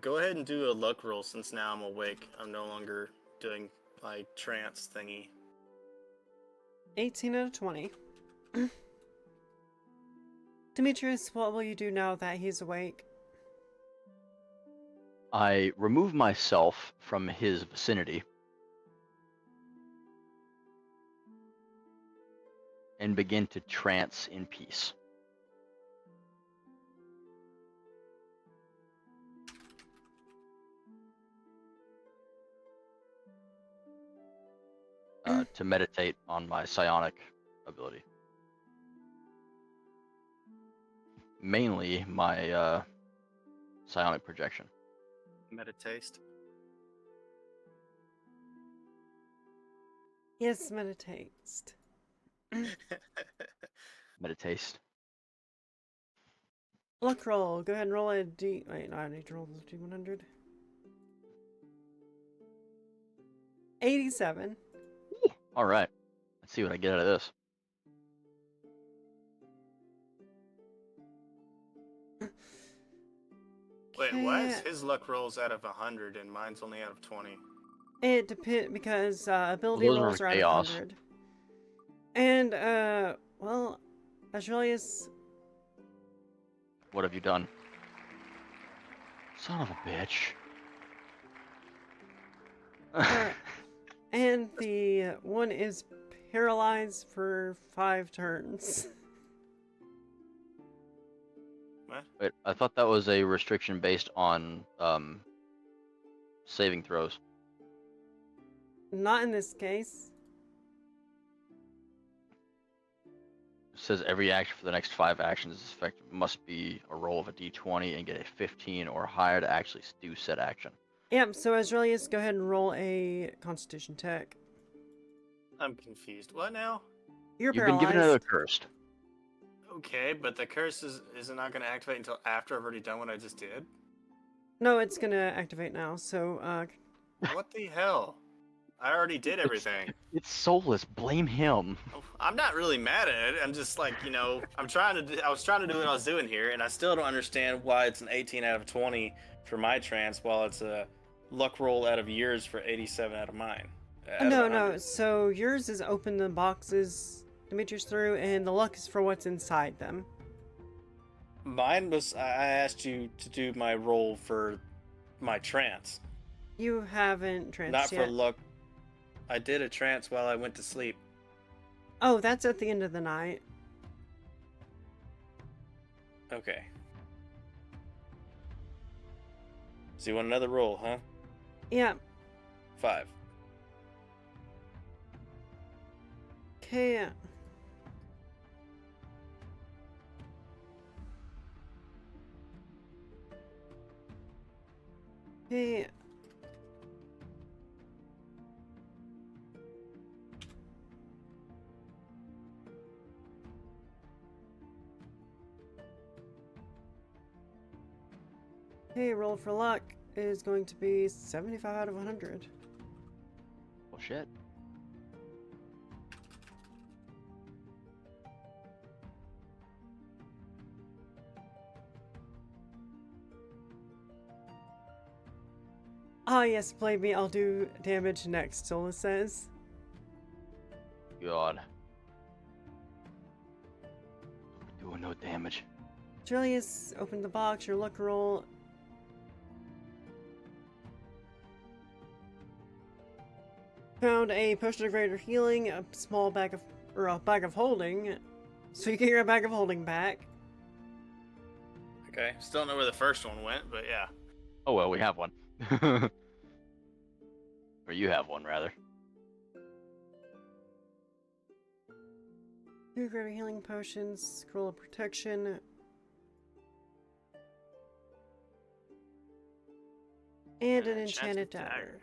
Go ahead and do a luck roll since now I'm awake. I'm no longer doing my trance thingy. 18 out of 20. Demetrius, what will you do now that he's awake? I remove myself from his vicinity and begin to trance in peace. To meditate on my psionic ability. Mainly my psionic projection. Meditaste. Yes, meditates. Meditaste. Luck roll. Go ahead and roll a D. Wait, no, I need to roll the D100. 87. All right. Let's see what I get out of this. Wait, why is Okay. his luck rolls out of 100 and mine's only out of 20? It depends because ability Those are rolls are at chaos. 100. And well, Azraelius, What have you done? Son of a bitch. and the one is paralyzed for 5 turns. What? Wait, I thought that was a restriction based on saving throws. Not in this case. It says every action for the next 5 actions is effective must be a roll of a d20 and get a 15 or higher to actually do said action. Yep, so Azraelius, go ahead and roll a Constitution check. I'm confused. What now? You're You've paralyzed. been given another cursed. Okay, but the curse is it not going to activate until after I've already done what I just did? No, it's gonna activate now, so What the hell? I already did everything. It's soulless. Blame him. I'm not really mad at it. I'm just like, I was trying to do what I was doing here, and I still don't understand why it's an 18 out of 20 for my trance, while it's a luck roll out of yours for 87 out of mine. Out of no, 100. so yours is open the boxes, Demetrius through, and the luck is for what's inside them. Mine was I asked you to do my roll for my trance, You haven't tranced not for yet. luck. I did a trance while I went to sleep. Oh, that's at the end of the night. Okay. So you want another roll, huh? Yeah. 5. Okay. Okay. Okay, roll for luck is going to be 75 out of 100. Well, shit. Ah, yes, blame me. I'll do damage next, Sola says. God. Doing no damage. Julius opened the box, your luck roll. Found a potion of greater healing, a small bag of, or a bag of holding. So you get your bag of holding back. Okay. Still don't know where the first one went, but yeah. Oh well, we have one. Or you have one, rather. 2 greater healing potions, scroll of protection. And an enchanted dagger.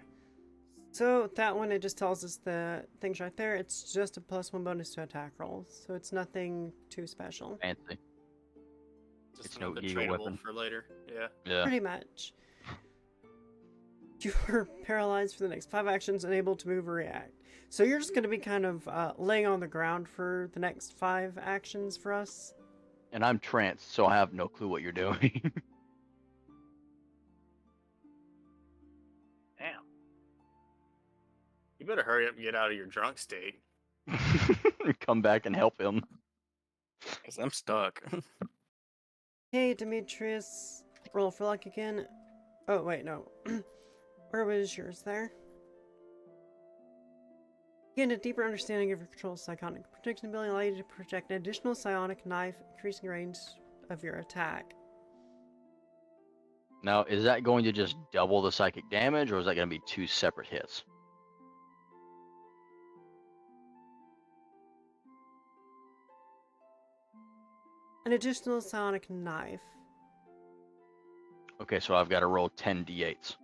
So that one, it just tells us the things right there. It's just a +1 bonus to attack rolls. So it's nothing too special. Fancy. Just It's no another eagle tradable weapon. for later. Yeah. Yeah. Pretty much. You are paralyzed for the next 5 actions, unable to move or react. So you're just going to be kind of laying on the ground for the next 5 actions for us. And I'm tranced, so I have no clue what you're doing. Damn. You better hurry up and get out of your drunk state, Come back and help him. because I'm stuck. Hey, Demetrius. Roll for luck again. Oh, wait, no. Where was yours there? Gain a deeper understanding of your control's psionic protection ability, allow you to project an additional psionic knife, increasing range of your attack. Now, is that going to just double the psychic damage, or is that going to be 2 separate hits? An additional psionic knife. Okay, so I've got to roll 10 d8s.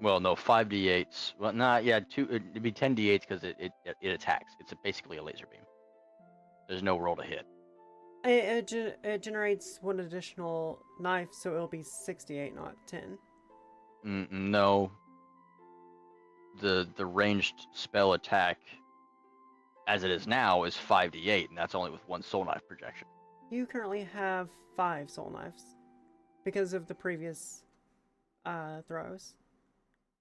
Well, no, 5 d8s. Well, nah, yeah, 2. It'd be 10 d8s because it attacks. It's basically a laser beam. There's no roll to hit. It generates 1 additional knife, so it'll be 68, not 10. No. The ranged spell attack, as it is now, is 5d8, and that's only with 1 soul knife projection. You currently have 5 soul knives because of the previous throws.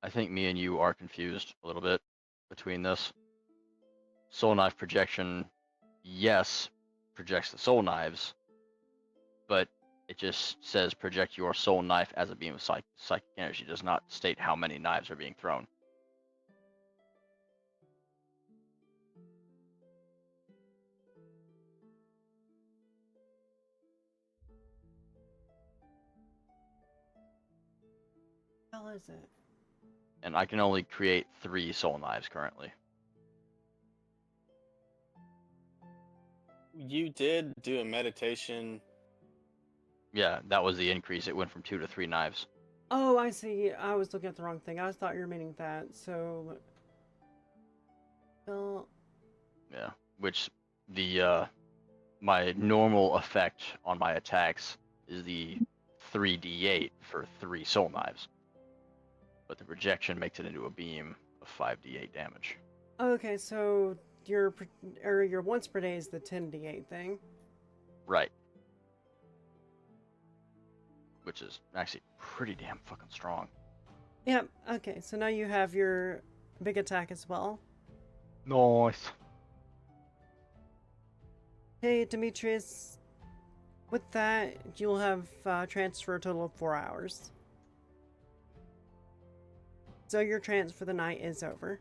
I think me and you are confused a little bit between this. Soul knife projection, yes, projects the soul knives, but it just says project your soul knife as a beam of psychic energy. It does not state how many knives are being thrown. How is it? And I can only create 3 soul knives currently. You did do a meditation. Yeah, that was the increase. It went from 2 to 3 knives. Oh, I see. I was looking at the wrong thing. I thought you were meaning that. So, well, Yeah, which the my normal effect on my attacks is the 3d8 for 3 soul knives, but the projection makes it into a beam of 5d8 damage. okay. So your once per day is the 10d8 thing. Right. Which is actually pretty damn fucking strong. Yep, okay, so now you have your big attack as well. Nice. Hey, Demetrius, with that, you'll have trance for a total of 4 hours. So your trance for the night is over.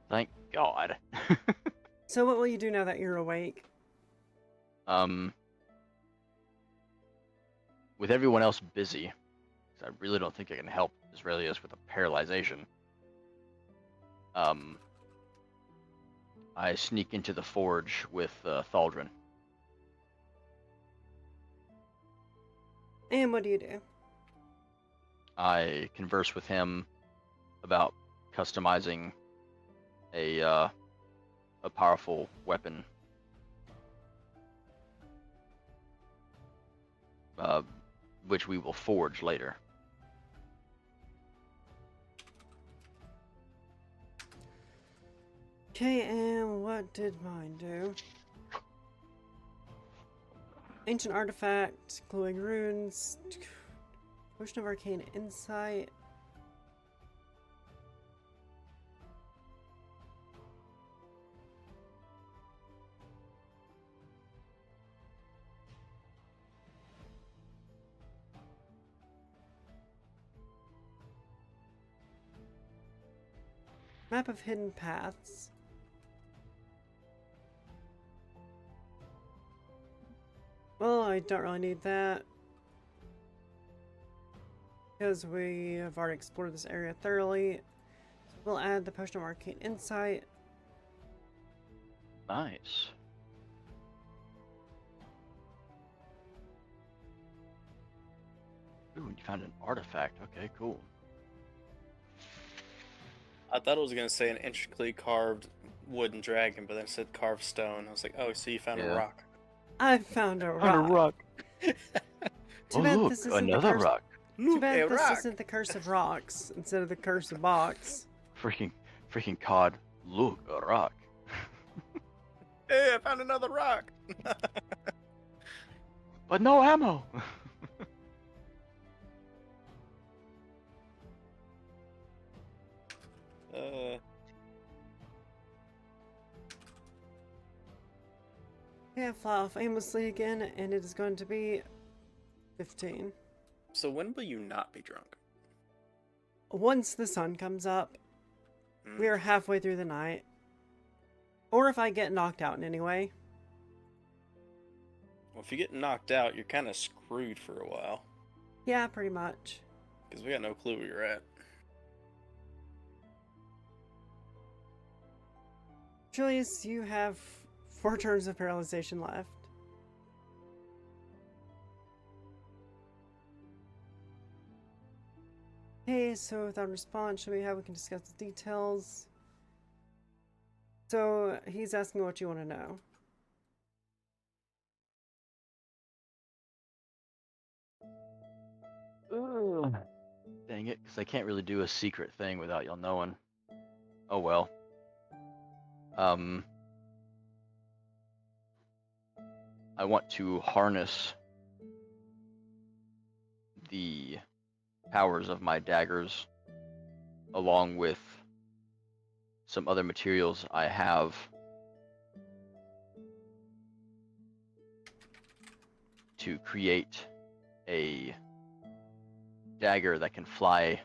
Thank God. So what will you do now that you're awake? With everyone else busy, 'cause I really don't think I can help Israelius with a paralyzation. I sneak into the forge with Thaldrin. And what do you do? I converse with him about customizing a powerful weapon, which we will forge later. Okay, and what did mine do? Ancient artifact, glowing runes, potion of arcane insight. Map of hidden paths. Well, I don't really need that, because we have already explored this area thoroughly. So we'll add the potion of arcane insight. Nice. Ooh, you found an artifact. Okay, cool. I thought it was gonna say an intricately carved wooden dragon, but then it said carved stone. I was like, oh, so you found a Yeah. rock. I found a rock. Found a rock. Too Oh, bad look, this isn't another the curse. rock. Too Look, bad a this rock. isn't the curse of rocks instead of the curse of box. Freaking cod. Look, a rock. Hey, I found another rock. But no ammo. Yeah, fly off aimlessly again, and it is going to be 15. So when will you not be drunk? Once the sun comes up, Mm. we are halfway through the night. Or if I get knocked out in any way. Well, if you get knocked out, you're kind of screwed for a while. Yeah, pretty much. Because we got no clue where you're at. Julius, you have 4 turns of paralyzation left. Okay, so without a response, should we can discuss the details. So he's asking what you want to know. Dang it, because I can't really do a secret thing without y'all knowing. Oh well. I want to harness the powers of my daggers along with some other materials I have to create a dagger that can fly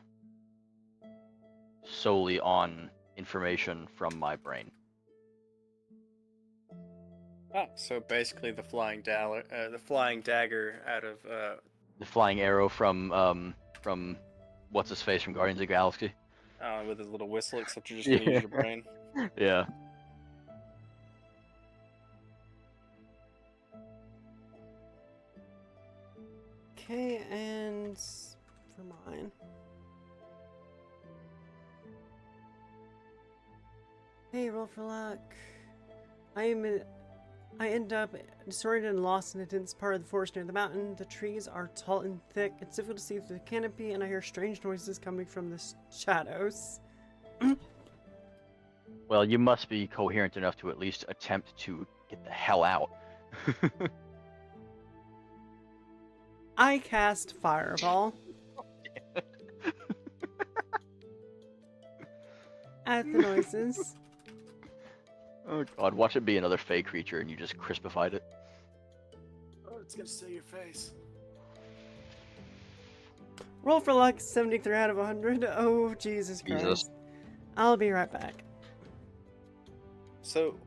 solely on information from my brain. Ah, so basically the flying dagger out of The flying arrow from what's his face from Guardians of the Galaxy. with his little whistle, except you're just gonna use your brain. Yeah. Okay, and for mine. Hey, roll for luck. I end up disoriented and lost in a dense part of the forest near the mountain. The trees are tall and thick. It's difficult to see through the canopy, and I hear strange noises coming from the shadows. Well, you must be coherent enough to at least attempt to get the hell out. I cast Fireball. at the noises. Oh god, watch it be another fey creature and you just crispified it. Oh, it's gonna steal your face. Roll for luck, 73 out of 100. Oh, Jesus Christ. Jesus. I'll be right back. So,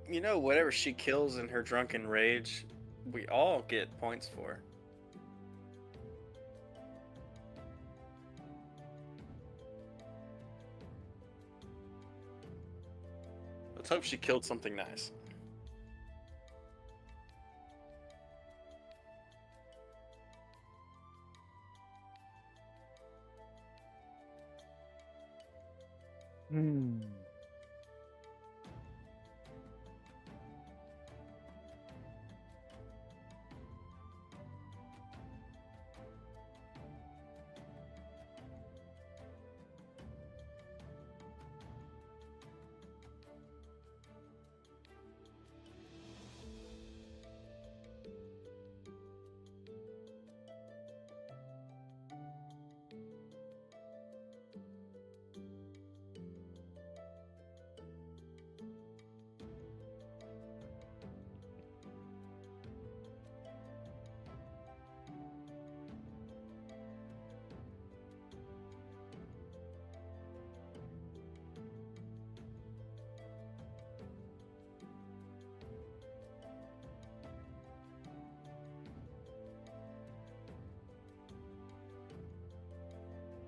you know, whatever she kills in her drunken rage, we all get points for. Let's hope she killed something nice.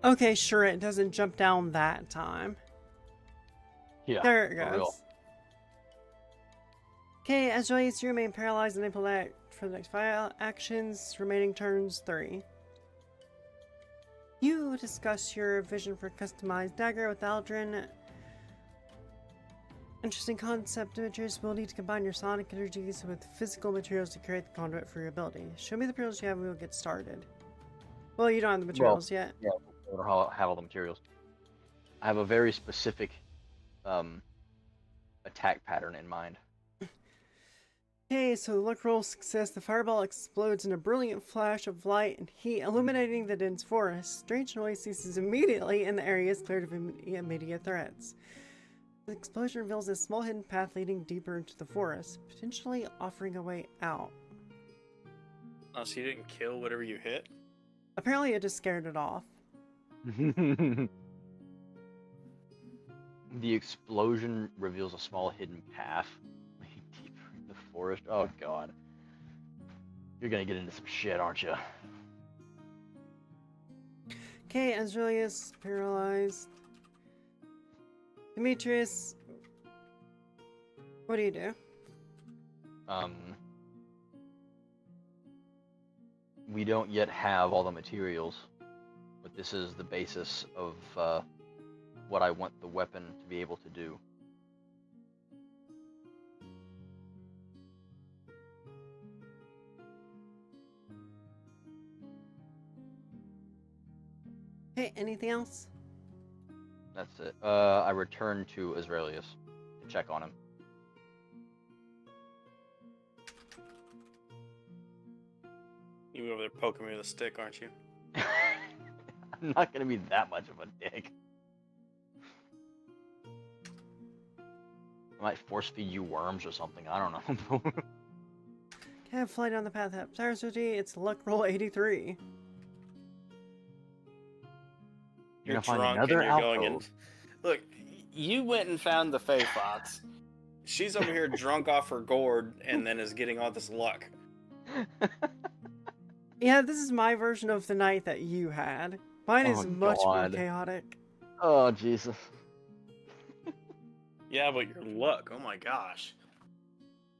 Okay, sure, it doesn't jump down that time. Yeah. There it for real. goes. Okay, as always, you remain paralyzed and unable to act for the next 5 actions, remaining turns 3. You discuss your vision for customized dagger with Aldrin. Interesting concept, Demetrius. Will need to combine your sonic energies with physical materials to create the conduit for your ability. Show me the materials you have and we will get started. Well, you don't have the materials yet. Yeah, I don't have all the materials. I have a very specific attack pattern in mind. Okay, so luck roll success. The fireball explodes in a brilliant flash of light and heat, illuminating the dense forest. Strange noise ceases immediately, and the area is cleared of immediate threats. The explosion reveals a small hidden path leading deeper into the forest, potentially offering a way out. Oh, so you didn't kill whatever you hit? Apparently, it just scared it off. The explosion reveals a small hidden path leading deeper in the forest. Oh god. You're gonna get into some shit, aren't you? Okay, Azraelius paralyzed. Demetrius, what do you do? We don't yet have all the materials, but this is the basis of what I want the weapon to be able to do. Hey, anything else? That's it. I return to Azraelius to check on him. You over there poking me with a stick, aren't you? I'm not gonna be that much of a dick. I might force feed you worms or something. I don't know. Okay, fly down the path up. Saraswati, it's luck roll 83. You're gonna You're find drunk another and you're going in. alcove. Look, you went and found the Fey Fox. She's over here drunk off her gourd and then is getting all this luck. Yeah, this is my version of the night that you had. Mine is Oh, much more God. chaotic. Oh Jesus. Yeah, but your luck, oh my gosh.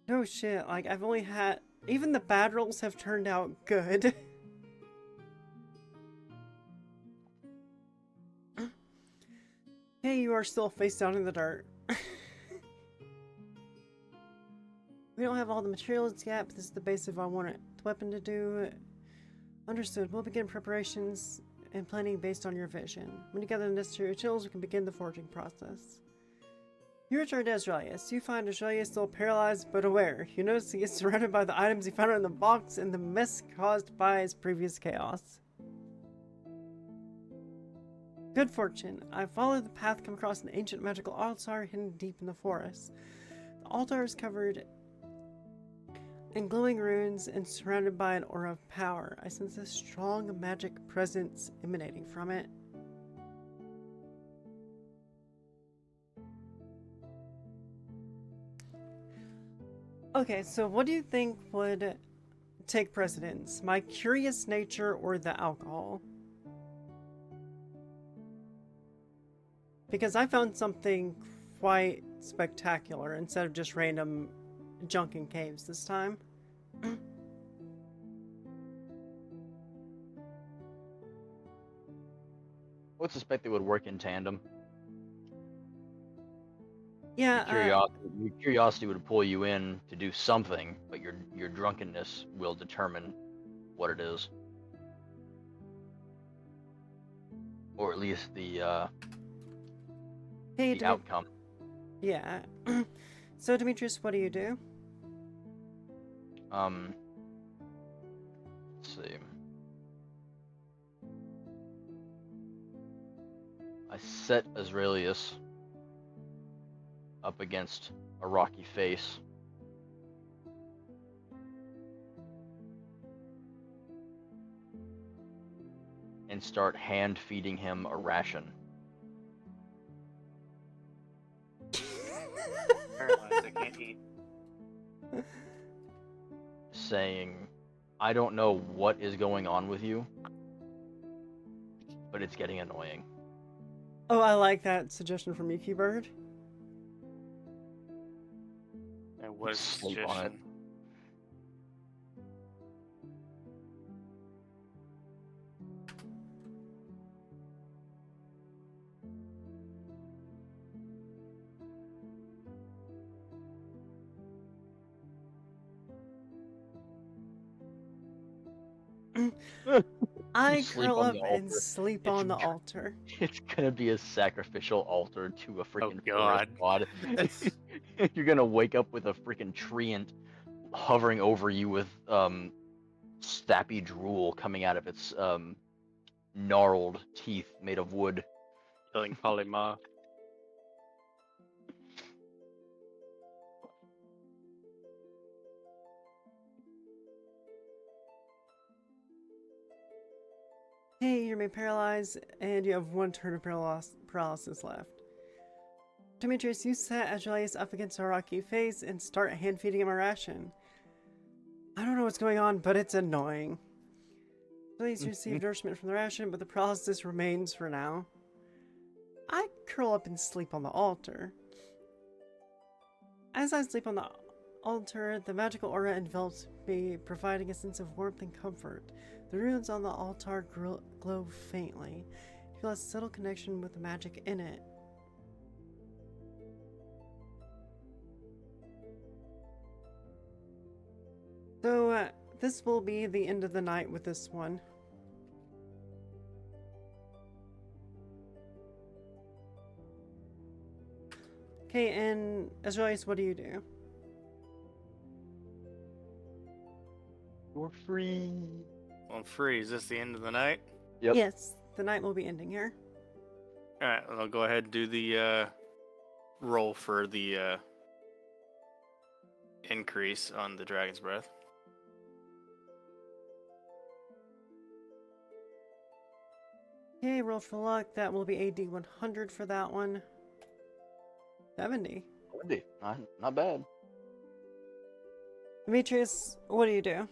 No shit, like, I've only had... Even the bad rolls have turned out good. Hey, you are still face down in the dirt. We don't have all the materials yet, but this is the base of what I want the weapon to do. Understood. We'll begin preparations and planning based on your vision. When you gather the necessary materials, we can begin the forging process. You return to Azraelius. You find Azraelius still paralyzed but aware. You notice he is surrounded by the items he found in the box and the mess caused by his previous chaos. Good fortune. I followed the path, come across an ancient magical altar hidden deep in the forest. The altar is covered in glowing runes and surrounded by an aura of power. I sense a strong magic presence emanating from it. Okay, so what do you think would take precedence? My curious nature or the alcohol? Because I found something quite spectacular instead of just random junk in caves this time. I would suspect they would work in tandem. Yeah, Your curiosity would pull you in to do something, but your drunkenness will determine what it is, or at least the hey, outcome. Yeah. So, Demetrius, what do you do? Let's see. I set Azraelius up against a rocky face. And start hand feeding him a ration. Paralyzed, I can't eat. Saying, I don't know what is going on with you, but it's getting annoying. Oh, I like that suggestion from Yuki Bird. That was a Sleep on it. suggestion. I Sleep curl on up the and altar. sleep It's on the gr- altar. It's gonna be a sacrificial altar to a freaking God. forest god. You're gonna wake up with a freaking treant hovering over you with sappy drool coming out of its gnarled teeth made of wood. Killing Polyma. Hey, you're made paralyzed, and you have one turn of paralysis left. Demetrius, you set Azraelius up against a rocky face and start hand feeding him a ration. I don't know what's going on, but it's annoying. Please receive nourishment from the ration, but the paralysis remains for now. I curl up and sleep on the altar. As I sleep on the altar, the magical aura envelops me, providing a sense of warmth and comfort. The runes on the altar glow faintly. You feel a subtle connection with the magic in it. So, this will be the end of the night with this one. Okay, and Azraelius, what do you do? You're free. Well, I'm free. Is this the end of the night? Yep. Yes, the night will be ending here. Alright, I'll go ahead and do the roll for the increase on the Dragon's Breath. Okay, roll for luck. That will be AD 100 for that one. 70. Not bad. Demetrius, what do you do?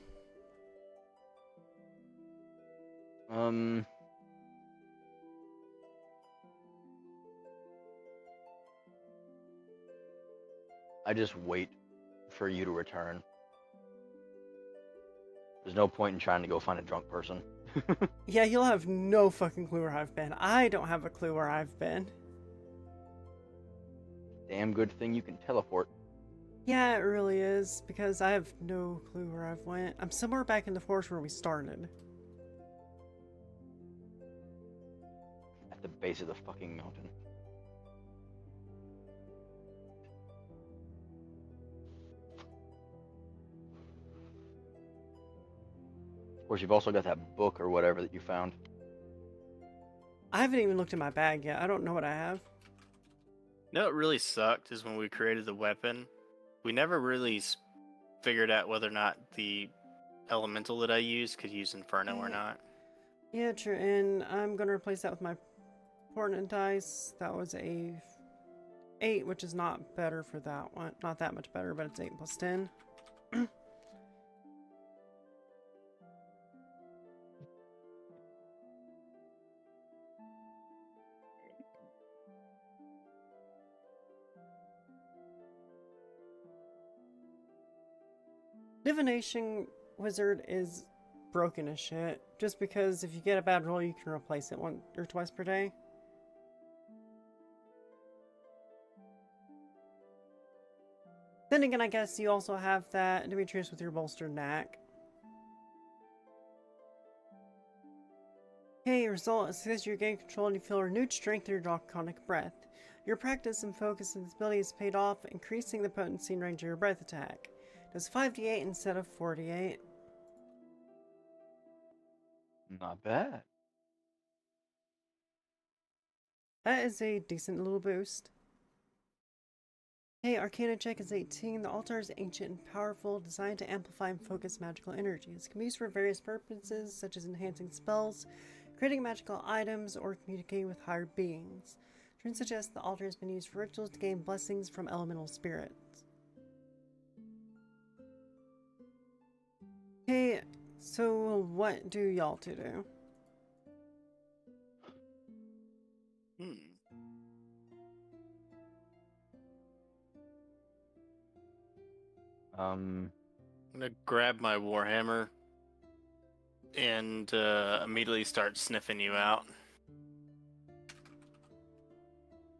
I just wait for you to return. There's no point in trying to go find a drunk person. Yeah, you'll have no fucking clue where I've been. I don't have a clue where I've been. Damn good thing you can teleport. Yeah, it really is, because I have no clue where I've went. I'm somewhere back in the forest where we started. At the base of the fucking mountain. Of course, you've also got that book or whatever that you found. I haven't even looked in my bag yet. I don't know what I have. You know what really sucked is when we created the weapon, we never really figured out whether or not the elemental that I used could use Inferno or not. Yeah, true. And I'm gonna replace that with my Portent dice. That was a 8, which is not better for that one. Not that much better, but it's 8 plus 10. Divination Wizard is broken as shit. Just because if you get a bad roll, you can replace it once or twice per day. Then again, I guess you also have that Demetrius with your bolstered knack. Okay, result says you gain control and you feel renewed strength through your draconic breath. Your practice and focus on this ability has paid off, increasing the potency and range of your breath attack. It does 5d8 instead of 4d8. Not bad. That is a decent little boost. Hey, Arcana check is 18. The altar is ancient and powerful, designed to amplify and focus magical energies. It can be used for various purposes, such as enhancing spells, creating magical items, or communicating with higher beings. Trend suggests the altar has been used for rituals to gain blessings from elemental spirits. Okay, so what do y'all two do? I'm gonna grab my Warhammer and immediately start sniffing you out.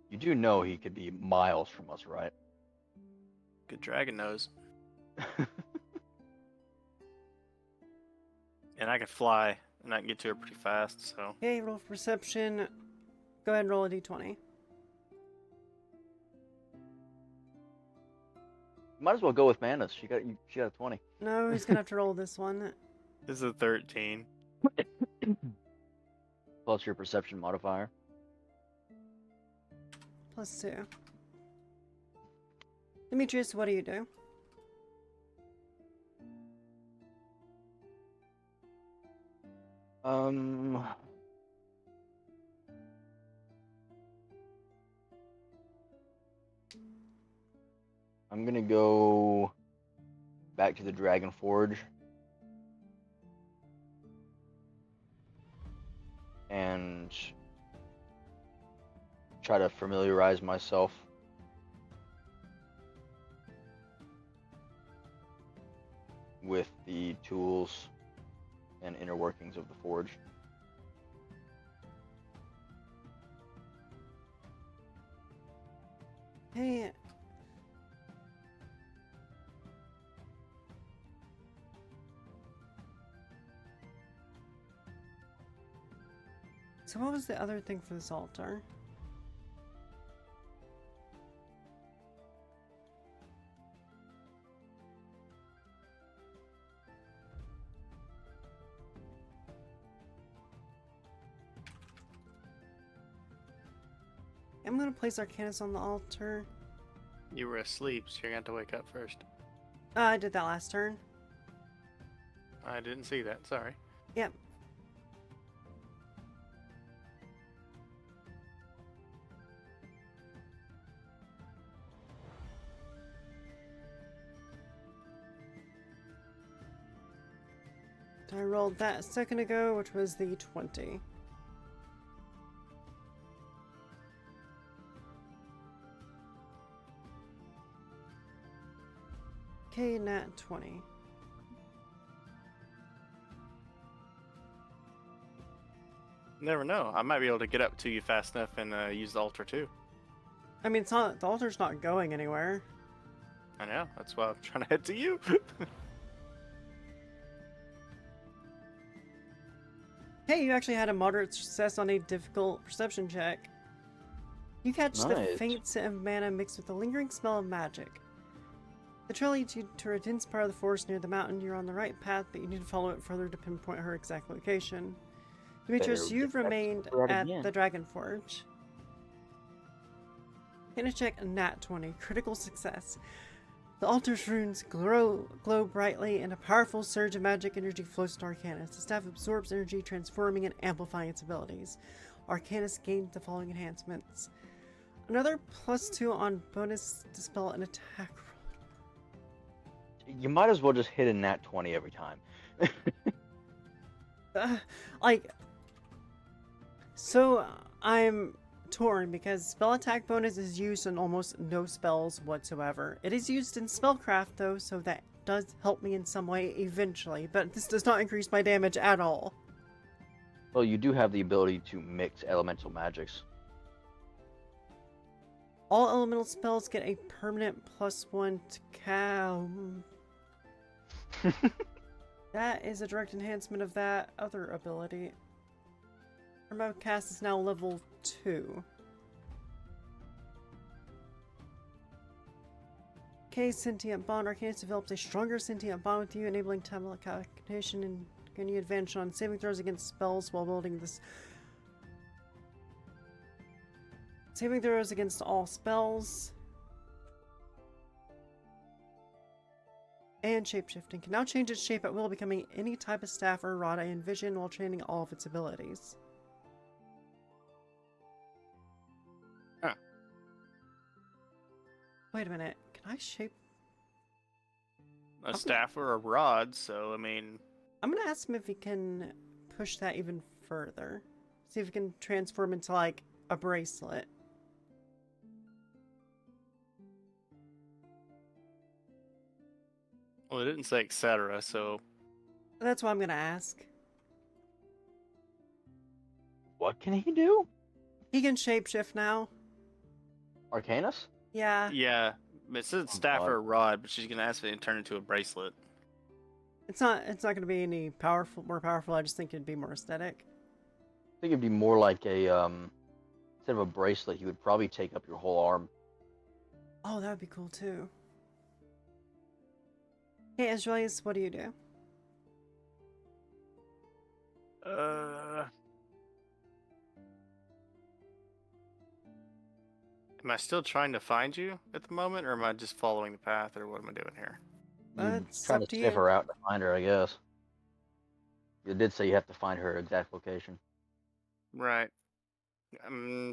You do know he could be miles from us, right? Good dragon nose. And I can fly, and I can get to her pretty fast, so... Okay, roll for perception. Go ahead and roll a d20. Might as well go with Manus. She got a 20. No, he's gonna have to roll this one. This is a 13. Plus your perception modifier. Plus 2. Demetrius, what do you do? I'm gonna go back to the Dragon Forge and try to familiarize myself with the tools and inner workings of the forge. Hey. So what was the other thing for this altar? I'm gonna place Arcanus on the altar. You were asleep, so you're gonna have to wake up first. I did that last turn. I didn't see that, sorry. Yep. I rolled that a second ago, which was the 20. Okay, nat 20. Never know. I might be able to get up to you fast enough and use the altar too. I mean, it's not, the altar's not going anywhere. I know. That's why I'm trying to head to you. Hey, you actually had a moderate success on a difficult perception check. You catch the Nice. faint scent of mana mixed with the lingering smell of magic. The trail leads you to a dense part of the forest near the mountain. You're on the right path, but you need to follow it further to pinpoint her exact location. Demetrius, Better you've get that remained super out at again. the Dragon Forge. Arcana check nat 20, critical success. The altar's runes glow brightly, and a powerful surge of magic energy flows to Arcanus. The staff absorbs energy, transforming and amplifying its abilities. Arcanus gains the following enhancements: another +2 on bonus dispel and attack roll. You might as well just hit a nat 20 every time. Like, so I'm torn because spell attack bonus is used on almost no spells whatsoever. It is used in spellcraft though, so that does help me in some way eventually, but this does not increase my damage at all. Well, you do have the ability to mix elemental magics. All elemental spells get a permanent +1 to That is a direct enhancement of that other ability. Remote cast is now level 2. Okay, sentient bond. Arcanus develops a stronger sentient bond with you, enabling teleportation and giving you advantage on saving throws against spells while building this. Saving throws against all spells. And shapeshifting. Can now change its shape at will, becoming any type of staff or rod I envision while training all of its abilities. Huh. Wait a minute. Can I shape? A staff or a rod, so I mean. I'm gonna ask him if he can push that even further. See if he can transform into like a bracelet. Well, it didn't say etc., so. That's what I'm gonna ask. What can he do? He can shapeshift now. Arcanus? Yeah. Yeah, it said staff God. or a rod, but she's gonna ask me to turn into a bracelet. It's not gonna be any more powerful. I just think it'd be more aesthetic. I think it'd be more like a, instead of a bracelet, he would probably take up your whole arm. Oh, that would be cool too. Hey, Ezrealius, what do you do? Am I still trying to find you at the moment, or am I just following the path, or what am I doing here? You're It's trying up to to sniff you. her out to find her, I guess. It did say you have to find her exact location. Right.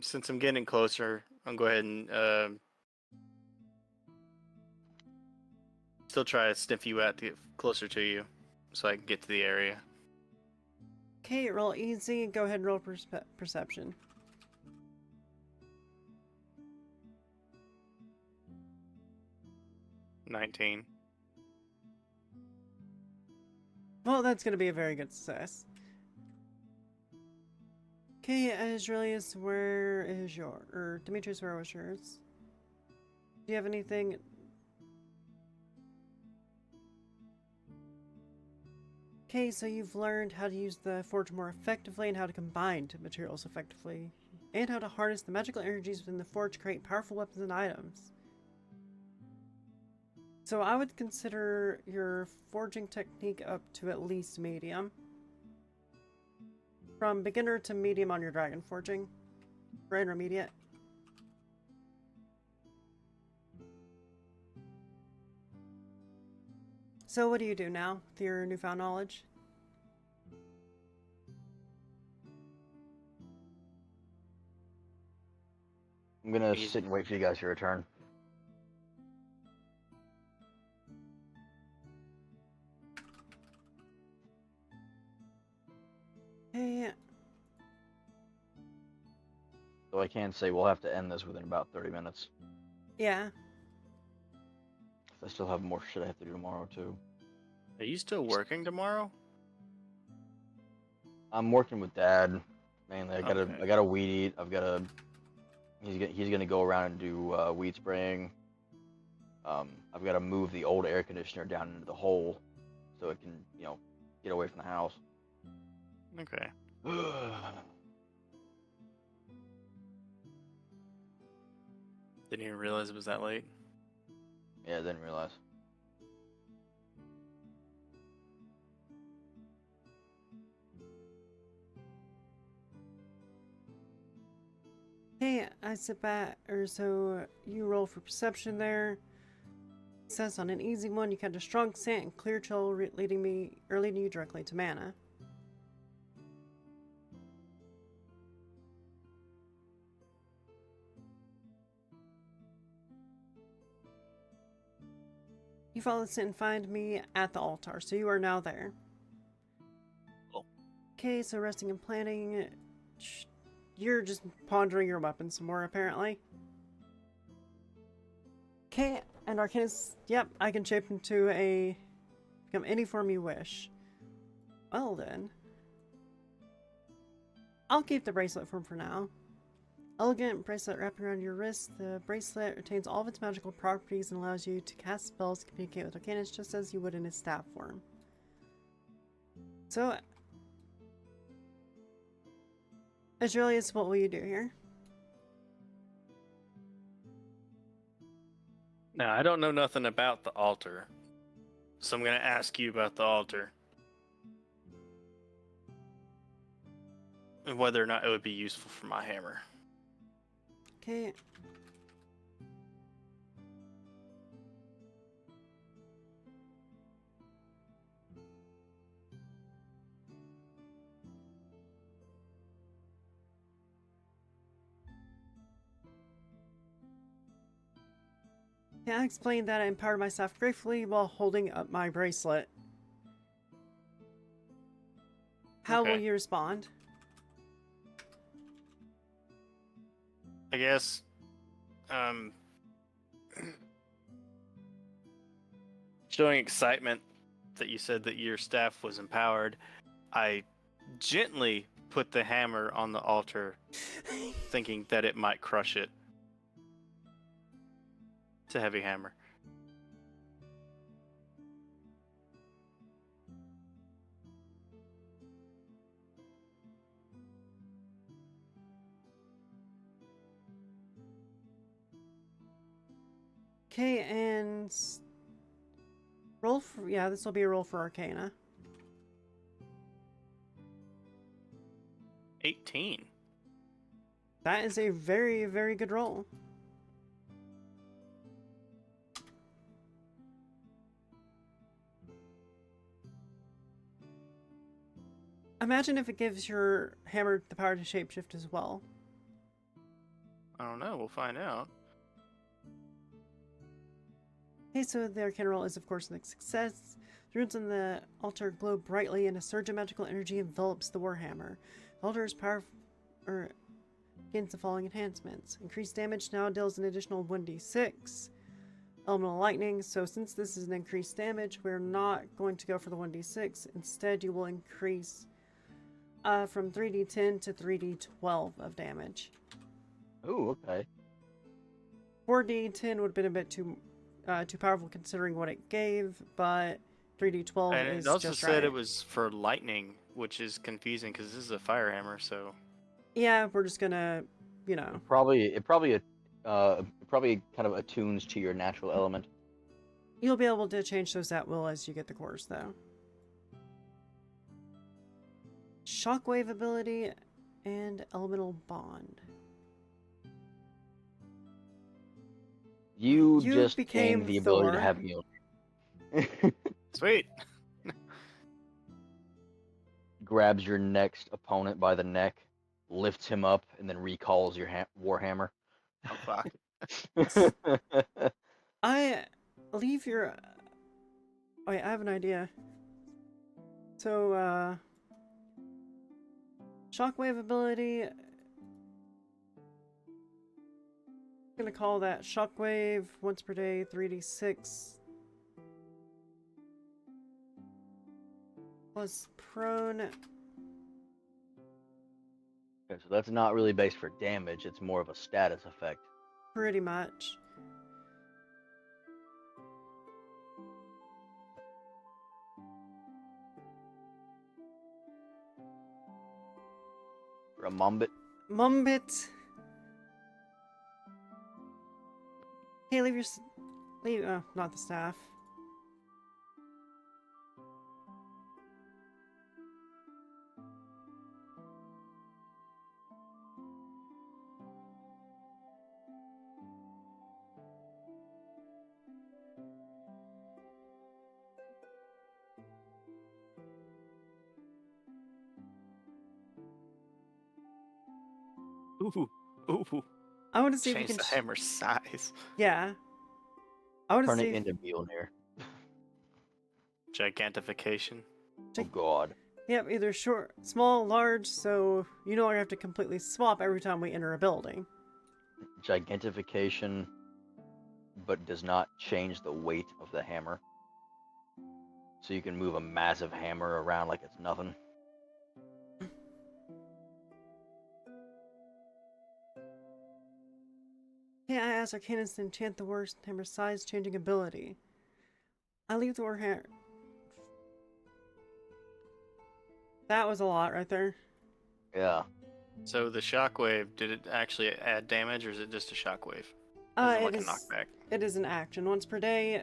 Since I'm getting closer, I'll go ahead and still try to sniff you out to get closer to you, so I can get to the area. Okay, roll easy. Go ahead and roll perception. $19. Well, that's going to be a very good success. Okay, Ezrealius, where is or Demetrius, where was yours? Do you have anything? Okay, so you've learned how to use the forge more effectively and how to combine materials effectively, and how to harness the magical energies within the forge to create powerful weapons and items. So I would consider your forging technique up to at least medium. From beginner to medium on your dragon forging. Or intermediate. So what do you do now with your newfound knowledge? I'm gonna Easy. sit and wait for you guys to return. Hey, So I can say we'll have to end this within about 30 minutes. yeah. I still have more shit I have to do tomorrow too. Are you still working tomorrow? I'm working with Dad mainly. I Okay. got a weed eat. He's gonna go around and do weed spraying. I've got to move the old air conditioner down into the hole so it can get away from the house. Okay. Didn't even realize it was that late. Yeah, I didn't realize. I sit back, or so you roll for perception there. It says on an easy one, you catch a strong scent and clear trail leading you directly to mana. You follow the scent and find me at the altar, so you are now there. Cool. Okay, so resting and planning. You're just pondering your weapon some more, apparently. Okay, and Arcanus, yep, I can shape into become any form you wish. Well then. I'll keep the bracelet for now. Elegant bracelet wrapped around your wrist. The bracelet retains all of its magical properties and allows you to cast spells and communicate with Arcanus just as you would in its staff form. So, Aurelius, what will you do here? Now, I don't know nothing about the altar, so I'm going to ask you about the altar. And whether or not it would be useful for my hammer. Okay. Yeah, I explained that I empowered myself gratefully while holding up my bracelet. How will you respond? I guess, showing excitement that you said that your staff was empowered, I gently put the hammer on the altar, thinking that it might crush it. It's a heavy hammer. Okay, and roll for, yeah, this will be a roll for Arcana. 18. That is a very, very good roll. Imagine if it gives your hammer the power to shapeshift as well. I don't know. We'll find out. Okay, so the Arcana roll is, of course, a success. The runes on the altar glow brightly, and a surge of magical energy envelops the warhammer. The altar is powerful, gains the following enhancements. Increased damage now deals an additional 1d6. Elemental lightning. So since this is an increased damage, we're not going to go for the 1d6. Instead, you will increase from 3d10 to 3d12 of damage. Ooh, okay. 4d10 would have been a bit too powerful considering what it gave, but 3d12 And is it also just said right. it was for lightning, which is confusing because this is a fire hammer, so... Yeah, we're just gonna, It probably kind of attunes to your natural element. You'll be able to change those at will as you get the course, though. Shockwave ability and elemental bond. You You just became gained the ability to Thor. have heal. Sweet! Grabs your next opponent by the neck, lifts him up, and then recalls your warhammer. Oh, fuck. I leave your... Wait, I have an idea. So, Shockwave ability... I'm gonna call that Shockwave once per day, 3d6. Plus prone. Okay, so that's not really based for damage, it's more of a status effect. Pretty much. Ramumbit. Mumbit. Hey, leave, oh, not the staff. Ooh, ooh. I want to see if Change you the can. hammer's size. Yeah. I want to Turn see. it into Mjolnir. Gigantification. Oh god. Yep, either short, small, large, so you no longer have to completely swap every time we enter a building. Gigantification, but does not change the weight of the hammer. So you can move a massive hammer around like it's nothing. Yeah, I asked Arcanus to enchant the Warhammer size changing ability. I leave the Warhammer. That was a lot right there. Yeah. So the shockwave, did it actually add damage, or is it just a shockwave? Is it like a knockback? It is an action. Once per day,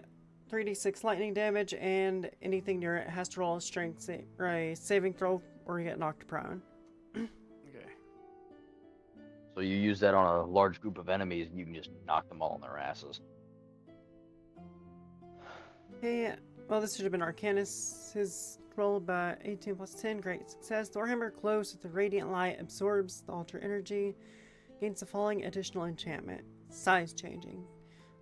3d6 lightning damage, and anything near it has to roll a strength or a saving throw, or you get knocked prone. Okay. So you use that on a large group of enemies, and you can just knock them all on their asses. Okay, well, this should have been Arcanus. His roll by 18 plus 10, great success. The Warhammer glows with the radiant light, absorbs the altar energy, gains the following additional enchantment. Size changing.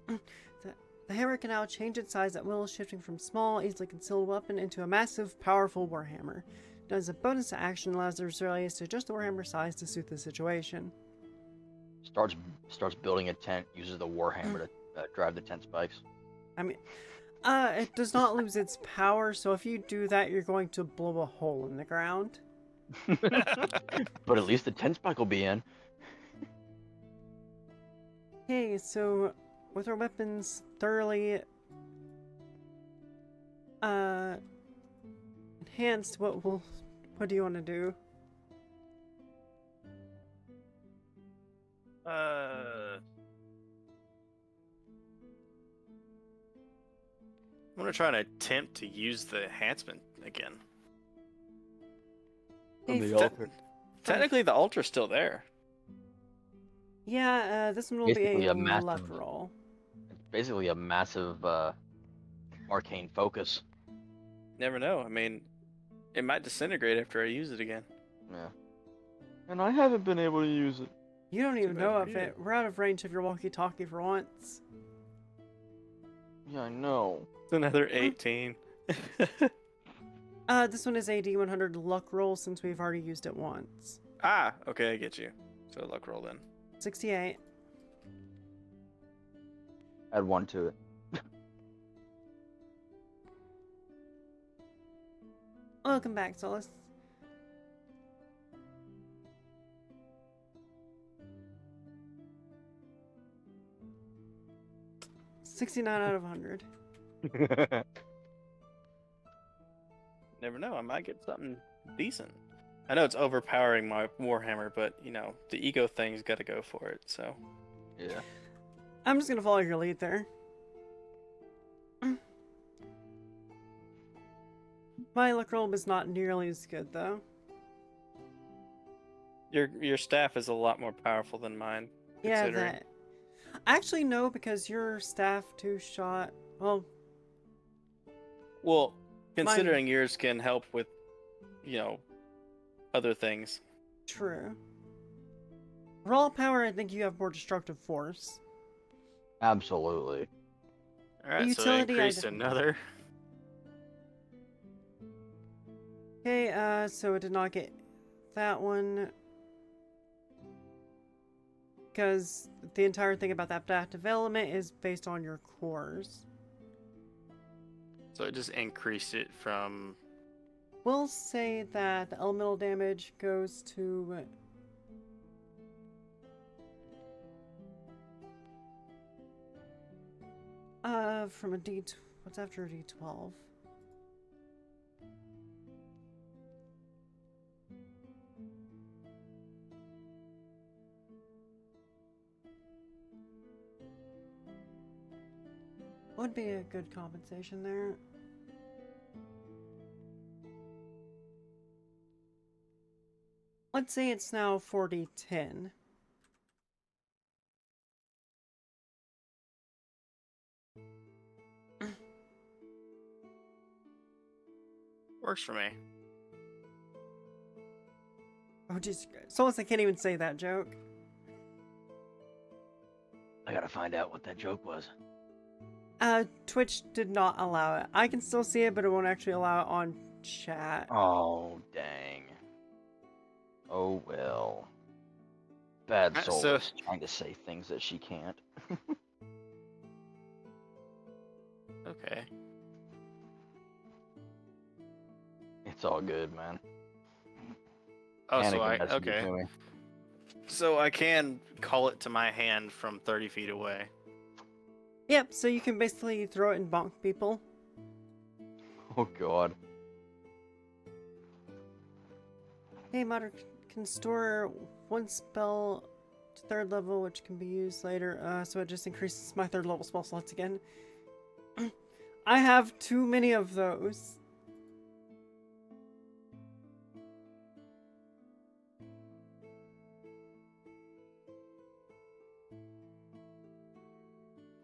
The hammer can now change its size at will, shifting from small, easily concealed weapon into a massive, powerful warhammer. As a bonus action, allows the Resillius to adjust the warhammer size to suit the situation. Starts building a tent, uses the warhammer to drive the tent spikes. I mean, it does not lose its power, so if you do that, you're going to blow a hole in the ground. But at least the tent spike will be in. Okay, so with our weapons thoroughly enhanced, what do you want to do? I'm gonna try and attempt to use the enhancement again. On Hey, the Te- altar. Technically, the altar's still there. Yeah, this one will Basically be a a massive- luck roll. It's basically a massive arcane focus. Never know. I mean, it might disintegrate after I use it again. Yeah. And I haven't been able to use it. You don't even bad know for if you. it. We're out of range of your walkie-talkie for once. Yeah, I know. It's another 18. This one is a D100 luck roll since we've already used it once. Ah, okay, I get you. So luck roll then. 68. Add 1 to it. Welcome back, Solus. $69 out of 100. Never know. I might get something decent. I know it's overpowering my Warhammer, but you know the ego thing's got to go for it. So Yeah. I'm just gonna follow your lead there. My luck roll is not nearly as good though. your staff is a lot more powerful than mine. Yeah, considering. that. Actually, no, because your staff 2-shot. Well, considering yours can help with, other things. True. Raw power, I think you have more destructive force. Absolutely. All right, so Utility, I increased definitely- another. Okay, so it did not get that one. Because the entire thing about that development is based on your cores. So it just increased it from. We'll say that the elemental damage goes to. From a D. What's after a D12? Would be a good compensation there. Let's say it's now 40-10. Works for me. Oh, jeez. Solus, I can't even say that joke. I gotta find out what that joke was. Twitch did not allow it. I can still see it, but it won't actually allow it on chat. Oh, dang. Oh, well. Bad So Soulless trying to say things that she can't. okay. It's all good, man. Oh, so Anakin messaged it okay. to me. So I can call it to my hand from 30 feet away. Yep, so you can basically throw it and bonk people. Oh, God. Hey, Modern can store one spell to third level, which can be used later, so it just increases my third level spell slots again. I have too many of those.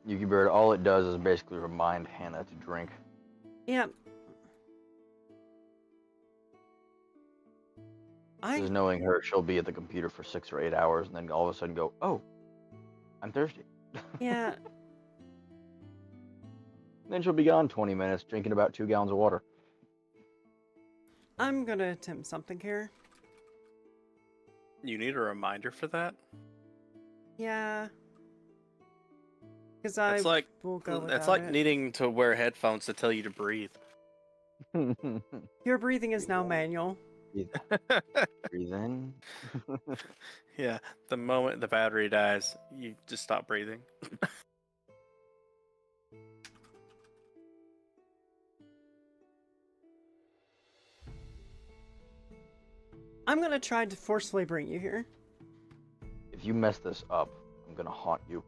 Yuki Bird, all it does is basically remind Hannah to drink. Yep. Because knowing her, she'll be at the computer for 6 or 8 hours and then all of a sudden go, oh, I'm thirsty. Yeah. Then she'll be gone 20 minutes drinking about 2 gallons of water. I'm gonna attempt something here. You need a reminder for that? Yeah. Because I It's like will go without it's like it. needing to wear headphones to tell you to breathe. Your breathing is now manual. Breathe in. Yeah, the moment the battery dies, you just stop breathing. I'm gonna try to forcefully bring you here. If you mess this up, I'm gonna haunt you.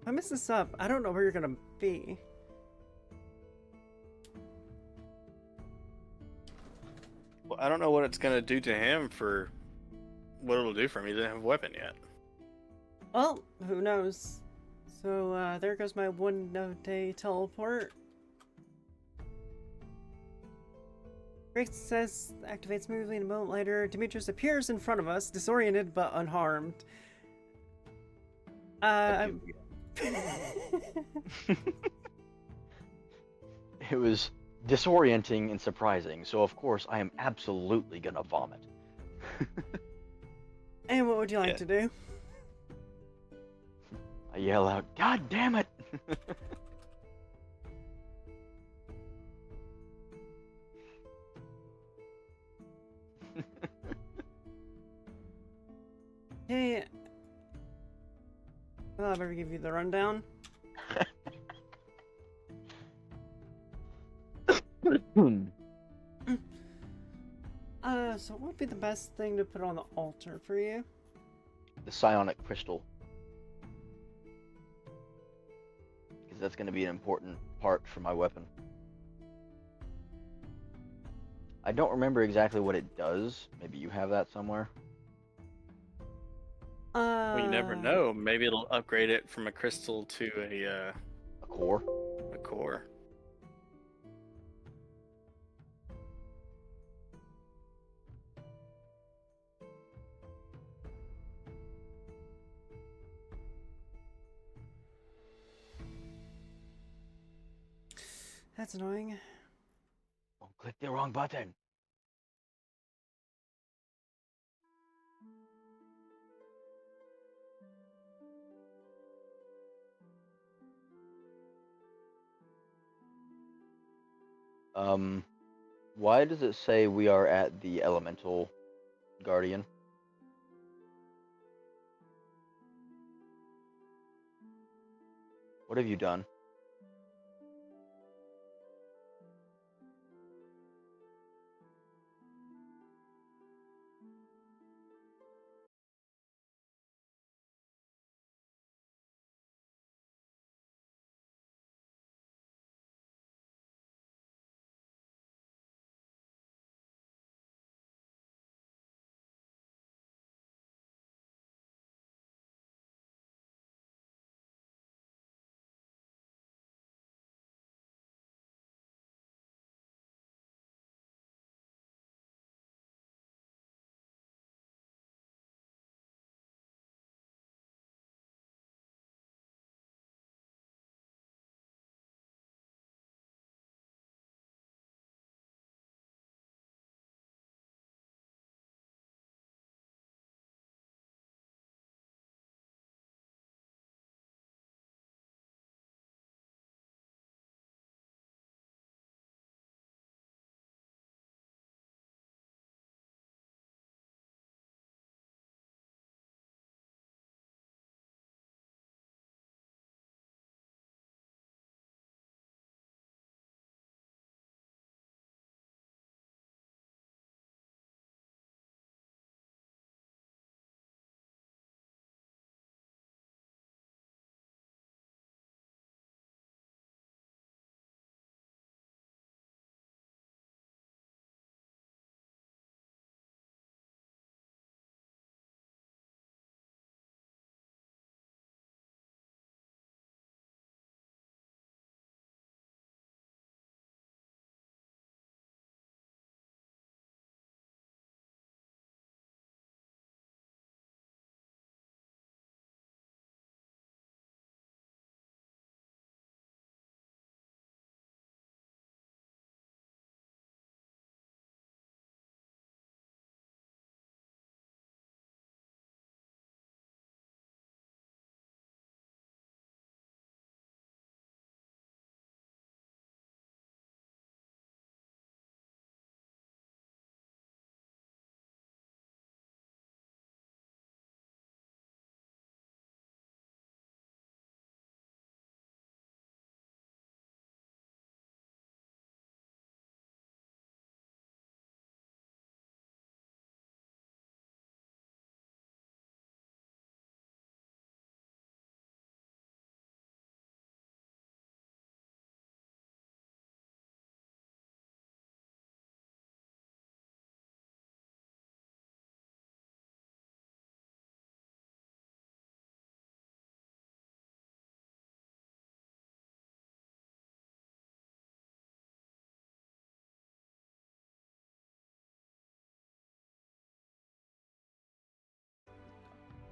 If I mess this up, I don't know where you're gonna be. Well, I don't know what it's gonna do to him for what it'll do for me. He doesn't have a weapon yet. Well, who knows? So, there goes my 1-day teleport. Grace says activates smoothly, and a moment later, Demetrius appears in front of us, disoriented but unharmed. I'm... It was disorienting and surprising, so of course I am absolutely gonna vomit. And what would you like Yeah. to do? I yell out, God damn it! Hey, well, I better give you the rundown. So what would be the best thing to put on the altar for you? The psionic crystal. Because that's going to be an important part for my weapon. I don't remember exactly what it does. Maybe you have that somewhere. Well, you never know. Maybe it'll upgrade it from a crystal to A core. a core. That's annoying. Oh, click the wrong button. Why does it say we are at the Elemental Guardian? What have you done?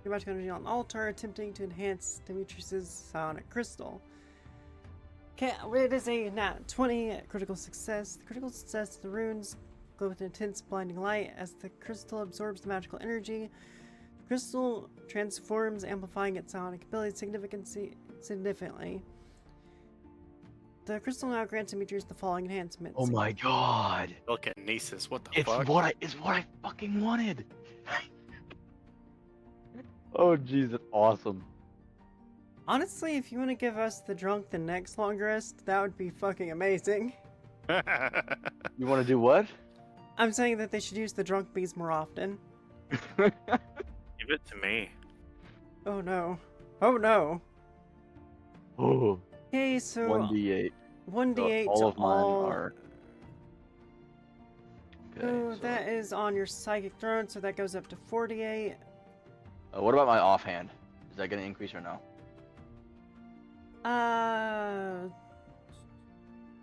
your magical energy on the altar, attempting to enhance Demetrius's psionic crystal. Okay, it is a nat 20 critical success. The critical success of the runes glow with an intense blinding light as the crystal absorbs the magical energy. The crystal transforms, amplifying its psionic ability significantly. The crystal now grants Demetrius the following enhancements. Oh my god. Telekinesis, what the It's fuck? it's what I fucking wanted. Oh jeez, that's awesome. Honestly, if you want to give us the drunk the next long rest, that would be fucking amazing. You want to do what? I'm saying that they should use the drunk bees more often. Give it to me. Oh no. Oh no. Oh, Okay, so 1d8. 1d8 all to of mine all. are. Okay, Oh, so, that is on your psychic throne, so that goes up to 48. what about my offhand? Is that gonna increase or no?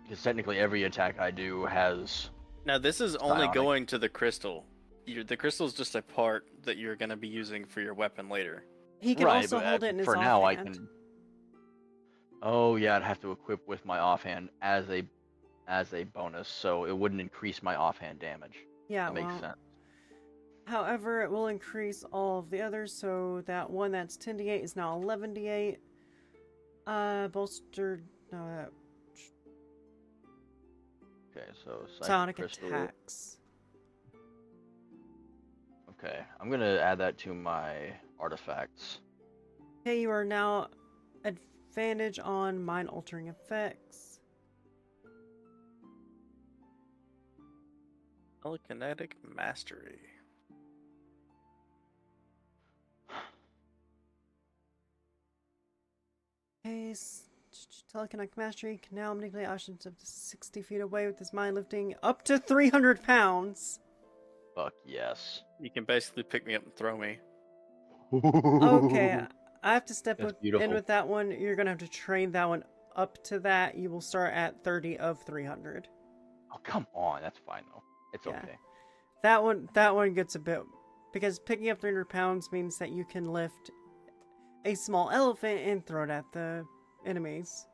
Because technically every attack I do has. Now this is only Psionic. going to the crystal. The crystal is just a part that you're going to be using for your weapon later. He can Right, also but hold it in his for now I offhand. can. Oh yeah, I'd have to equip with my offhand as a bonus, so it wouldn't increase my offhand damage. Yeah, That makes well, sense. however, it will increase all of the others, so that one that's 10d8 is now 11d8. Bolstered. No, Okay, so psionic crystal. attacks. Okay, I'm gonna add that to my artifacts. Okay, you are now advantage on mind altering effects. Telekinetic mastery. Okay, telekinetic mastery can now manipulate options up to 60 feet away with his mind lifting up to 300 pounds. Fuck yes. You can basically pick me up and throw me. Okay, I have to step That's in beautiful. with that one. You're gonna have to train that one up to that. You will start at 30 of 300. Oh come on, that's fine though. It's Yeah. okay. That one gets a bit, because picking up 300 pounds means that you can lift a small elephant and throw it at the enemies.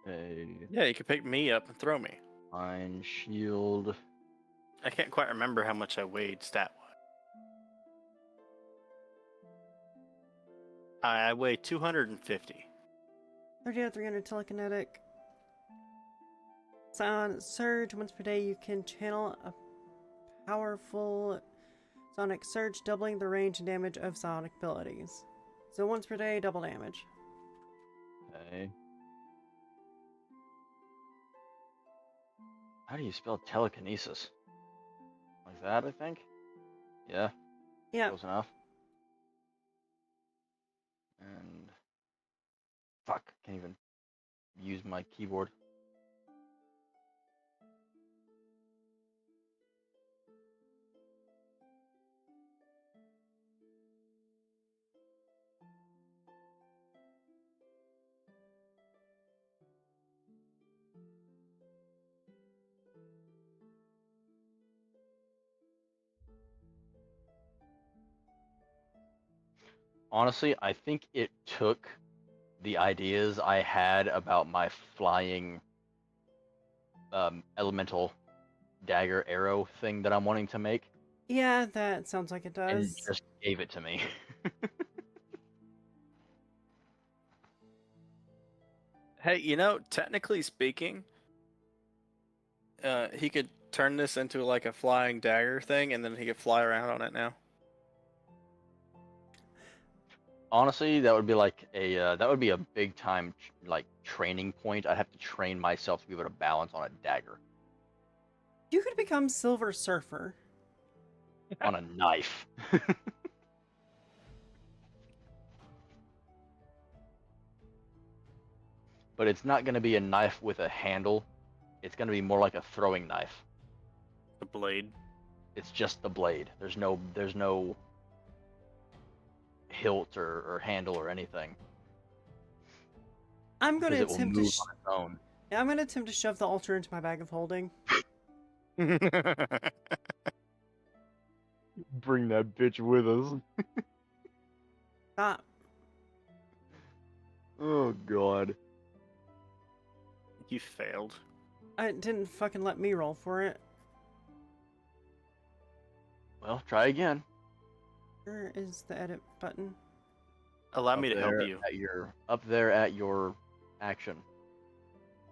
Okay. Yeah, you can pick me up and throw me. Mind shield. I can't quite remember how much I weighed stat-wise. I weigh 250. 30 out of 300 telekinetic. Sonic Surge. Once per day, you can channel a powerful Sonic Surge, doubling the range and damage of Sonic abilities. So once per day, double damage. Okay. How do you spell telekinesis? Like that, I think? Yeah, Yeah. close enough. And fuck, can't even use my keyboard. Honestly, I think it took the ideas I had about my flying elemental dagger arrow thing that I'm wanting to make Yeah, that sounds like it and does. just gave it to me. Hey, technically speaking, he could turn this into like a flying dagger thing, and then he could fly around on it now. Honestly, that would be like that would be a big time training point. I'd have to train myself to be able to balance on a dagger. You could become Silver Surfer. On a knife. But it's not going to be a knife with a handle. It's going to be more like a throwing knife. The blade. It's just the blade. There's no hilt or handle or anything. I'm gonna Because it will attempt move on its own. Yeah, I'm gonna attempt to shove the altar into my bag of holding. Bring that bitch with us. Stop. Oh god. You failed. It didn't fucking let me roll for it. Well, try again. Where is the edit button? Allow me Up to help there you. up there at your action.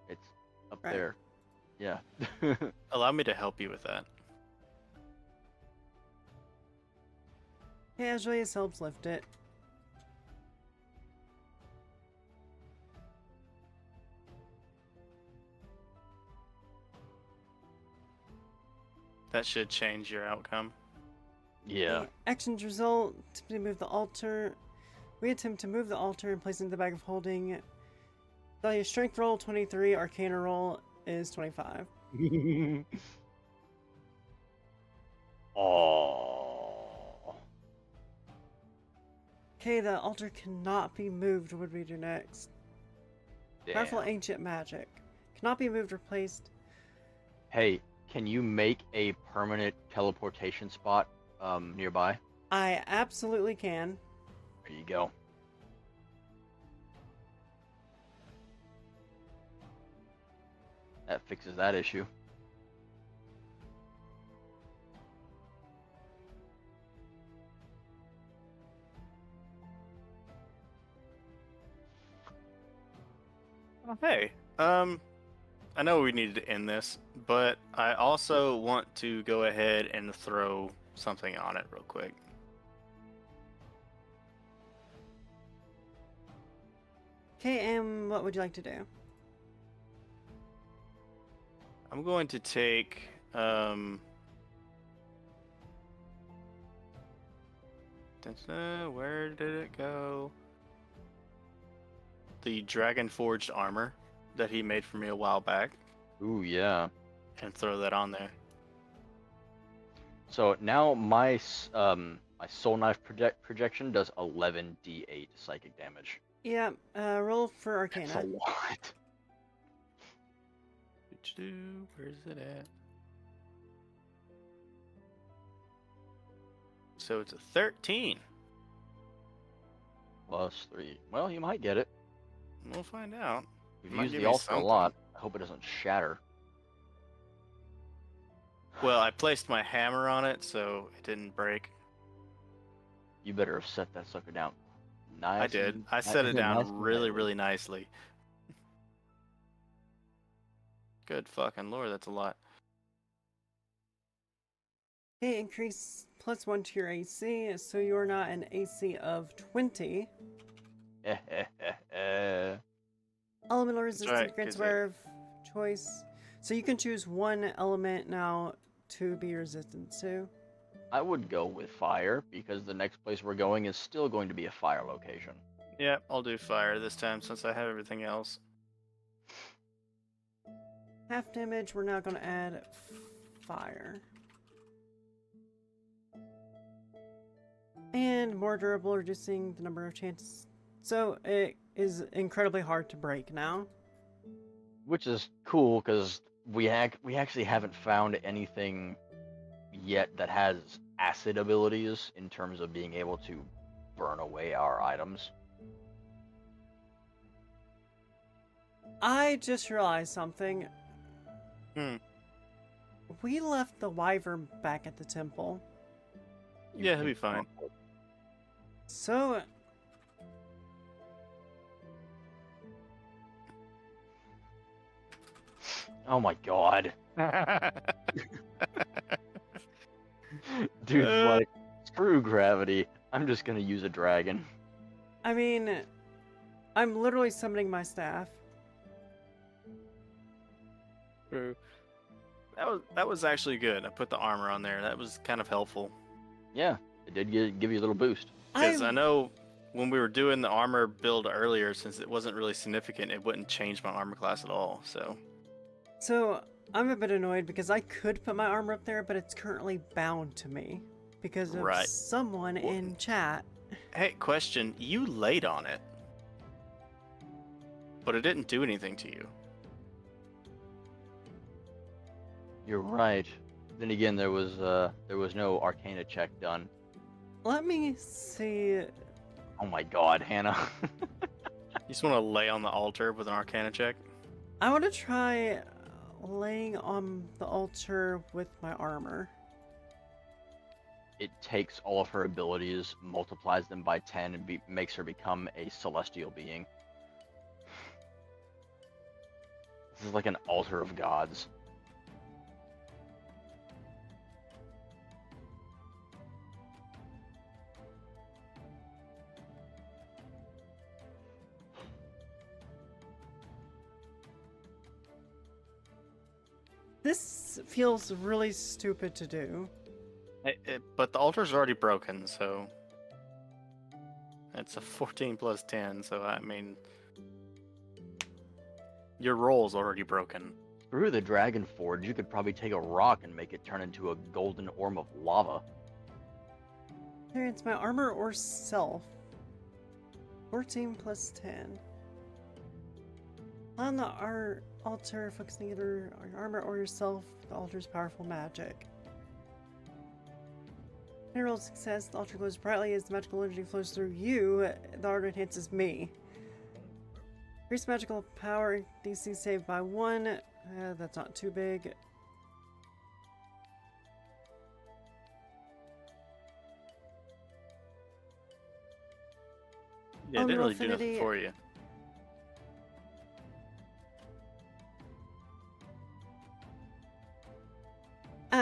It's up Right. there. Yeah. Allow me to help you with that. Hey, Julius helps lift it. That should change your outcome. Yeah. Okay, actions result to move the altar. We attempt to move the altar and place it in the bag of holding. Value strength roll 23, arcana roll is 25. Oh. Okay, the altar cannot be moved. What do we do next? Powerful Damn. ancient magic. Cannot be moved or placed. Hey, can you make a permanent teleportation spot nearby? I absolutely can. There you go. That fixes that issue. Oh, hey, I know we needed to end this, but I also want to go ahead and throw something on it real quick. Okay, and what would you like to do? I'm going to take where did it go? The Dragon Forged armor that he made for me a while back, Ooh, yeah. and throw that on there. So now my my soul knife projection does 11d8 psychic damage. Yeah, roll for That's a arcana. lot. Where's it at? So it's a 13. Plus 3. Well, you might get it. We'll find out. We've Might used give the me altar a something. lot. I hope it doesn't shatter. Well, I placed my hammer on it, so it didn't break. You better have set that sucker down. Nice. I did. and- I set it down nice and really, lightly. really nicely. Good fucking lord, that's a lot. Okay, increase +1 to your AC, so you're not an AC of 20. Elemental resistance right, grants 'cause it- aware of choice. So you can choose one element now to be resistant to. I would go with fire because the next place we're going is still going to be a fire location. Yeah, I'll do fire this time since I have everything else. Half damage, we're now going to add fire. And more durable, reducing the number of chances. So it is incredibly hard to break now. Which is cool because we actually haven't found anything yet that has acid abilities in terms of being able to burn away our items. I just realized something. Hmm. We left the wyvern back at the temple. Yeah, he'll be fine. So Oh my god. Dude's like, screw gravity. I'm just gonna use a dragon. I mean, I'm literally summoning my staff. True. That was actually good. I put the armor on there. That was kind of helpful. Yeah, it did give you a little boost. Because I know when we were doing the armor build earlier, since it wasn't really significant, it wouldn't change my armor class at all. So I'm a bit annoyed because I could put my armor up there, but it's currently bound to me because of Right. someone in chat. hey, question: you laid on it, but it didn't do anything to you. You're right. Then again, there was no Arcana check done. Let me see. Oh my god, Hannah. You just want to lay on the altar with an Arcana check. I want to try laying on the altar with my armor. It takes all of her abilities, multiplies them by 10, and makes her become a celestial being. This is like an altar of gods. This feels really stupid to do. But the altar's already broken, so it's a 14 plus 10. So I mean, your roll's already broken. Through the Dragon Forge, you could probably take a rock and make it turn into a golden orb of lava. Here, it's my armor or self. 14 plus 10. On the altar, focusing either on your armor or yourself, the altar's powerful magic. In a roll of success, the altar glows brightly as the magical energy flows through you. The art enhances me. Increase magical power, DC saved by 1. That's not too big. Yeah, it didn't really do Affinity. nothing for you.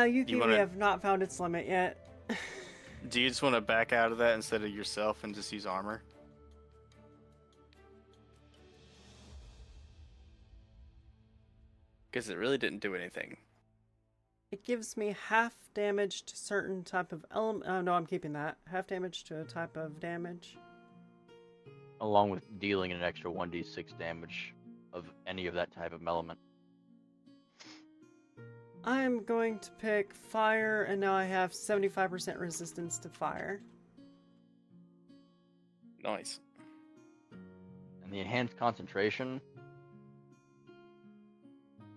Yuki, wanna- we have not found its limit yet. Do you just want to back out of that instead of yourself and just use armor? Because it really didn't do anything. It gives me half damage to certain type of element. Oh no, I'm keeping that. Half damage to a type of damage. Along with dealing an extra 1d6 damage of any of that type of element. I'm going to pick fire, and now I have 75% resistance to fire. Nice. And the enhanced concentration,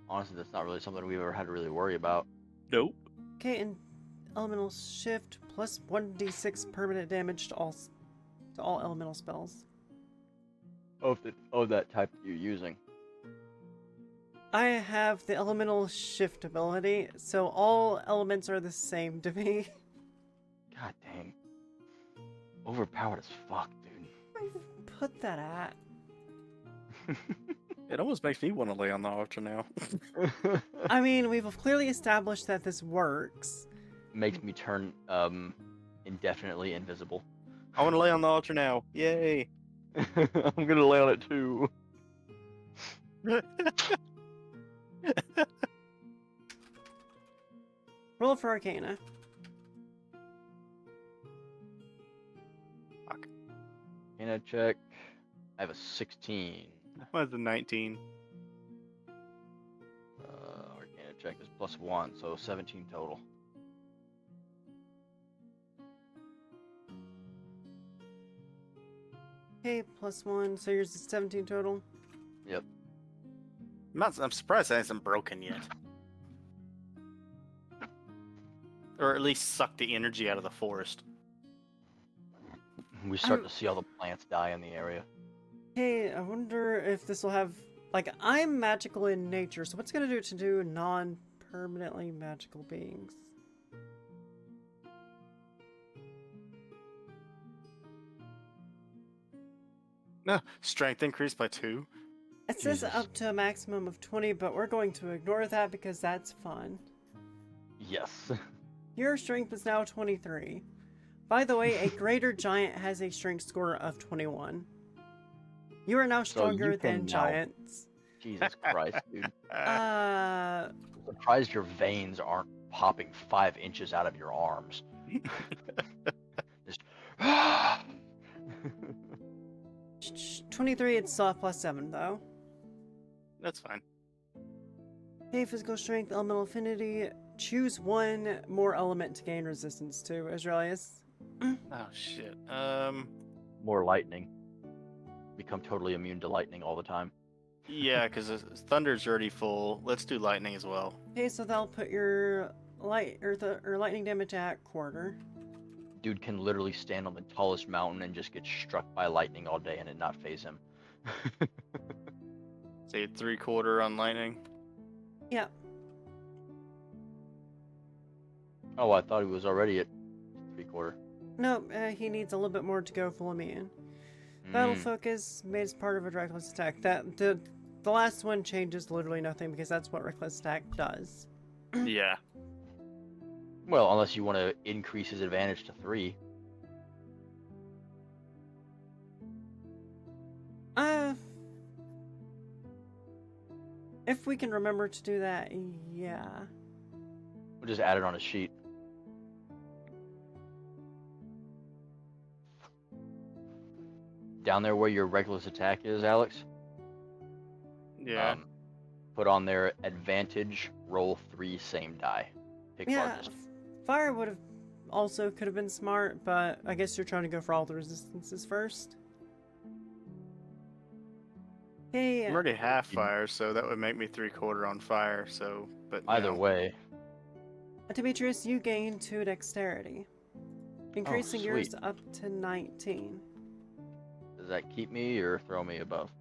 honestly, that's not really something we've ever had to really worry about. Nope. Okay, and elemental shift plus 1d6 permanent damage to all elemental spells. Of that type that you're using. I have the elemental shift ability, so all elements are the same to me. God dang. Overpowered as fuck, dude. Where do I put that at? It almost makes me want to lay on the altar now. I mean, we've clearly established that this works. Makes me turn indefinitely invisible. I want to lay on the altar now. Yay! I'm gonna lay on it too. Roll for Arcana. Arcana check. I have a 16. Mine's a 19. Arcana check is +1, so 17 total. Okay, +1, so yours is 17 total. Yep. I'm surprised that hasn't broken yet. Or at least sucked the energy out of the forest. We start to see all the plants die in the area. Hey, I wonder if this will have... Like, I'm magical in nature, so what's it going to do to do non-permanently magical beings? No, strength increased by 2. It says Jesus. up to a maximum of 20, but we're going to ignore that because that's fun. Yes. Your strength is now 23. By the way, a greater giant has a strength score of 21. You are now So you stronger can than now- giants. Jesus Christ, dude. Uh, I'm surprised your veins aren't popping 5 inches out of your arms. Just 23, it's soft +7, though. That's fine. Okay, physical strength, elemental affinity. Choose one more element to gain resistance to, Israelius. Oh shit. more lightning. Become totally immune to lightning all the time. Yeah, because thunder's already full. Let's do lightning as well. Okay, so that'll put your lightning damage at quarter. dude can literally stand on the tallest mountain and just get struck by lightning all day and it not phase him. Say 3/4 on lightning. Yeah. Oh, I thought he was already at 3/4. No, he needs a little bit more to go full immune. Battle focus made as part of a reckless attack. The last one changes literally nothing because that's what reckless attack does. Yeah. Well, unless you want to increase his advantage to 3. If we can remember to do that, yeah. We'll just add it on a sheet. Down there where your reckless attack is, Alex. Yeah. Put on there advantage, roll 3 same die. Pick Yeah, largest. fire would have also could have been smart, but I guess you're trying to go for all the resistances first. Okay. I'm already half fire, so that would make me 3/4 on fire. So, but Either no. way, Demetrius, you gain 2 dexterity, increasing yours sweet. up to 19. does that keep me or throw me above?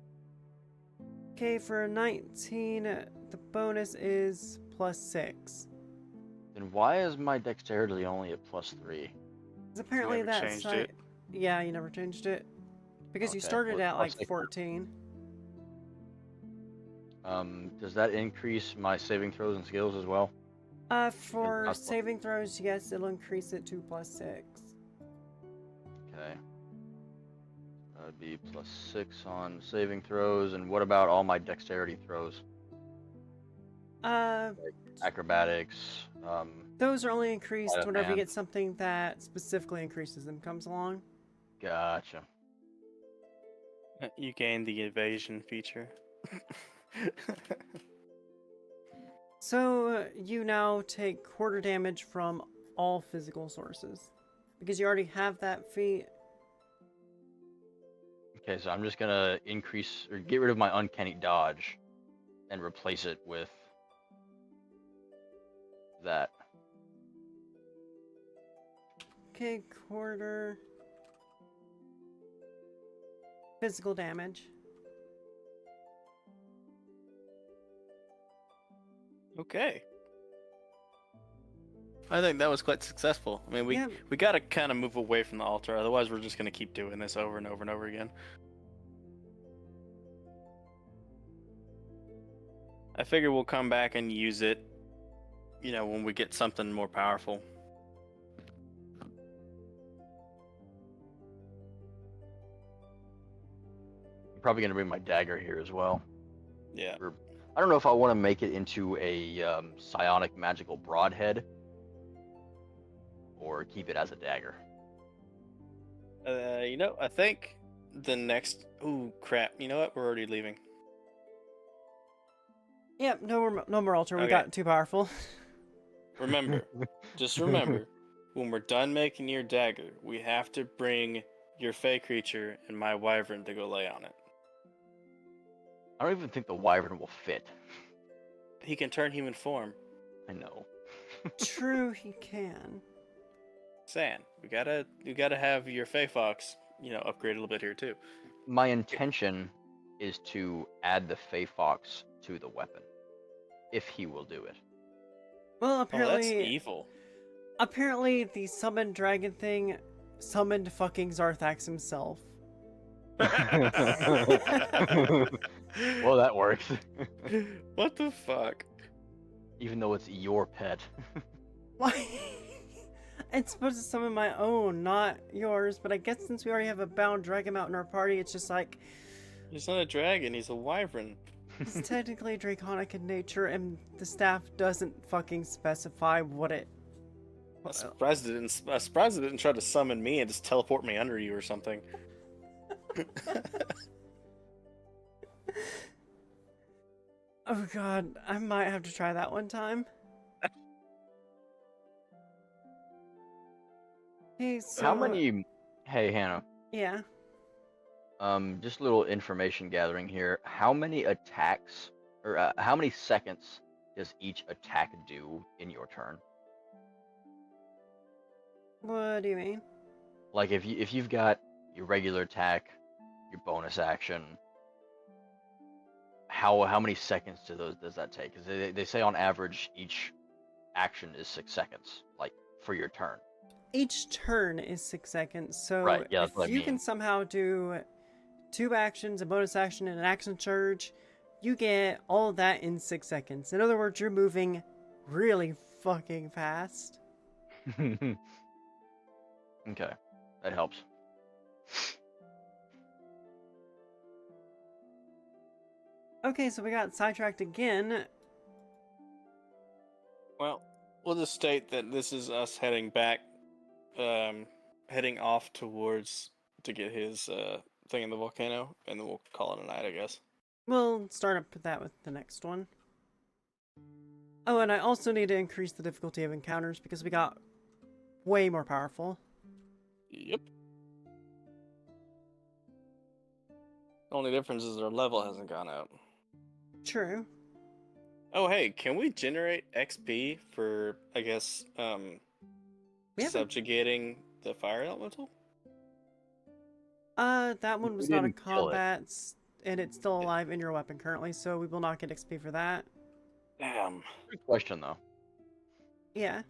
Okay, for 19, the bonus is +6. Then why is my dexterity only at +3? Because apparently never that changed site. it. Yeah, you never changed it. Because you Okay, started well, at I'll like take that. 14. Does that increase my saving throws and skills as well? For That's what- saving throws, yes, it'll increase it to +6. Okay. That'd be +6 on saving throws, and what about all my dexterity throws? Acrobatics. Those are only increased Sleight of whenever you hand. get something that specifically increases them comes along. Gotcha. You gain the evasion feature. So you now take quarter damage from all physical sources. Because you already have that feat. Okay, so I'm just gonna increase or get rid of my uncanny dodge and replace it with that. Okay, quarter physical damage. Okay. I think that was quite successful. I mean, Yeah. we got to kind of move away from the altar, otherwise we're just going to keep doing this over and over and over again. I figure we'll come back and use it, you know, when we get something more powerful. I'm probably gonna bring my dagger here as well. Yeah. I don't know if I want to make it into a psionic magical broadhead or keep it as a dagger. You know, I think the next... Ooh, crap. You know what? We're already leaving. Yep, no more altar. We Okay. got too powerful. Remember, just remember, when we're done making your dagger, we have to bring your fey creature and my wyvern to go lay on it. I don't even think the wyvern will fit. He can turn human form. I know. True, he can. Saying, we gotta have your fey fox, you know, upgrade a little bit here too. My intention is to add the Fey Fox to the weapon, if he will do it. Well, Oh, that's apparently, evil. apparently the summoned dragon thing summoned fucking Zarthax himself. Well, that works. What the fuck? Even though it's your pet. Why? It's supposed to summon my own, not yours, but I guess since we already have a bound dragon out in our party, it's just like, He's not a dragon, he's a wyvern. it's technically draconic in nature, and the staff doesn't fucking specify what it... I'm surprised it didn't try to summon me and just teleport me under you or something. Oh god, I might have to try that one time. Hey, so... How many... Hey, Hannah. Yeah. Just a little information gathering here. How many attacks, or how many seconds does each attack do in your turn? What do you mean? Like if you've got your regular attack, your bonus action, how many seconds does that take? Because they say on average each action is 6 seconds, like for your turn. Each turn is 6 seconds, so Right, yeah, if that's what I you can mean. somehow do 2 actions, a bonus action, and an action surge, you get all of that in 6 seconds. In other words, you're moving really fucking fast. Okay, that helps. Okay, so we got sidetracked again. Well, we'll just state that this is us heading back, heading off towards to get his thing in the volcano, and then we'll call it a night, I guess. We'll start up with that with the next one. Oh, and I also need to increase the difficulty of encounters because we got way more powerful. Yep. Only difference is our level hasn't gone up. True. Oh, hey, can we generate XP for, I guess, We haven't. subjugating the fire elemental? That one We was not a didn't kill it. combat, and it's still alive in your weapon currently, so we will not get XP for that. Damn. Good question though. Yeah.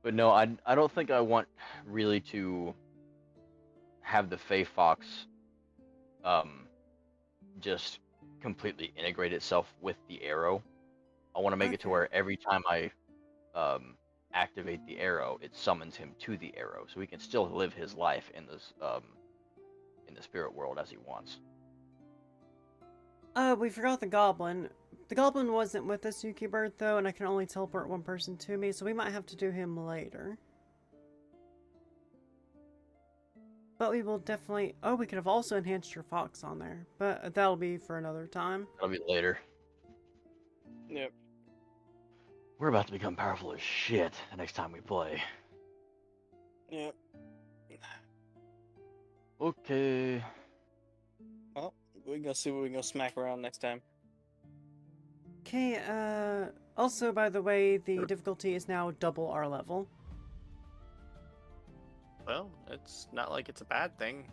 But no, I don't think I want really to have the Fey Fox just completely integrate itself with the arrow. I want to make it to Okay. where every time I activate the arrow, it summons him to the arrow, so he can still live his life in the spirit world as he wants. We forgot the goblin. The goblin wasn't with us, Yuki Bird, though, and I can only teleport one person to me, so we might have to do him later. But we will definitely... Oh, we could have also enhanced your fox on there, but that'll be for another time. That'll be later. Yep. We're about to become powerful as shit the next time we play. Yep. Okay. Well, we can go see what we can go smack around next time. Okay, also, by the way, the difficulty is now double our level. Well, it's not like it's a bad thing.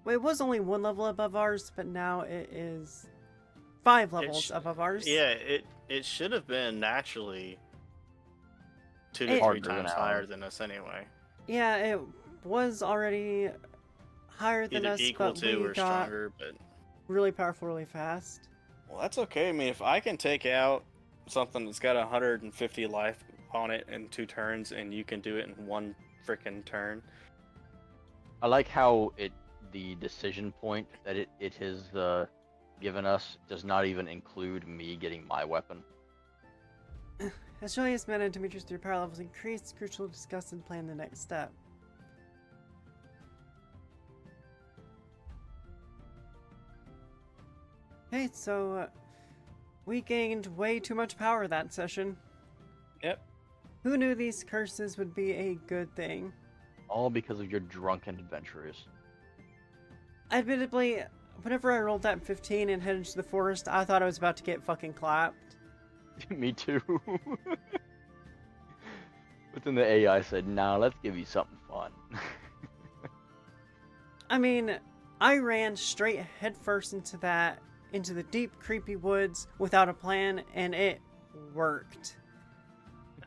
Well, it was only 1 level above ours, but now it is 5 levels above ours. Yeah, it should have been naturally 2 to It- 3 Harder than times ours. higher than us anyway. Yeah, it was already higher than Either us, equal but to we or got stronger, but really powerful really fast. well, that's okay. I mean, if I can take out something that's got 150 life on it in 2 turns, and you can do it in 1 freaking turn. I like how the decision point that it has given us does not even include me getting my weapon. As Julius mana and Demetrius through power levels increase, it's crucial to discuss and plan the next step. Okay, so we gained way too much power that session. Yep. Who knew these curses would be a good thing? All because of your drunken adventurers. Admittedly, whenever I rolled that 15 and headed to the forest, I thought I was about to get fucking clapped. Me too. But then the AI said, "Nah, let's give you something fun." I mean, I ran straight headfirst into the deep, creepy woods without a plan, and it worked.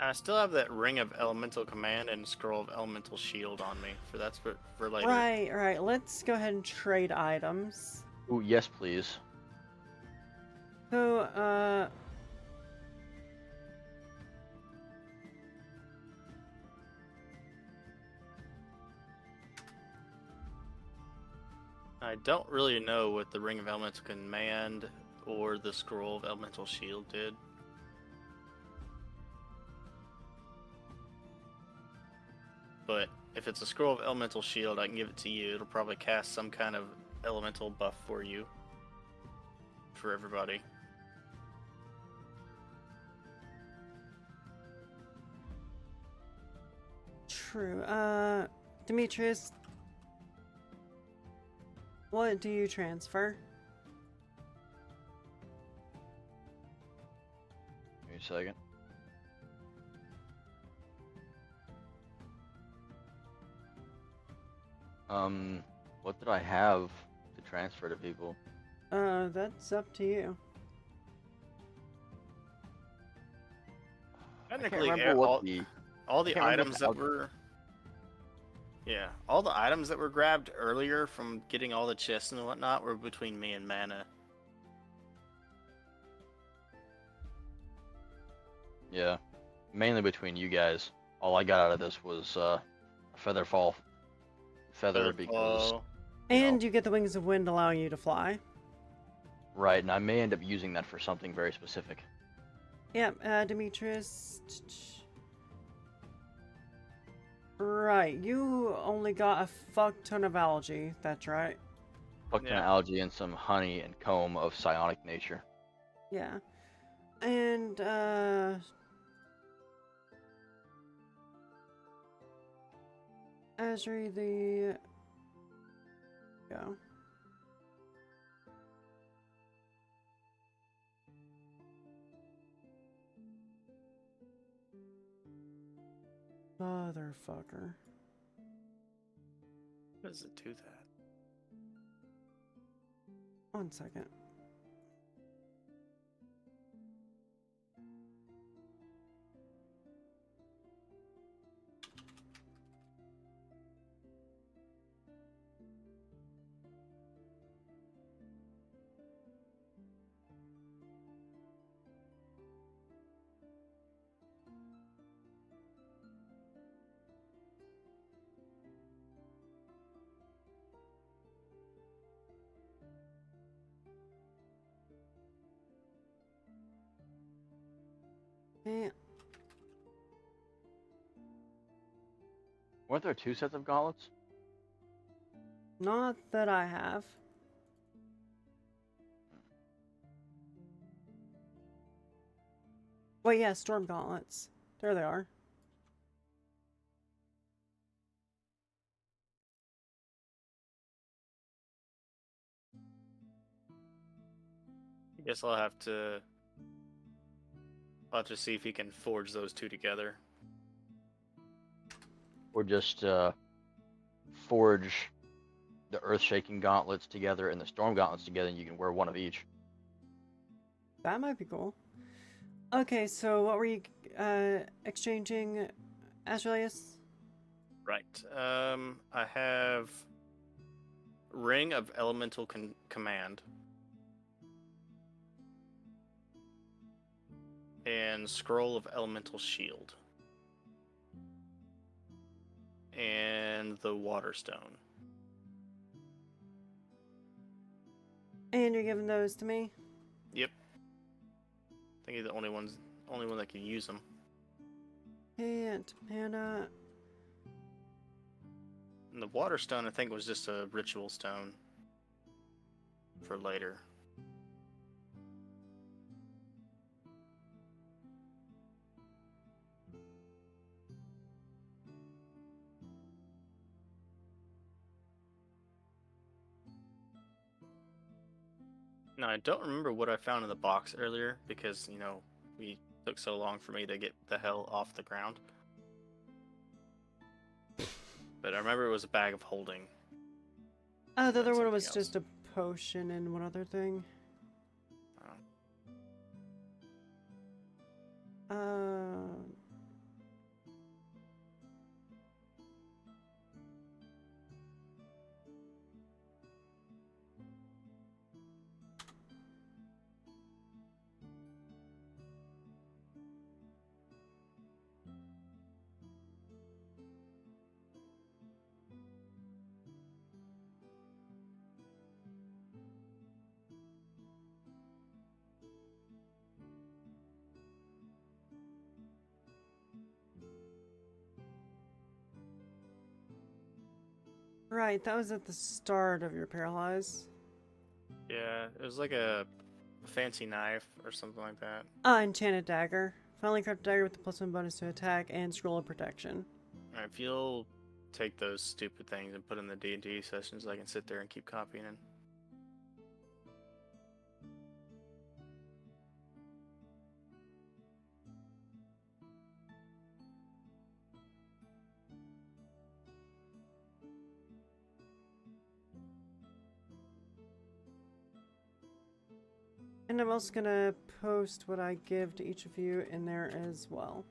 I still have that Ring of Elemental Command and Scroll of Elemental Shield on me. That's for later. Right. Let's go ahead and trade items. Ooh, yes, please. So, I don't really know what the Ring of Elemental Command or the Scroll of Elemental Shield did. But if it's a Scroll of Elemental Shield, I can give it to you. It'll probably cast some kind of elemental buff for you. For everybody. true. Demetrius, what do you transfer? Give me a second. What did I have to transfer to people? That's up to you. I can't Technically, remember what the. all I the can't remember items what that were. Yeah, all the items that were grabbed earlier from getting all the chests and whatnot were between me and Mana. Yeah, mainly between you guys. All I got out of this was a featherfall feather because Featherfall. And you get the wings of wind allowing you to fly. right, and I may end up using that for something very specific. Yep, Demetrius. Right, you only got a fuck ton of algae, that's right. Fuck ton Yeah. of algae and some honey and comb of psionic nature. Yeah. And, Azri, the... Go. Motherfucker. What does it do that? 1 second. Eh, Weren't there 2 sets of gauntlets? not that I have. Wait, yeah, storm gauntlets. There they are. I guess I'll have to. I'll have to see if he can forge those two together. Or just forge the earth-shaking gauntlets together and the storm gauntlets together, and you can wear one of each. That might be cool. Okay, so what were you exchanging, Azraelius? Right. I have Ring of Elemental Command and Scroll of Elemental Shield and the Water Stone. And you're giving those to me? Yep. I think he's the only one that can use them. And mana. And the Water Stone, I think, was just a ritual stone for later. Now, I don't remember what I found in the box earlier because, we took so long for me to get the hell off the ground. But I remember it was a bag of holding. Oh, the and other one something was else. just a potion and one other thing. Oh. Right, that was at the start of your paralyze. Yeah, it was like a fancy knife or something like that. Enchanted dagger. Finally crafted dagger with the +1 bonus to attack and scroll of protection. Alright, if you'll take those stupid things and put in the D&D sessions, I can sit there and keep copying it. And I'm also gonna post what I give to each of you in there as well.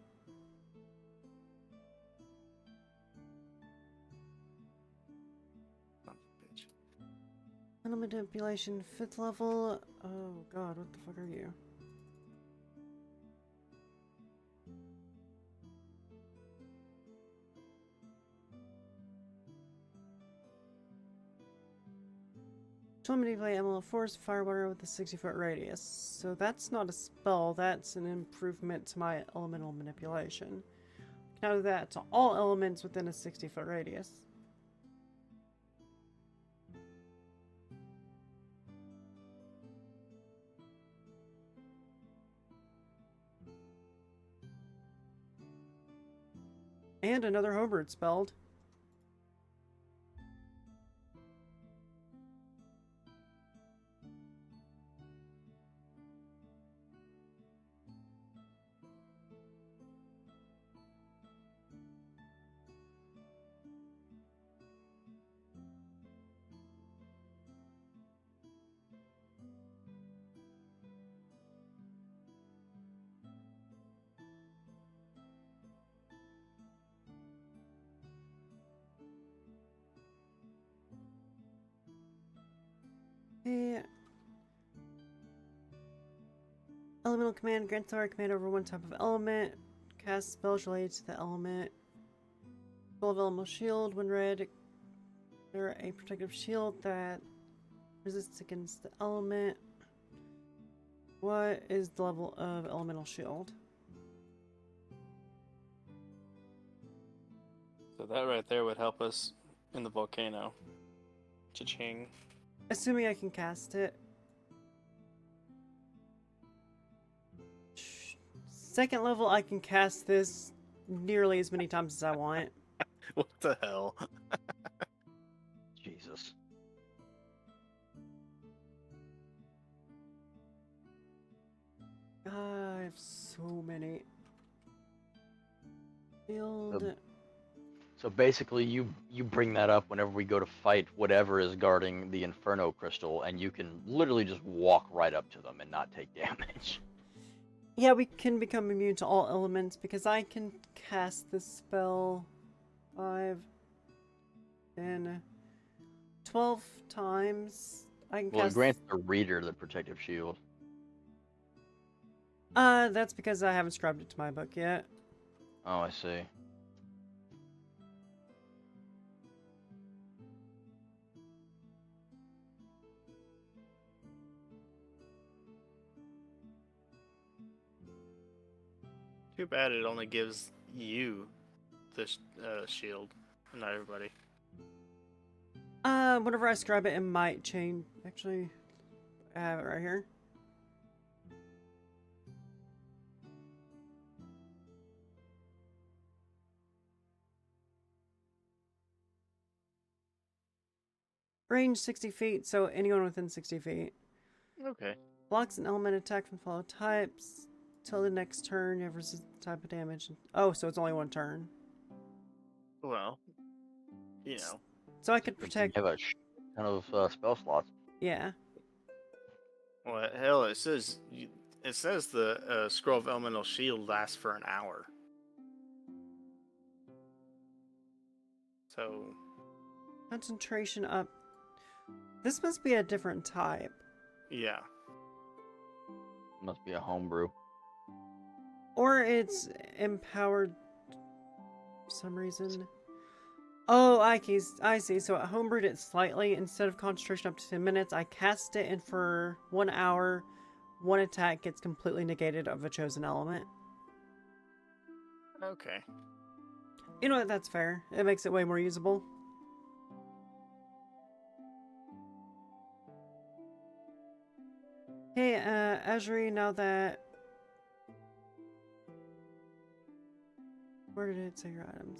Son of a bitch. Element manipulation, 5th level. Oh god, what the fuck are you? She'll manipulate elemental force, firewater with a 60-foot radius. So that's not a spell, that's an improvement to my elemental manipulation. Now do that to all elements within a 60-foot radius. And another homebird spelled. Okay. Elemental command grants our command over one type of element. Cast spells related to the element. Spell of elemental shield. When read, they're a protective shield that resists against the element. What is the level of elemental shield? So that right there would help us in the volcano. Cha-ching. Assuming I can cast it. Second level, I can cast this nearly as many times as I want. What the hell? Jesus. I have so many. Shield. So basically, you bring that up whenever we go to fight whatever is guarding the Inferno Crystal, and you can literally just walk right up to them and not take damage. Yeah, we can become immune to all elements because I can cast this spell 5, 10, 12 times. I can Well, it cast. grants the reader the protective shield. That's because I haven't scribed it to my book yet. Oh, I see. Too bad it only gives you the shield, and not everybody. Whenever I scribe it, it might change. Actually, I have it right here. Range 60 feet, so anyone within 60 feet. Okay. Blocks an element attack from follow types. Till the next turn, you have resist the type of damage. Oh, so it's only one turn. Well, you know. So I could You protect. have a ton of spell slots. Yeah. Well, hell, it says the scroll of elemental shield lasts for an hour. So Concentration up. This must be a different type. yeah. Must be a homebrew. Or it's empowered for some reason. Oh, I see. So I homebrewed it slightly. Instead of concentration up to 10 minutes, I cast it, and for 1 hour, one attack gets completely negated of a chosen element. Okay. You know what? That's fair. It makes it way more usable. Hey, Azri, now that... Where did it say your items?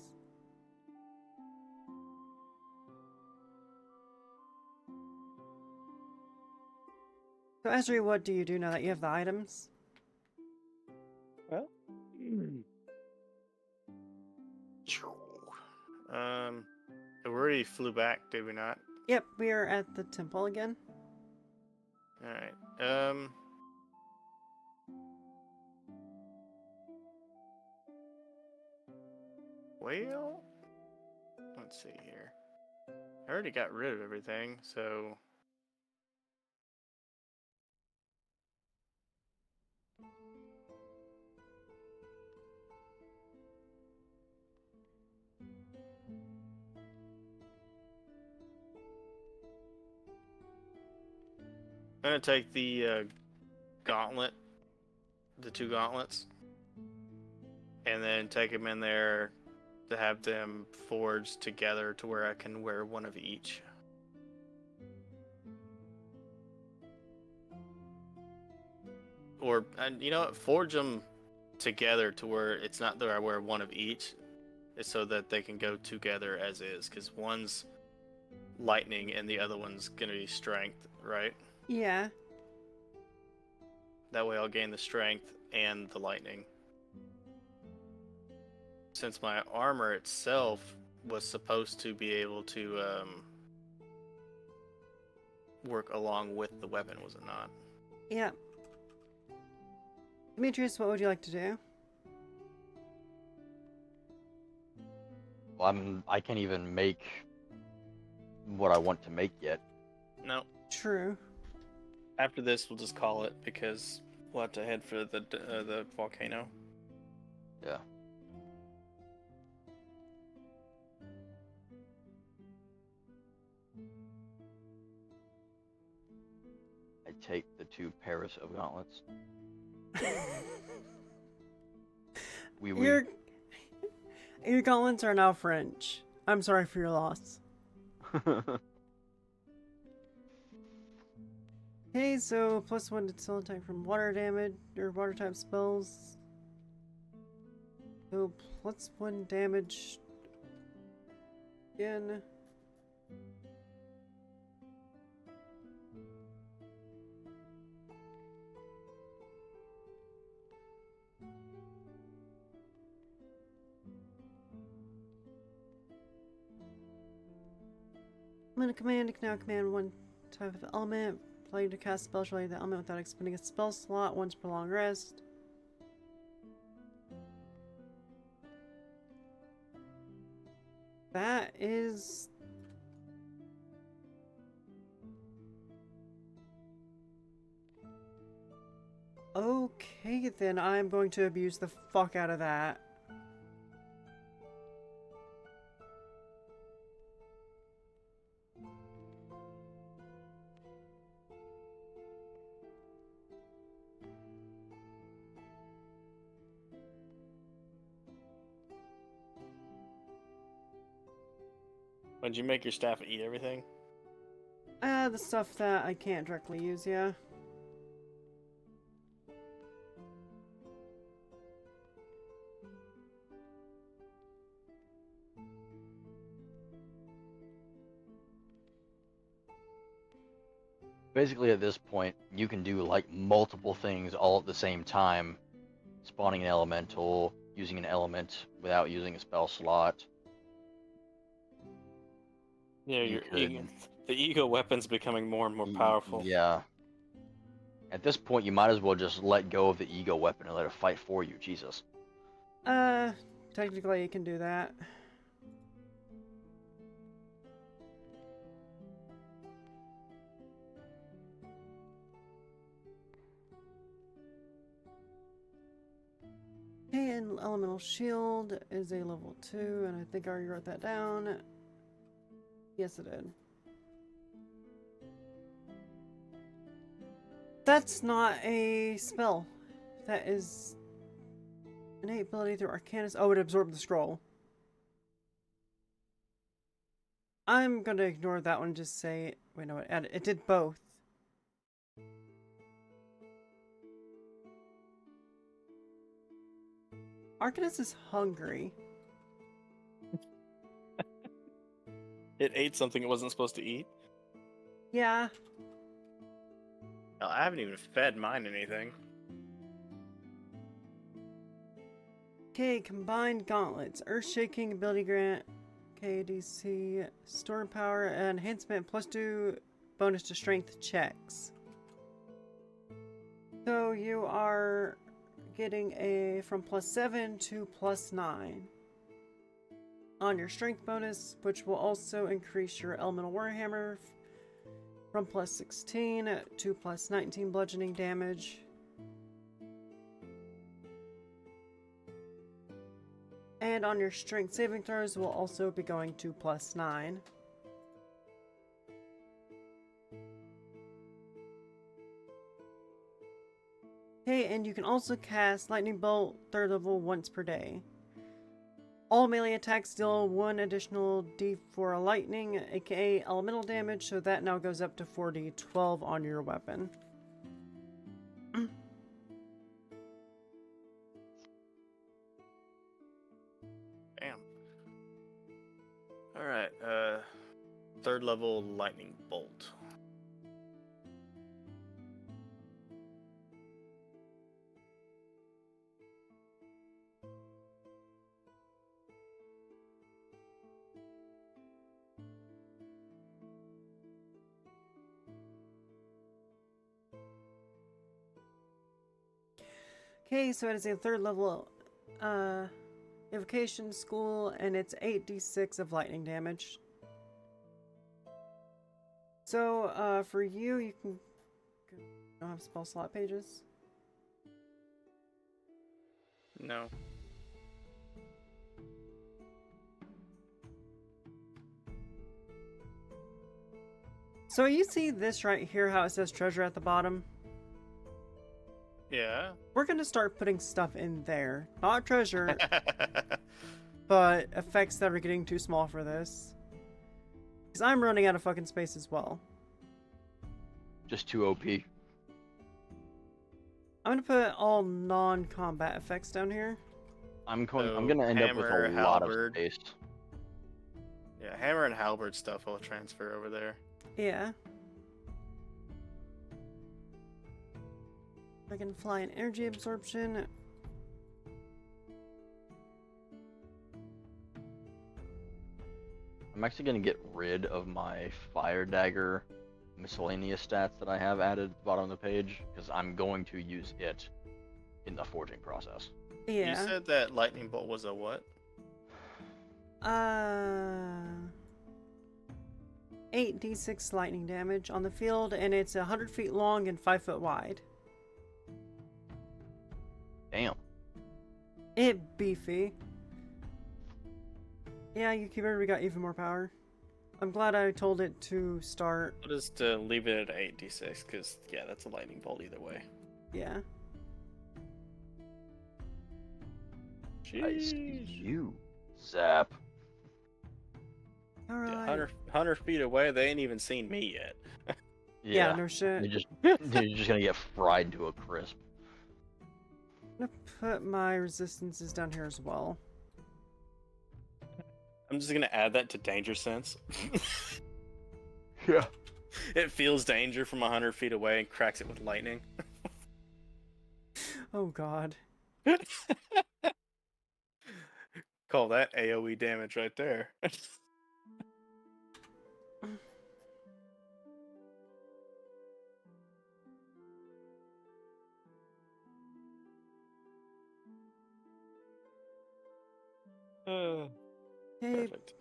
So, Azri, what do you do now that you have the items? Well. We already flew back, did we not? Yep, we are at the temple again. All right. Well, let's see here. I already got rid of everything, so I'm gonna take the gauntlet, the 2 gauntlets, and then take them in there to have them forged together to where I can wear one of each. Or, and you know what, forge them together to where it's not that I wear one of each, it's so that they can go together as is, because one's lightning and the other one's gonna be strength, right? Yeah. That way I'll gain the strength and the lightning. Since my armor itself was supposed to be able to work along with the weapon, was it not? Yeah. Demetrius, what would you like to do? Well, I can't even make what I want to make yet. No. True. After this, we'll just call it because we'll have to head for the volcano. Yeah. I take the 2 pairs of gauntlets. Oui, oui. Your gauntlets are now French. I'm sorry for your loss. Okay, so +1 to still attack from water damage or water type spells. So +1 damage again. I'm gonna command, you can now command 1 type of element. Allow you to cast spells related to the element without expending a spell slot once per long rest. That is... Okay, then I'm going to abuse the fuck out of that. Would you make your staff eat everything? The stuff that I can't directly use, yeah. Basically, at this point, you can do like multiple things all at the same time. Spawning an elemental, using an element without using a spell slot. Yeah, You could... the ego weapon's becoming more and more powerful. Yeah. At this point, you might as well just let go of the ego weapon and let it fight for you. Jesus. Technically you can do that. Okay, and Elemental Shield is a level 2, and I think I already wrote that down. Yes, it did. That's not a spell. That is innate ability through Arcanus. Oh, it absorbed the scroll. I'm gonna ignore that one and just say... Wait, no, it did both. Arcanus is hungry. It ate something it wasn't supposed to eat? Yeah. Hell, I haven't even fed mine anything. Okay, combined gauntlets. Earth-shaking ability grant. KDC. Storm power. Enhancement +2 bonus to strength checks. So you are getting a from +7 to +9. on your strength bonus, which will also increase your elemental warhammer from plus 16 to plus 19 bludgeoning damage. And on your strength saving throws will also be going to plus 9. Okay, and you can also cast Lightning Bolt 3rd level once per day. All melee attacks deal 1 additional d4 lightning, aka elemental damage, so that now goes up to 4d12 on your weapon. Damn. Alright, 3rd level lightning bolt. Okay, so it is a 3rd level evocation school, and it's 8d6 of lightning damage. So, for you, you can... don't have spell slot pages? No. So you see this right here, how it says treasure at the bottom? Yeah. We're gonna start putting stuff in there. Not treasure, but effects that are getting too small for this. Because I'm running out of fucking space as well. Just too OP. I'm gonna put all non-combat effects down here. I'm So, gonna end up with hammer, a lot of halberd. space. Yeah, hammer and halberd stuff will transfer over there. Yeah. I can fly an energy absorption. I'm actually gonna get rid of my fire dagger miscellaneous stats that I have added at the bottom of the page, because I'm going to use it in the forging process. Yeah. You said that lightning bolt was a what? 8d6 lightning damage on the field, and it's 100 feet long and 5 foot wide. Damn. It beefy. Yeah, we got even more power. I'm glad I told it to start. I'll just leave it at 8d6, because, yeah, that's a lightning bolt either way. Yeah. I see Jeez. you. Zap. Alright. Yeah, 100 feet away, they ain't even seen me yet. Yeah, no shit. You're just gonna get fried to a crisp. I'm gonna put my resistances down here as well. I'm just gonna add that to danger sense. Yeah. It feels danger from 100 feet away and cracks it with lightning. Oh god. Call that AoE damage right there. Hey, Perfect.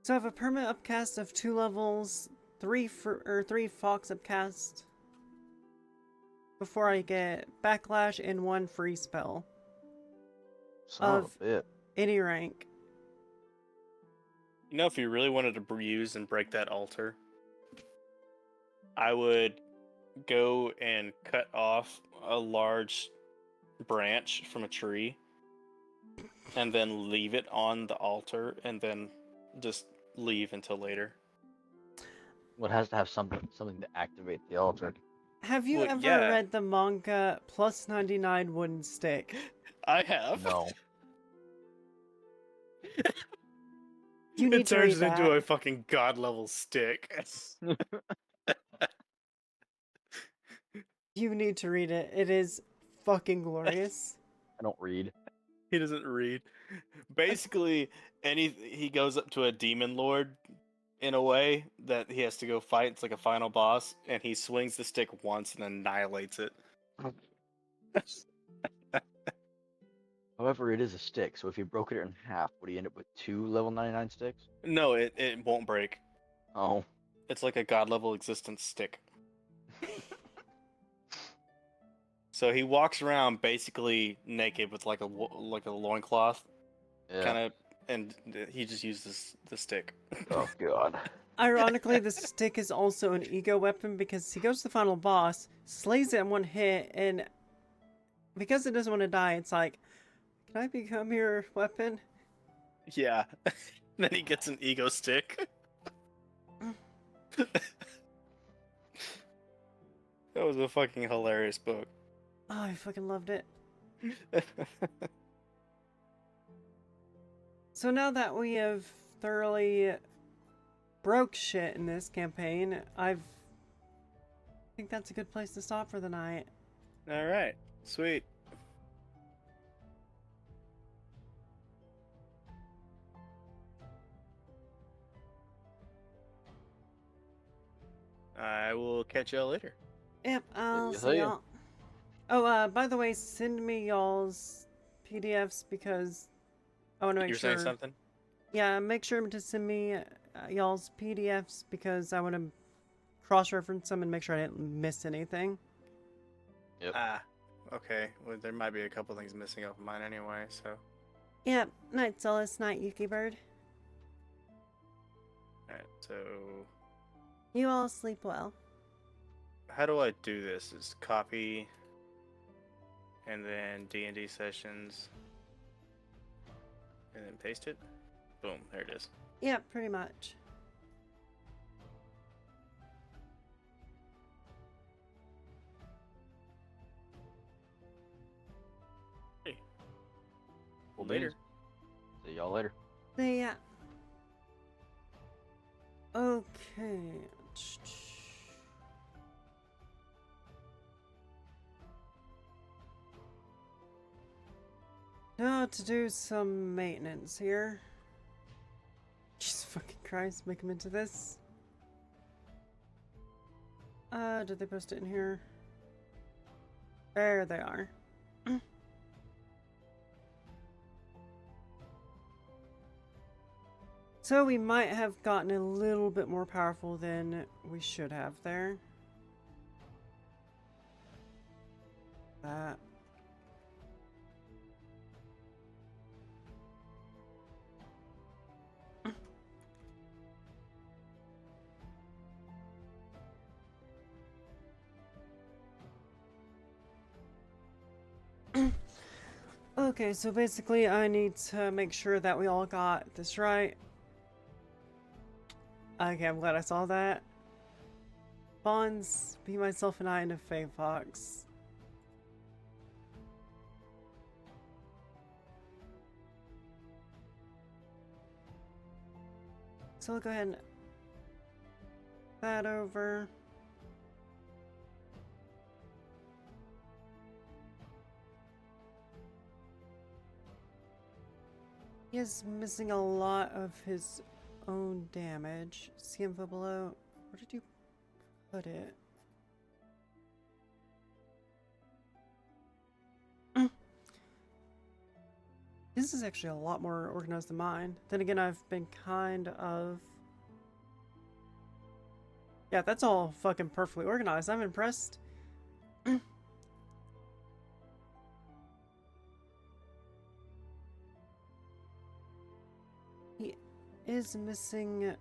so I have a permanent upcast of 2 levels, 3 fox upcast before I get backlash and 1 free spell. Son of a bit. Any rank. You know, if you really wanted to bruise and break that altar, I would go and cut off a large branch from a tree and then leave it on the altar and then just leave until later. What has to have something to activate the altar? Have you Well, ever yeah. read the manga Plus 99 Wooden Stick? I have. No. You need It to read turns that. into a fucking god level stick. You need to read it. It is fucking glorious. I don't read. He doesn't read. Basically, he goes up to a demon lord in a way that he has to go fight. It's like a final boss, and he swings the stick once and annihilates it. However, it is a stick, so if he broke it in half, would he end up with 2 level 99 sticks? No, it won't break. Oh. It's like a god level existence stick. So he walks around basically naked with like a loincloth, Yeah. kind of, and he just uses the stick. Oh, God. Ironically, the stick is also an ego weapon because he goes to the final boss, slays it in one hit, and because it doesn't want to die, it's like, can I become your weapon? Yeah. Then he gets an ego stick. That was a fucking hilarious book. Oh, I fucking loved it. So now that we have thoroughly broke shit in this campaign, I think that's a good place to stop for the night. All right, sweet. I will catch y'all later. Yep, I'll Yes, see I am. y'all. Oh, by the way, send me y'all's PDFs because I want to make You're sure. saying something? Yeah, make sure to send me y'all's PDFs because I want to cross-reference them and make sure I didn't miss anything. Yep. Ah, okay. Well, there might be a couple things missing off of mine anyway, so. Yep, night Solace, night Yuki Bird. Alright, so. You all sleep well. How do I do this? Is copy, and then D&D sessions, and then paste it? Boom, there it is. Yep, pretty much. Hey. Well, Later. See y'all later. Yeah. Okay. Now to do some maintenance here. Jesus fucking Christ, make him into this. Did they post it in here? There they are. So we might have gotten a little bit more powerful than we should have there. That. Okay, so basically I need to make sure that we all got this right. Okay, I'm glad I saw that. Bonds, be myself and I in a Fae Fox. So I'll go ahead and that over. He is missing a lot of his own damage. See info below. Where did you put it? This is actually a lot more organized than mine. Then again, I've been kind of... Yeah, that's all fucking perfectly organized. I'm impressed. He is missing...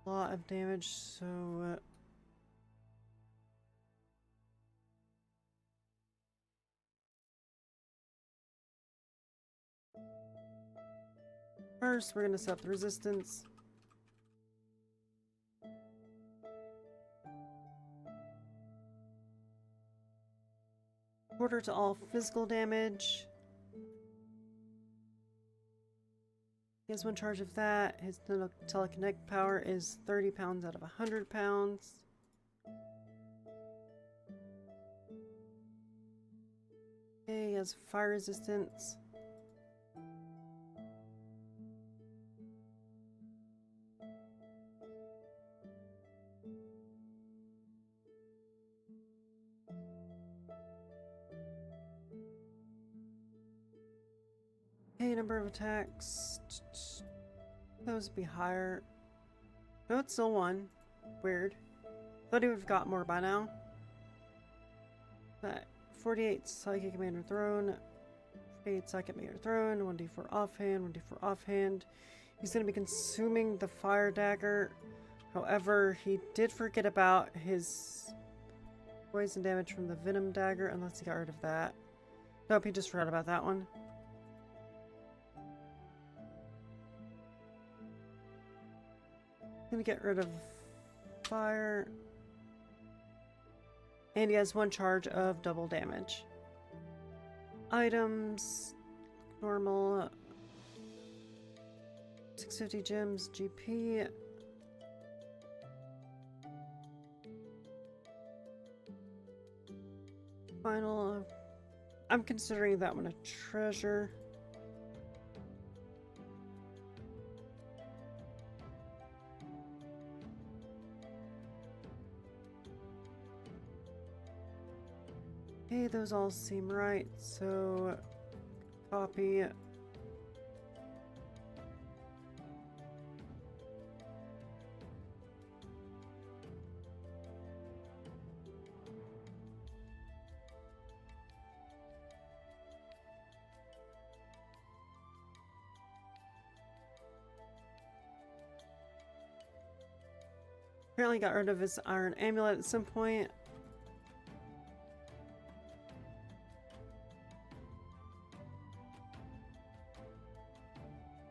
a lot of damage, so... First, we're gonna set up the resistance. Quarter to all physical damage. He has one charge of that. His telekinetic power is 30 pounds out of 100 pounds. Okay, he has fire resistance. Okay, number of attacks. Those would be higher. No, it's still one. Weird. Thought he would have got more by now. But 48 Psychic Commander Throne. 48 Psychic Commander Throne. 1d4 offhand. 1d4 offhand. He's going to be consuming the Fire Dagger. However, he did forget about his poison damage from the Venom Dagger, unless he got rid of that. Nope, he just forgot about that one. Gonna get rid of fire. And he has one charge of double damage. Items. Normal. 650 gems. GP. Final. I'm considering that one a treasure. Okay, those all seem right, so copy. Apparently got rid of his iron amulet at some point.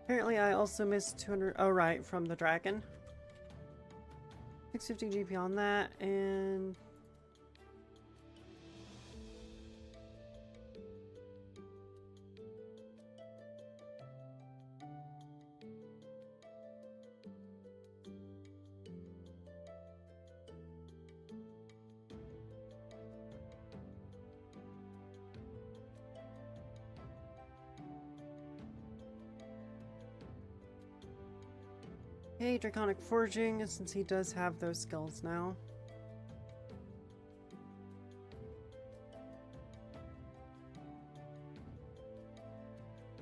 Apparently I also missed 200, oh right, from the dragon. 650 GP on that, and okay, Draconic Forging, since he does have those skills now.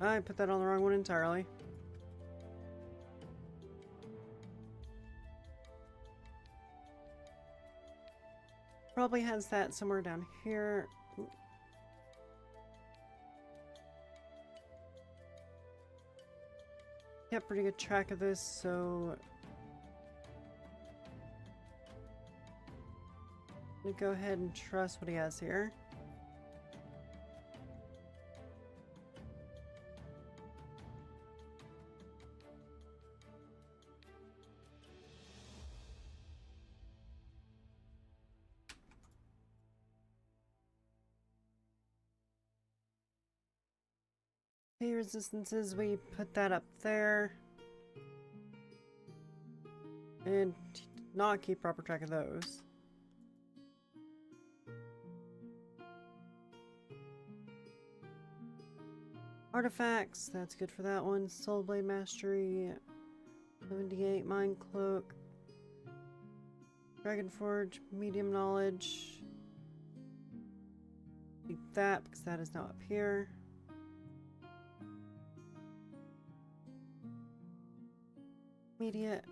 I put that on the wrong one entirely. Probably has that somewhere down here. Kept pretty good track of this, so I'm gonna go ahead and trust what he has here. Okay, resistances, we put that up there. And not keep proper track of those. Artifacts, that's good for that one. Soul Blade Mastery, 78 Mind Cloak, Dragon Forge, Medium Knowledge. Keep that because that is now up here. Immediate.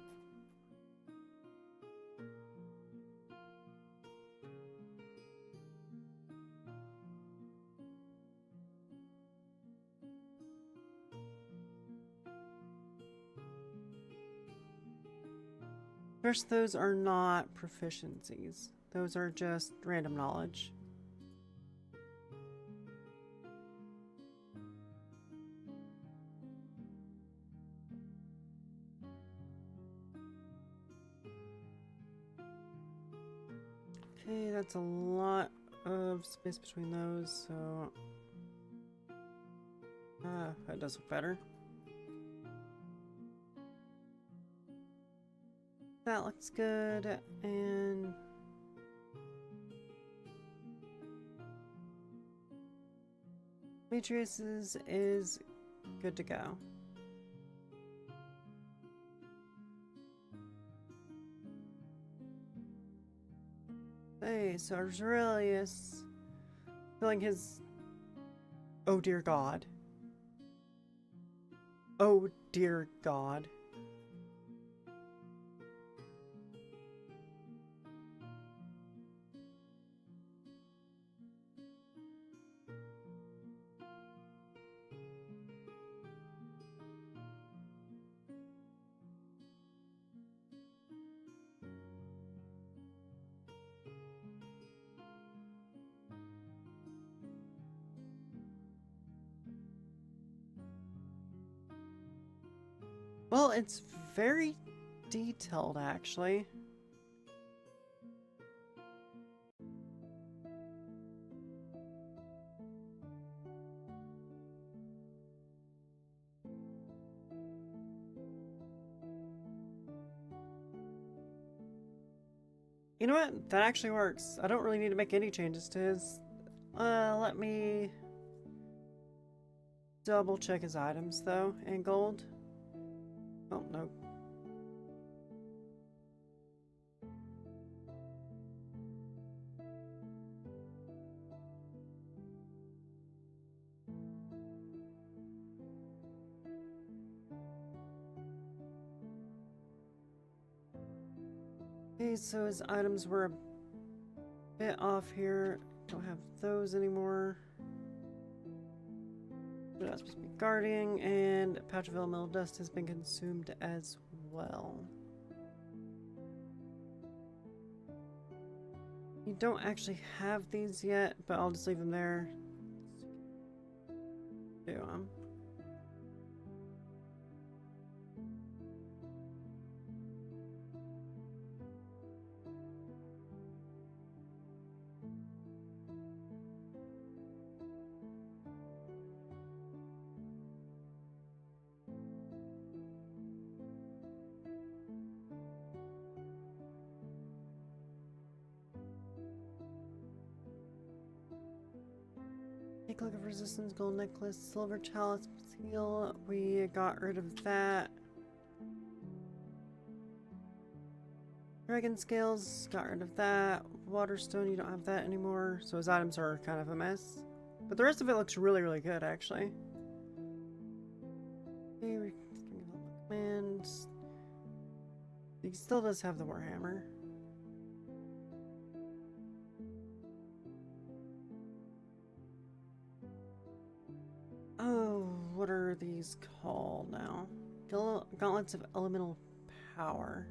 First, those are not proficiencies. Those are just random knowledge. Okay, that's a lot of space between those, so that does look better. That looks good, and Demetrius's is good to go. Hey, so Aurelius feeling his oh dear God. Oh dear God. Well, it's very detailed, actually. You know what? That actually works. I don't really need to make any changes to his. Let me double check his items, though, in gold. Oh, no. Okay, so his items were a bit off here. Don't have those anymore. We're not supposed to be guarding, and Pouch of elemental dust has been consumed as well. You don't actually have these yet, but I'll just leave them there. Do them. Cloak of Resistance, gold necklace, silver chalice seal. We got rid of that. Dragon scales, got rid of that. Waterstone, you don't have that anymore. So his items are kind of a mess. But the rest of it looks really, really good, actually. Okay, we're gonna give a command. He still does have the Warhammer. Oh, what are these called now? Gauntlets of Elemental Power.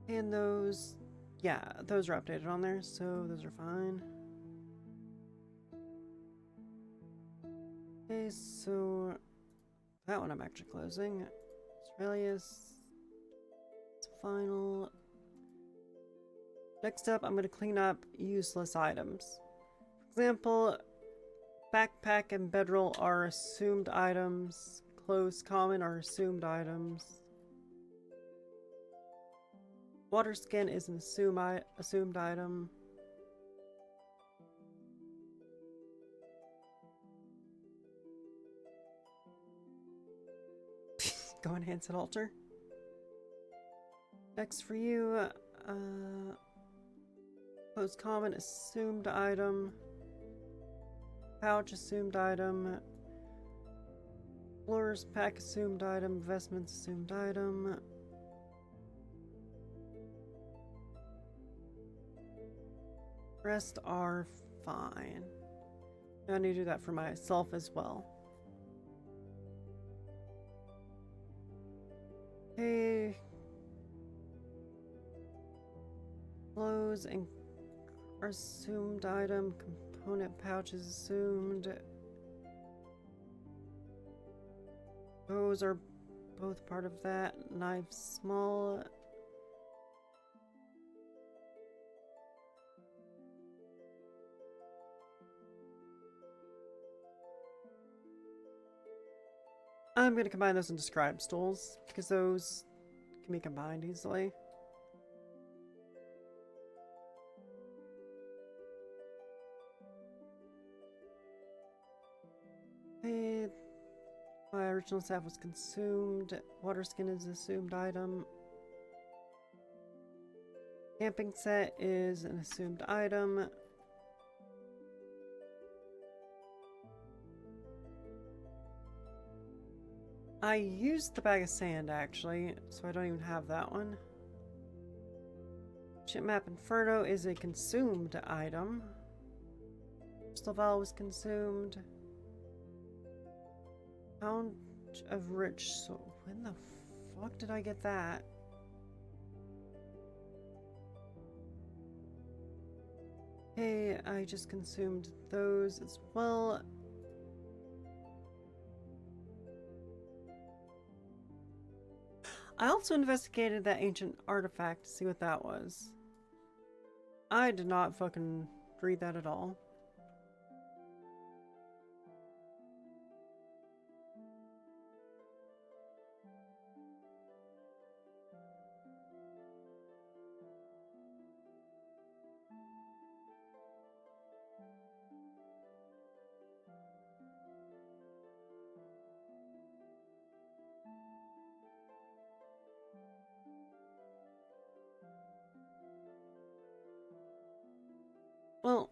And those, yeah, those are updated on there, so those are fine. Okay, so that one I'm actually closing. Aurelius. It's final. Next up, I'm going to clean up useless items. For example, backpack and bedroll are assumed items. Clothes common are assumed items. Water skin is an assumed item. Go enhance at altar. Next for you, clothes common assumed item. Pouch assumed item. Floors pack assumed item. Vestments assumed item. Rest are fine. I need to do that for myself as well. Okay. Clothes and are assumed item. Component pouch is assumed. Those are both part of that. Knife small. I'm going to combine those into scribe stools, because those can be combined easily. Hey, my original staff was consumed. Water skin is an assumed item. Camping set is an assumed item. I used the bag of sand actually, so I don't even have that one. Ship map Inferno is a consumed item. Crystal Vial was consumed. Pound of Rich Soul. When the fuck did I get that? Hey, I just consumed those as well. I also investigated that ancient artifact to see what that was. I did not fucking read that at all. Well,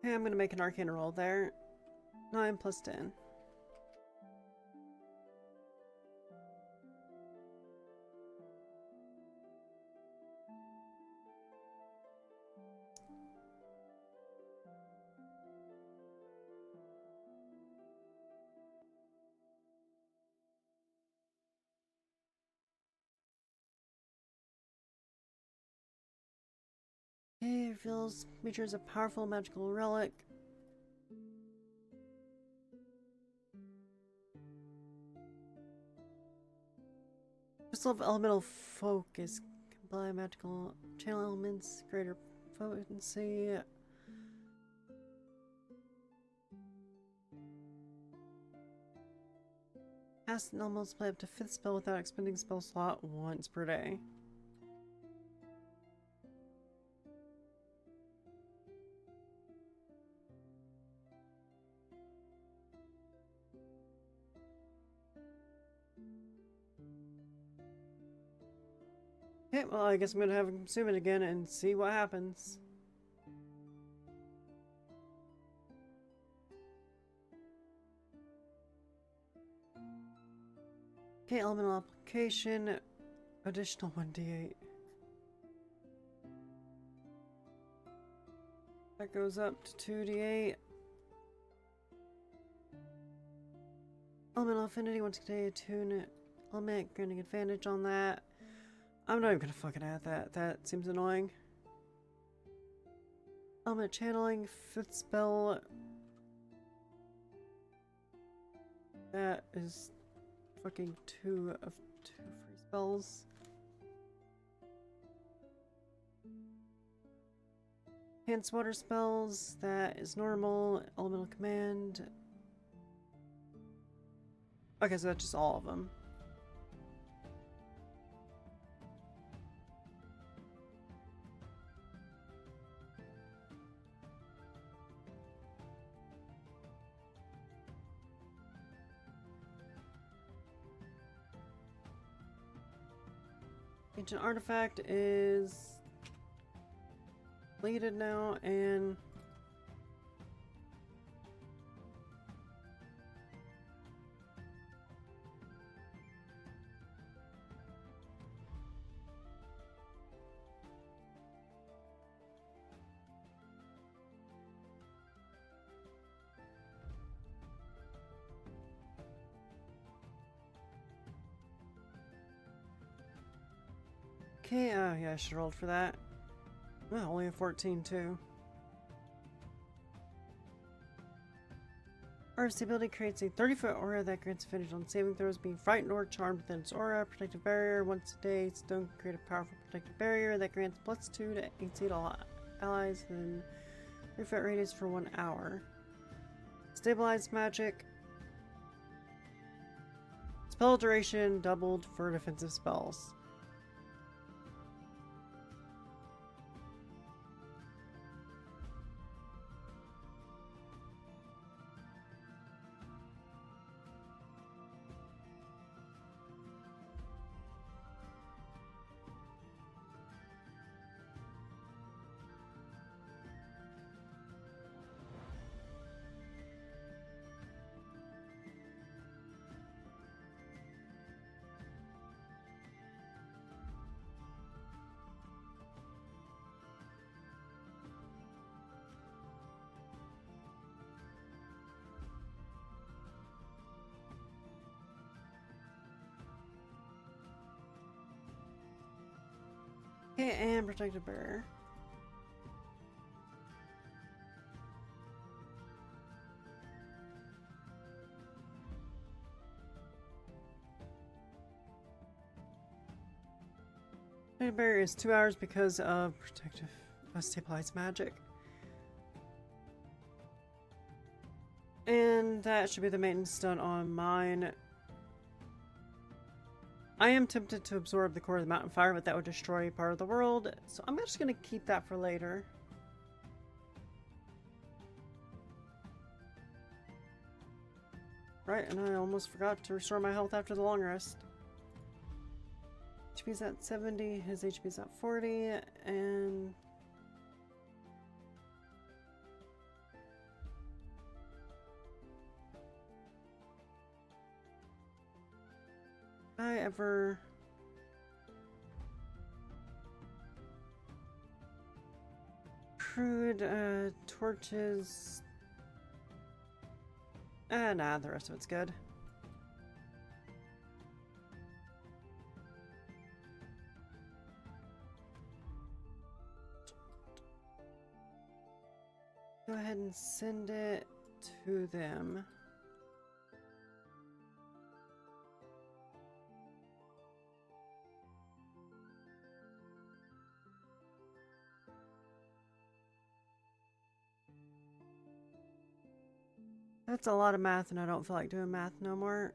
hey, I'm gonna make an arcane roll there. 9 plus 10. It reveals features a powerful magical relic. Crystal of Elemental Focus. Combine magical channel elements, greater potency. Cast and almost play up to 5th spell without expending spell slot once per day. Okay, well, I guess I'm gonna have him consume it again and see what happens. Okay, elemental application, additional 1d8. That goes up to 2d8. Elemental affinity, once a day, attune element, granting advantage on that. I'm not even gonna fucking add that. That seems annoying. Element channeling, 5th spell. That is fucking 2 of 2 free spells. Enhanced water spells, that is normal. Elemental command. Okay, so that's just all of them. Ancient artifact is deleted now, and okay, oh yeah, I should have rolled for that. Oh, only a 14 too. Artist's ability creates a 30-foot aura that grants advantage on saving throws, being frightened or charmed within its aura. Protective barrier. Once a day, stone can create a powerful protective barrier that grants +2 to AC all allies within 3-foot radius for 1 hour. Stabilized magic. Spell duration doubled for defensive spells. Okay, and protective barrier. Protective barrier is 2 hours because of protective stabilized magic. And that should be the maintenance done on mine. I am tempted to absorb the core of the mountain fire, but that would destroy part of the world. So I'm just going to keep that for later. Right, and I almost forgot to restore my health after the long rest. HP's at 70, his HP's at 40, and... I ever crude torches? Nah, the rest of it's good. Go ahead and send it to them. That's a lot of math, and I don't feel like doing math no more.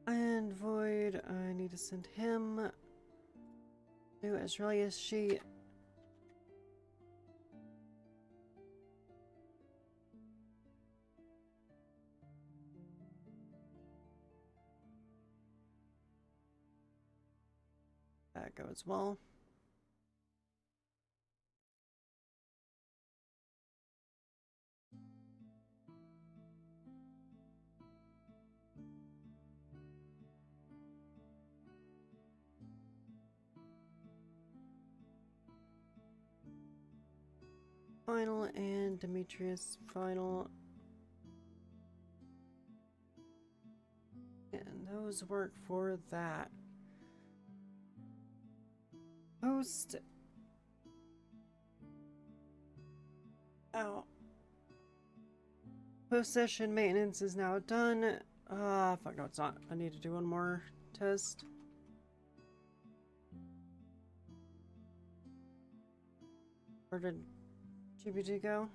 And Void, I need to send him new Azraelius sheet. That goes well. Final and Demetrius final. And those work for that. Post. Oh. Post-session maintenance is now done. Fuck no, it's not. I need to do one more test. Where did GPT go?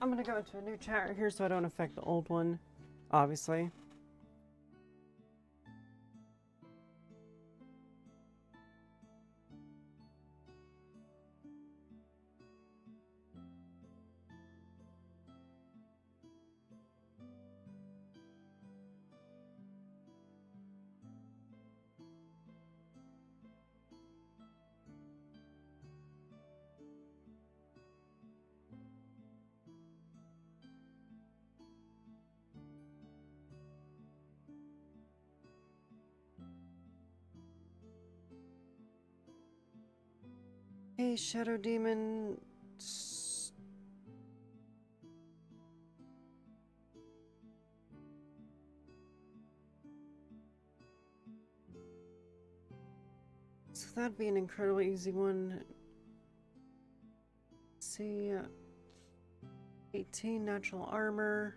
I'm gonna go into a new chat right here so I don't affect the old one, obviously. Hey, Shadow Demon. So that'd be an incredibly easy one. Let's see, 18 natural armor.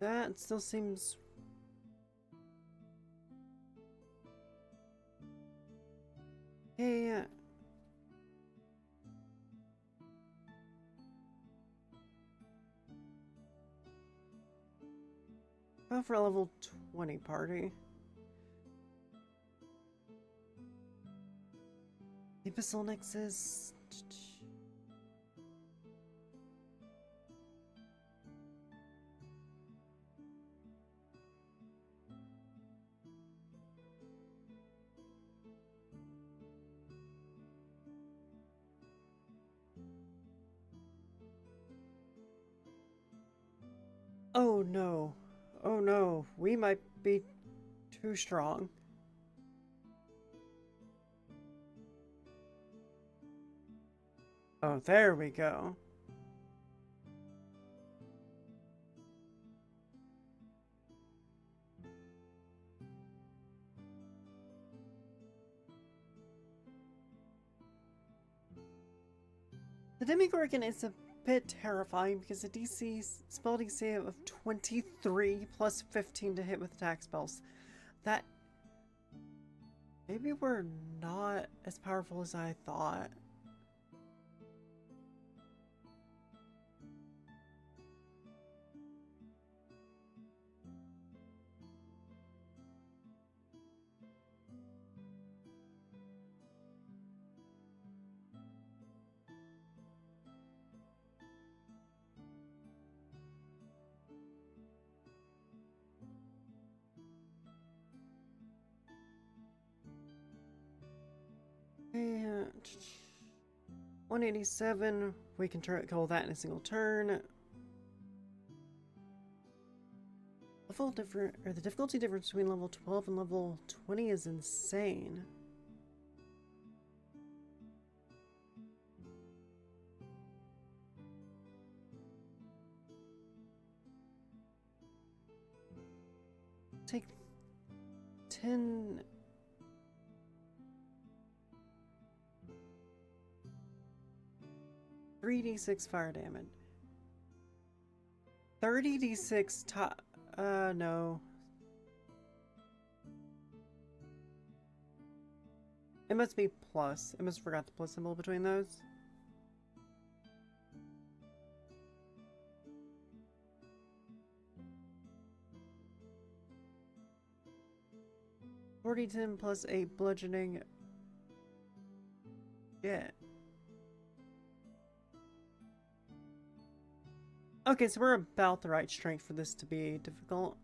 That still seems... Hey, go for a level 20 party. Abyssal Nexus. Oh no. Oh no. We might be too strong. Oh, there we go. The Demigorgon is a bit terrifying because the spell DC of 23 plus 15 to hit with attack spells. That maybe we're not as powerful as I thought. And 187, we can kill that in a single turn. The difficulty difference between level 12 and level 20 is insane. Take 10... 3d6 fire damage. 30d6 top. No. It must be plus. I must have forgot the plus symbol between those. $40-10 plus 8 bludgeoning. Yeah. Okay, so we're about the right strength for this to be difficult.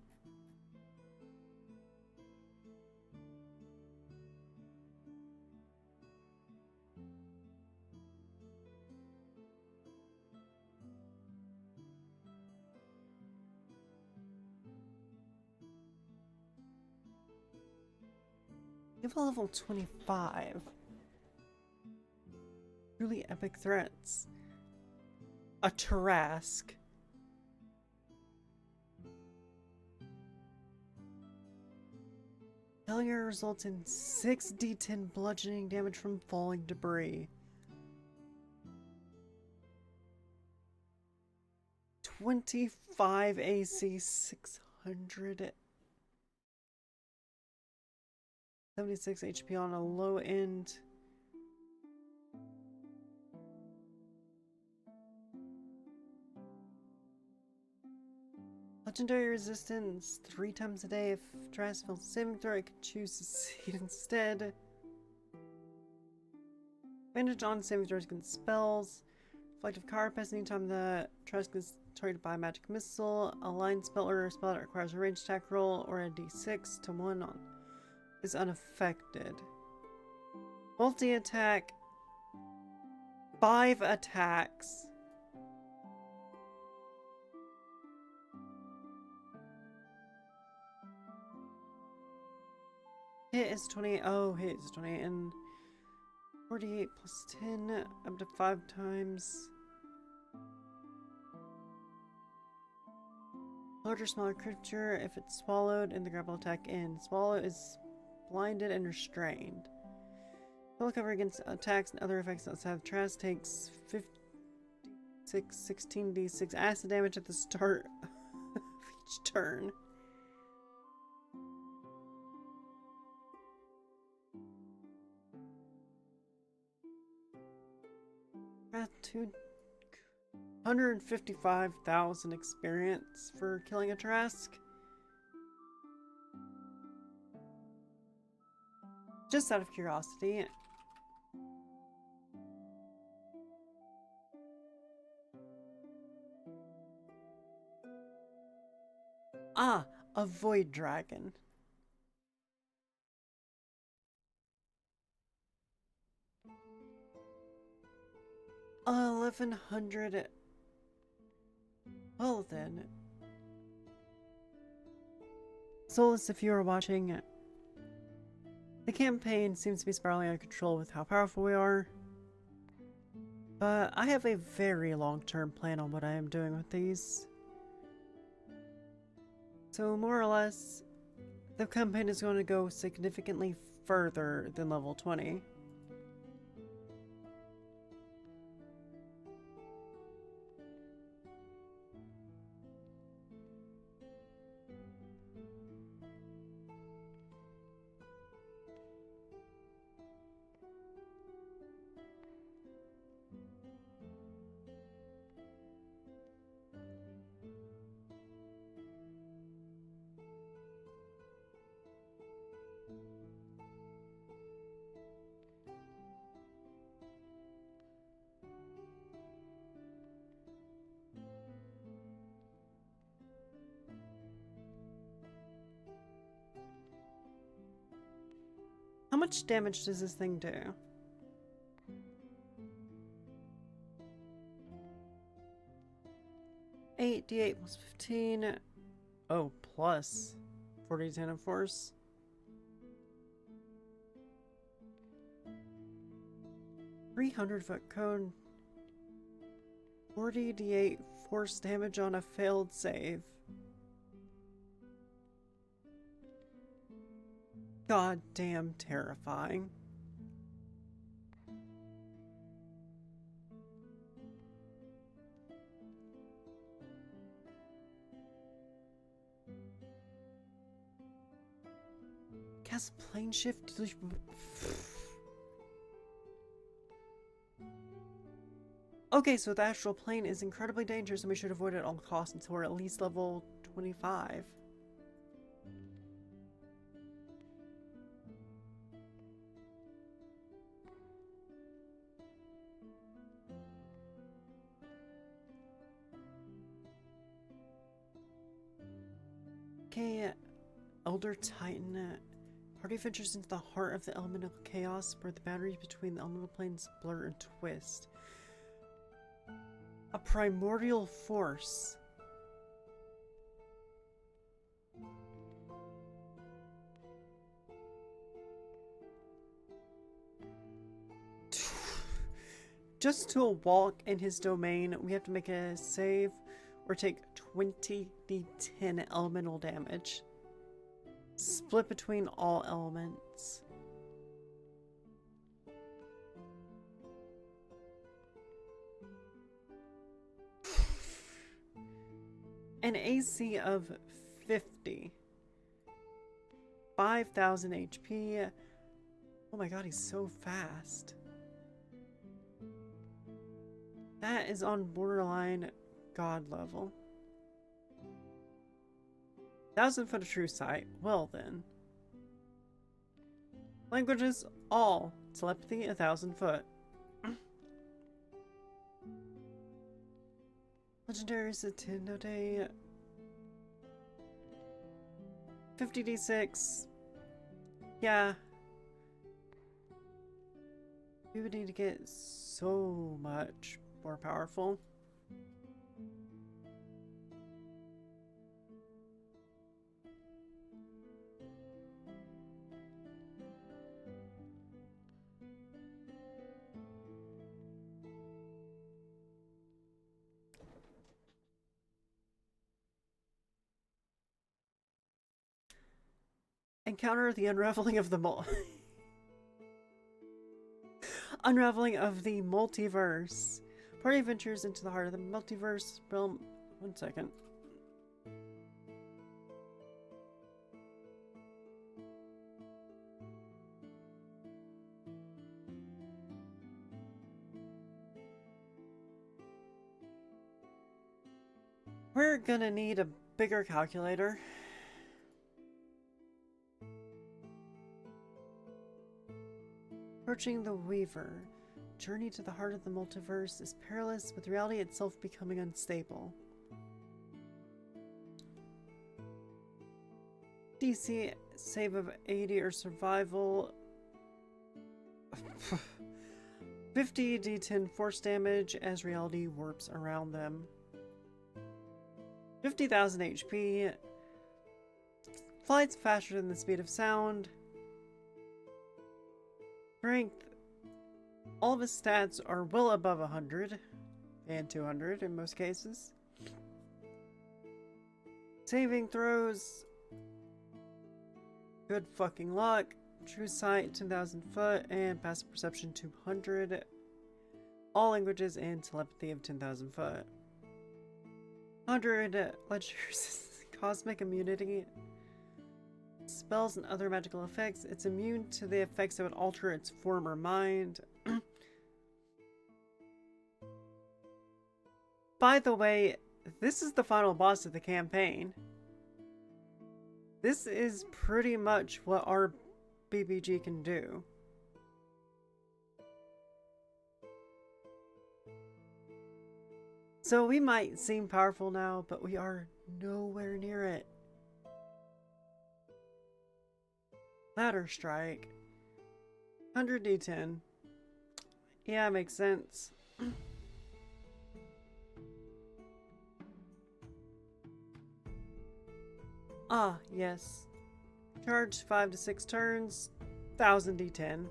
Give a level 25. Truly epic threats. A Tarrasque. Failure results in 6d10 bludgeoning damage from falling debris. 25 AC, 600 76 HP on a low end. Legendary resistance 3 times a day. If Trask fails a saving throw, it can choose to succeed instead. Advantage on saving throws against spells. Reflective Carapace anytime the Trask is targeted by a magic missile. A line spell or a spell that requires a ranged attack roll or a d6 to 1 on is unaffected. Multi-attack. 5 attacks. Hit is 28. Oh, hit is 28 and 48 plus 10 up to 5 times. Larger, smaller creature if it's swallowed and the grapple attack ends. Swallow is blinded and restrained. Spell cover against attacks and other effects outside of Trask takes 16d6 acid damage at the start of each turn. Gratitude. 155,000 experience for killing a Trask. Just out of curiosity. Ah, a Void Dragon. $1,100. Well then. Solus, if you are watching, the campaign seems to be spiraling out of control with how powerful we are. But I have a very long-term plan on what I am doing with these. So more or less, the campaign is going to go significantly further than level 20. How much damage does this thing do? D8 plus 15. Oh, plus 40-10 of force. 300-foot cone. 40d8 force damage on a failed save. Goddamn terrifying. Cast plane shift. Okay, so the astral plane is incredibly dangerous and we should avoid it at all costs until we're at least level 25. Okay, Elder Titan. Party ventures into the heart of the elemental chaos where the boundaries between the elemental planes blur and twist. A primordial force. Just to walk in his domain, we have to make a save or take 20d10 elemental damage. Split between all elements. An AC of 50. 5,000 HP. Oh my god, he's so fast. That is on borderline god level. 1,000 foot of true sight. Well then. Languages, all. Telepathy, 1,000 foot. Legendary Satino Day. 50d6. Yeah. We would need to get so much more powerful. Encounter the unraveling of the unraveling of the multiverse. Party ventures into the heart of the multiverse realm. One second. We're gonna need a bigger calculator. Approaching the Weaver. Journey to the heart of the multiverse is perilous, with reality itself becoming unstable. DC save of 80 or survival. 50 d10 force damage as reality warps around them. 50,000 HP. Flights faster than the speed of sound. Strength. All of his stats are well above 100 and 200 in most cases. Saving throws. Good fucking luck. True sight 10,000 foot and passive perception 200. All languages and telepathy of 10,000 foot. 100 ledgers. Cosmic immunity. Spells and other magical effects. It's immune to the effects that would alter its form or mind. By the way, this is the final boss of the campaign. This is pretty much what our BBG can do. So we might seem powerful now, but we are nowhere near it. Ladder strike. 100 d10. Yeah, makes sense. Ah, yes. Charge 5 to 6 turns. 1,000 d10.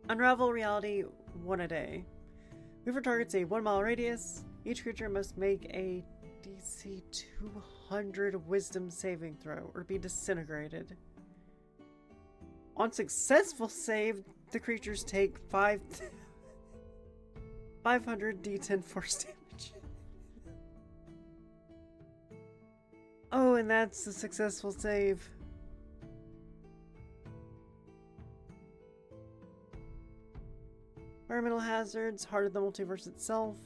Unravel reality 1 a day. Weaver targets a 1 mile radius. Each creature must make a DC 200 wisdom saving throw or be disintegrated. On successful save, the creatures take 500 d10 force damage. Oh, and that's a successful save. Environmental hazards, heart of the multiverse itself.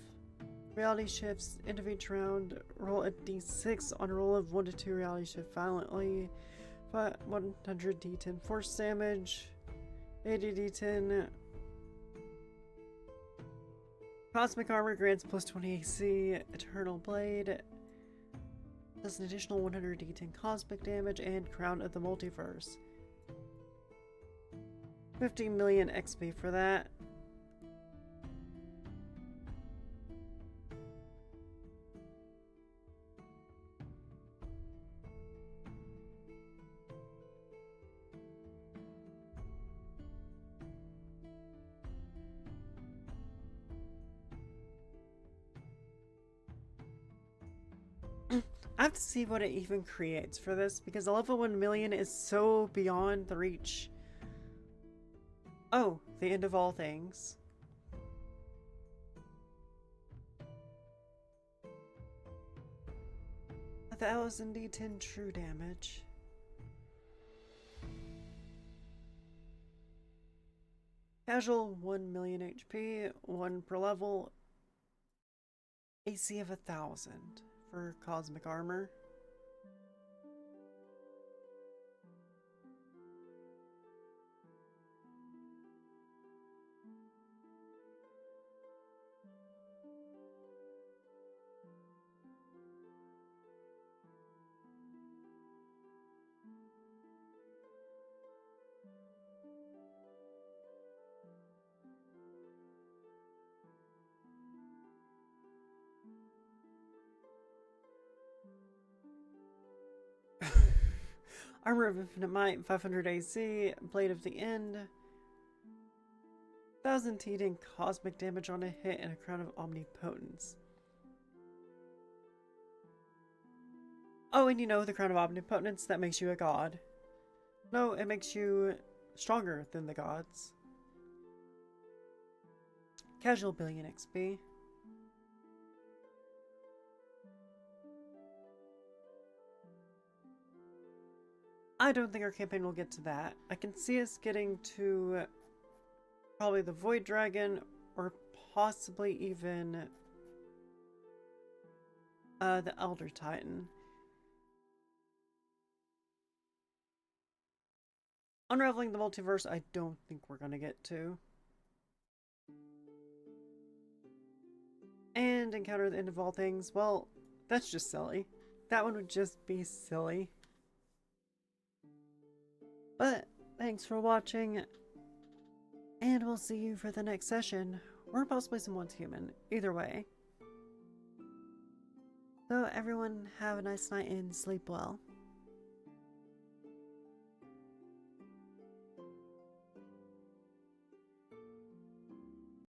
Reality shifts, end of each round. Roll a d6 on a roll of 1 to 2. Reality shift violently. 100 d10 force damage. 80 d10. Cosmic armor grants plus 20 AC. Eternal blade does an additional 100 d10 cosmic damage. And crown of the multiverse. 50 million XP for that. I have to see what it even creates for this, because a level 1 million is so beyond the reach. Oh, the end of all things. A 1,000 d10 true damage. Casual, 1 million HP, 1 per level, AC of 1,000 for cosmic armor. Armor of Infinite Might, 500 AC, Blade of the End, 1000 Teeding cosmic damage on a hit, and a Crown of Omnipotence. Oh, and you know, the Crown of Omnipotence, that makes you a god. No, it makes you stronger than the gods. Casual, billion XP. I don't think our campaign will get to that. I can see us getting to probably the Void Dragon, or possibly even the Elder Titan. Unraveling the Multiverse, I don't think we're gonna get to. And Encounter the End of All Things, well, that's just silly. That one would just be silly. But thanks for watching, and we'll see you for the next session, or possibly someone's human. Either way. So everyone have a nice night and sleep well.